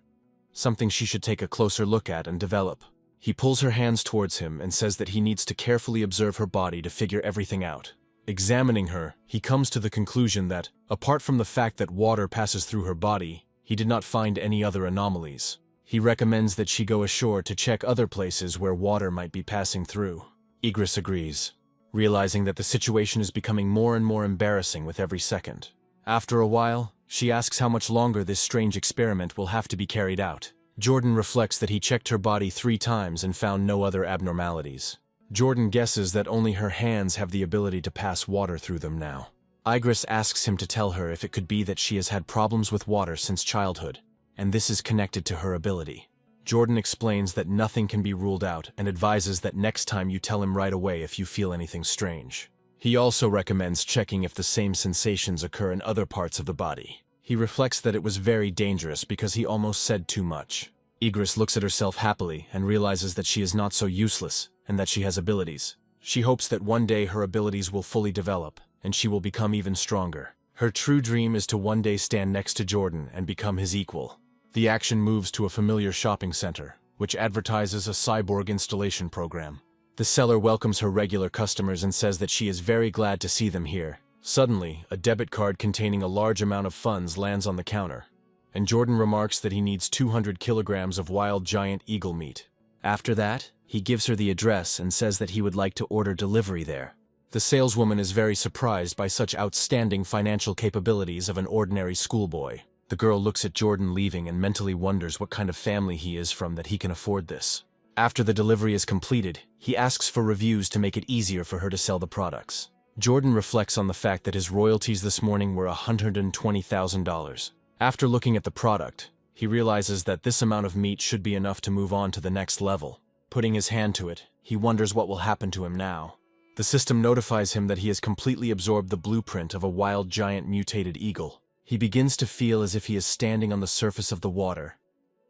something she should take a closer look at and develop. He pulls her hands towards him and says that he needs to carefully observe her body to figure everything out. Examining her, he comes to the conclusion that, apart from the fact that water passes through her body, he did not find any other anomalies. He recommends that she go ashore to check other places where water might be passing through. Igris agrees, realizing that the situation is becoming more and more embarrassing with every second. After a while, she asks how much longer this strange experiment will have to be carried out. Jordan reflects that he checked her body 3 times and found no other abnormalities. Jordan guesses that only her hands have the ability to pass water through them now. Igris asks him to tell her if it could be that she has had problems with water since childhood, and this is connected to her ability. Jordan explains that nothing can be ruled out and advises that next time you tell him right away if you feel anything strange. He also recommends checking if the same sensations occur in other parts of the body. He reflects that it was very dangerous because he almost said too much. Igris looks at herself happily and realizes that she is not so useless and that she has abilities. She hopes that one day her abilities will fully develop and she will become even stronger. Her true dream is to one day stand next to Jordan and become his equal. The action moves to a familiar shopping center, which advertises a cyborg installation program. The seller welcomes her regular customers and says that she is very glad to see them here. Suddenly, a debit card containing a large amount of funds lands on the counter, and Jordan remarks that he needs 200 kilograms of wild giant eagle meat. After that, he gives her the address and says that he would like to order delivery there. The saleswoman is very surprised by such outstanding financial capabilities of an ordinary schoolboy. The girl looks at Jordan leaving and mentally wonders what kind of family he is from that he can afford this. After the delivery is completed, he asks for reviews to make it easier for her to sell the products. Jordan reflects on the fact that his royalties this morning were $120,000. After looking at the product, he realizes that this amount of meat should be enough to move on to the next level. Putting his hand to it, he wonders what will happen to him now. The system notifies him that he has completely absorbed the blueprint of a wild giant mutated eagle. He begins to feel as if he is standing on the surface of the water,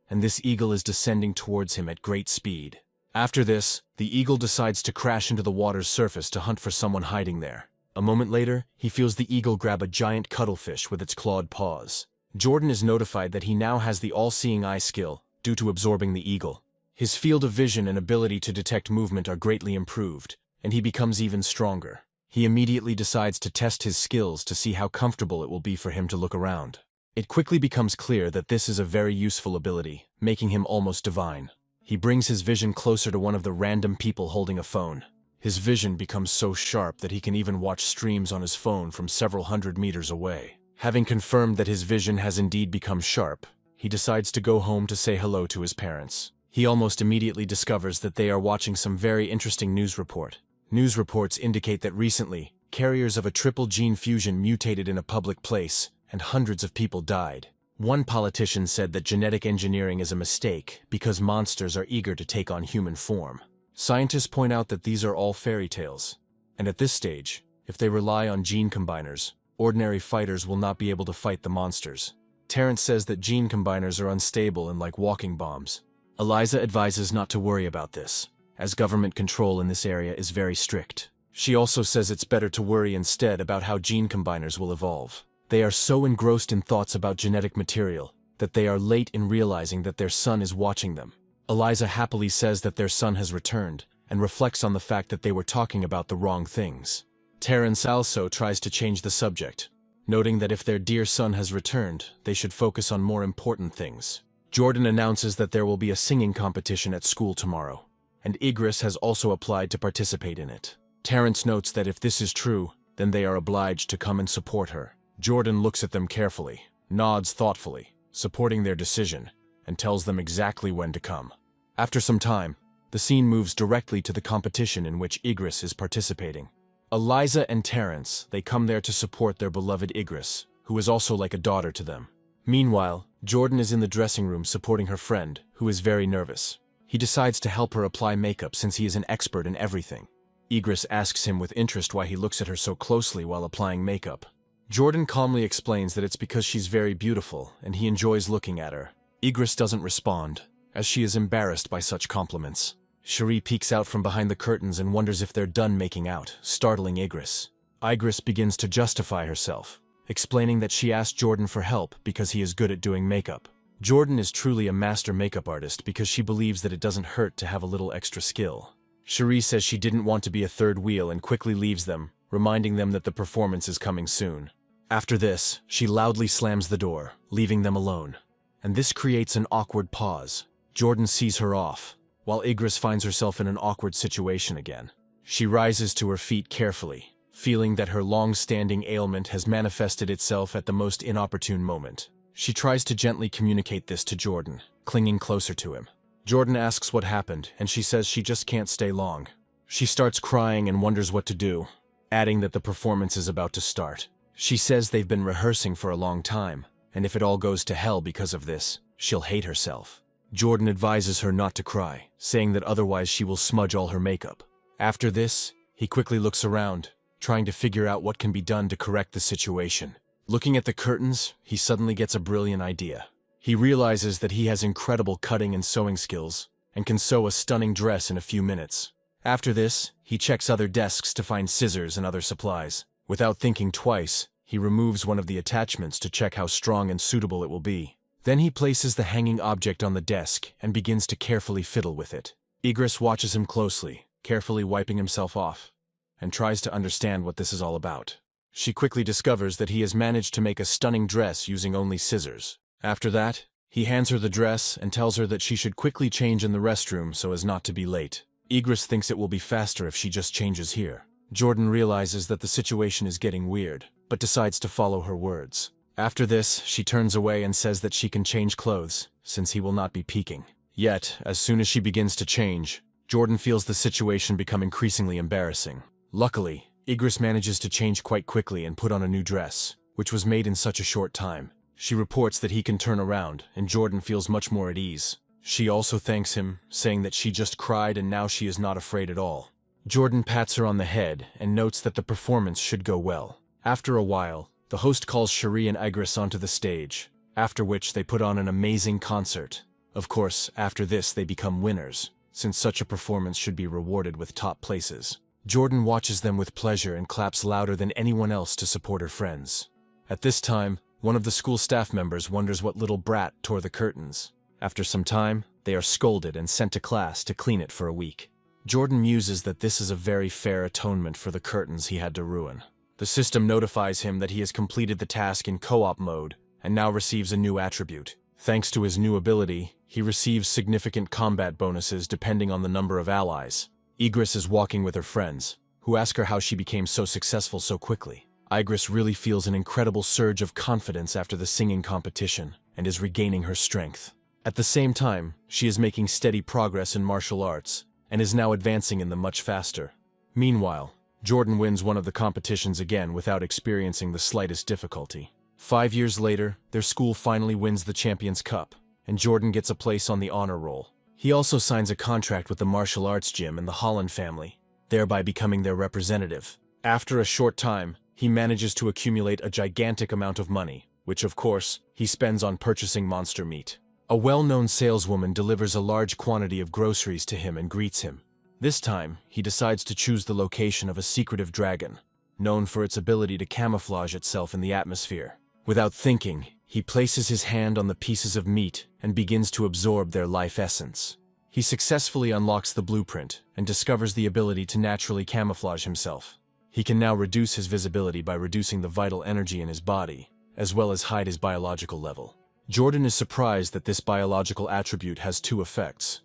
and this eagle is descending towards him at great speed. After this, the eagle decides to crash into the water's surface to hunt for someone hiding there. A moment later, he feels the eagle grab a giant cuttlefish with its clawed paws. Jordan is notified that he now has the all-seeing eye skill due to absorbing the eagle. His field of vision and ability to detect movement are greatly improved, and he becomes even stronger. He immediately decides to test his skills to see how comfortable it will be for him to look around. It quickly becomes clear that this is a very useful ability, making him almost divine. He brings his vision closer to one of the random people holding a phone. His vision becomes so sharp that he can even watch streams on his phone from several hundred meters away. Having confirmed that his vision has indeed become sharp, he decides to go home to say hello to his parents. He almost immediately discovers that they are watching some very interesting news report. News reports indicate that recently, carriers of a triple gene fusion mutated in a public place, and hundreds of people died. One politician said that genetic engineering is a mistake because monsters are eager to take on human form. Scientists point out that these are all fairy tales, and at this stage, if they rely on gene combiners, ordinary fighters will not be able to fight the monsters. Terrence says that gene combiners are unstable and like walking bombs. Eliza advises not to worry about this, as government control in this area is very strict. She also says it's better to worry instead about how gene combiners will evolve. They are so engrossed in thoughts about genetic material that they are late in realizing that their son is watching them. Eliza happily says that their son has returned and reflects on the fact that they were talking about the wrong things. Terrence also tries to change the subject, noting that if their dear son has returned, they should focus on more important things. Jordan announces that there will be a singing competition at school tomorrow, and Igris has also applied to participate in it. Terrence notes that if this is true, then they are obliged to come and support her. Jordan looks at them carefully, nods thoughtfully, supporting their decision, and tells them exactly when to come. After some time, the scene moves directly to the competition in which Igris is participating. Eliza and Terrence, they come there to support their beloved Igris, who is also like a daughter to them. Meanwhile, Jordan is in the dressing room supporting her friend, who is very nervous. He decides to help her apply makeup since he is an expert in everything. Igris asks him with interest why he looks at her so closely while applying makeup. Jordan calmly explains that it's because she's very beautiful and he enjoys looking at her. Igris doesn't respond, as she is embarrassed by such compliments. Cherie peeks out from behind the curtains and wonders if they're done making out, startling Igris. Igris begins to justify herself, explaining that she asked Jordan for help because he is good at doing makeup. Jordan is truly a master makeup artist because she believes that it doesn't hurt to have a little extra skill. Cherie says she didn't want to be a third wheel and quickly leaves them, reminding them that the performance is coming soon. After this, she loudly slams the door, leaving them alone. And this creates an awkward pause. Jordan sees her off, while Igris finds herself in an awkward situation again. She rises to her feet carefully, feeling that her long-standing ailment has manifested itself at the most inopportune moment. She tries to gently communicate this to Jordan, clinging closer to him. Jordan asks what happened, and she says she just can't stay long. She starts crying and wonders what to do, adding that the performance is about to start. She says they've been rehearsing for a long time, and if it all goes to hell because of this, she'll hate herself. Jordan advises her not to cry, saying that otherwise she will smudge all her makeup. After this, he quickly looks around, trying to figure out what can be done to correct the situation. Looking at the curtains, he suddenly gets a brilliant idea. He realizes that he has incredible cutting and sewing skills, and can sew a stunning dress in a few minutes. After this, he checks other desks to find scissors and other supplies. Without thinking twice, he removes one of the attachments to check how strong and suitable it will be. Then he places the hanging object on the desk and begins to carefully fiddle with it. Igris watches him closely, carefully wiping himself off, and tries to understand what this is all about. She quickly discovers that he has managed to make a stunning dress using only scissors. After that, he hands her the dress and tells her that she should quickly change in the restroom so as not to be late. Igris thinks it will be faster if she just changes here. Jordan realizes that the situation is getting weird, but decides to follow her words. After this, she turns away and says that she can change clothes, since he will not be peeking. Yet, as soon as she begins to change, Jordan feels the situation become increasingly embarrassing. Luckily, Igris manages to change quite quickly and put on a new dress, which was made in such a short time. She reports that he can turn around, and Jordan feels much more at ease. She also thanks him, saying that she just cried and now she is not afraid at all. Jordan pats her on the head and notes that the performance should go well. After a while, the host calls Cherie and Igris onto the stage, after which they put on an amazing concert. Of course, after this they become winners, since such a performance should be rewarded with top places. Jordan watches them with pleasure and claps louder than anyone else to support her friends. At this time, one of the school staff members wonders what little brat tore the curtains. After some time, they are scolded and sent to class to clean it for a week. Jordan muses that this is a very fair atonement for the curtains he had to ruin. The system notifies him that he has completed the task in co-op mode and now receives a new attribute. Thanks to his new ability, he receives significant combat bonuses depending on the number of allies. Igris is walking with her friends, who ask her how she became so successful so quickly. Igris really feels an incredible surge of confidence after the singing competition and is regaining her strength. At the same time, she is making steady progress in martial arts and is now advancing in them much faster. Meanwhile, Jordan wins one of the competitions again without experiencing the slightest difficulty. 5 years later, their school finally wins the Champions Cup, and Jordan gets a place on the honor roll. He also signs a contract with the martial arts gym and the Holland family, thereby becoming their representative. After a short time, he manages to accumulate a gigantic amount of money, which of course, he spends on purchasing monster meat. A well-known saleswoman delivers a large quantity of groceries to him and greets him. This time, he decides to choose the location of a secretive dragon, known for its ability to camouflage itself in the atmosphere. Without thinking, he places his hand on the pieces of meat and begins to absorb their life essence. He successfully unlocks the blueprint and discovers the ability to naturally camouflage himself. He can now reduce his visibility by reducing the vital energy in his body, as well as hide his biological level. Jordan is surprised that this biological attribute has two effects.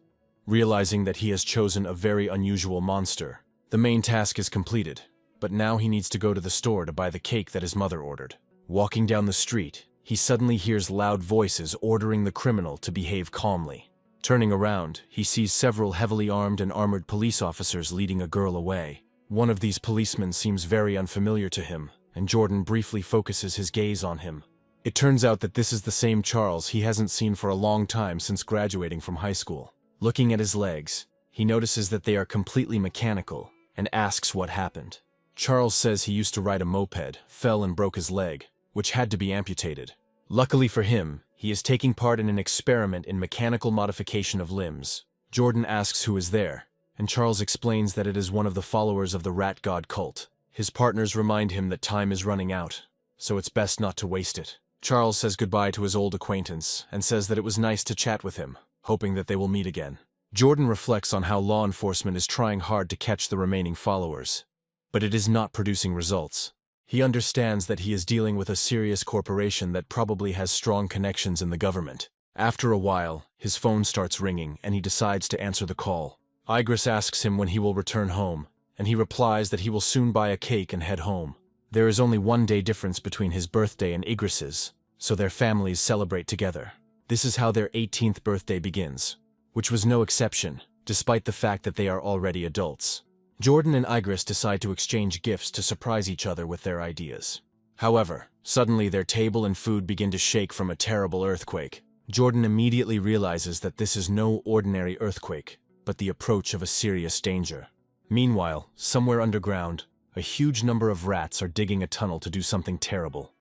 Realizing that he has chosen a very unusual monster, the main task is completed, but now he needs to go to the store to buy the cake that his mother ordered. Walking down the street, he suddenly hears loud voices ordering the criminal to behave calmly. Turning around, he sees several heavily armed and armored police officers leading a girl away. One of these policemen seems very unfamiliar to him, and Jordan briefly focuses his gaze on him. It turns out that this is the same Charles he hasn't seen for a long time since graduating from high school. Looking at his legs, he notices that they are completely mechanical and asks what happened. Charles says he used to ride a moped, fell and broke his leg, which had to be amputated. Luckily for him, he is taking part in an experiment in mechanical modification of limbs. Jordan asks who is there, and Charles explains that it is one of the followers of the rat god cult. His partners remind him that time is running out, so it's best not to waste it. Charles says goodbye to his old acquaintance and says that it was nice to chat with him, hoping that they will meet again. Jordan reflects on how law enforcement is trying hard to catch the remaining followers, but it is not producing results. He understands that he is dealing with a serious corporation that probably has strong connections in the government. After a while, his phone starts ringing and he decides to answer the call. Igris asks him when he will return home, and he replies that he will soon buy a cake and head home. There is only 1 day difference between his birthday and Igris's, so their families celebrate together. This is how their 18th birthday begins, which was no exception, despite the fact that they are already adults. Jordan and Igris decide to exchange gifts to surprise each other with their ideas. However, suddenly their table and food begin to shake from a terrible earthquake. Jordan immediately realizes that this is no ordinary earthquake, but the approach of a serious danger. Meanwhile, somewhere underground, a huge number of rats are digging a tunnel to do something terrible.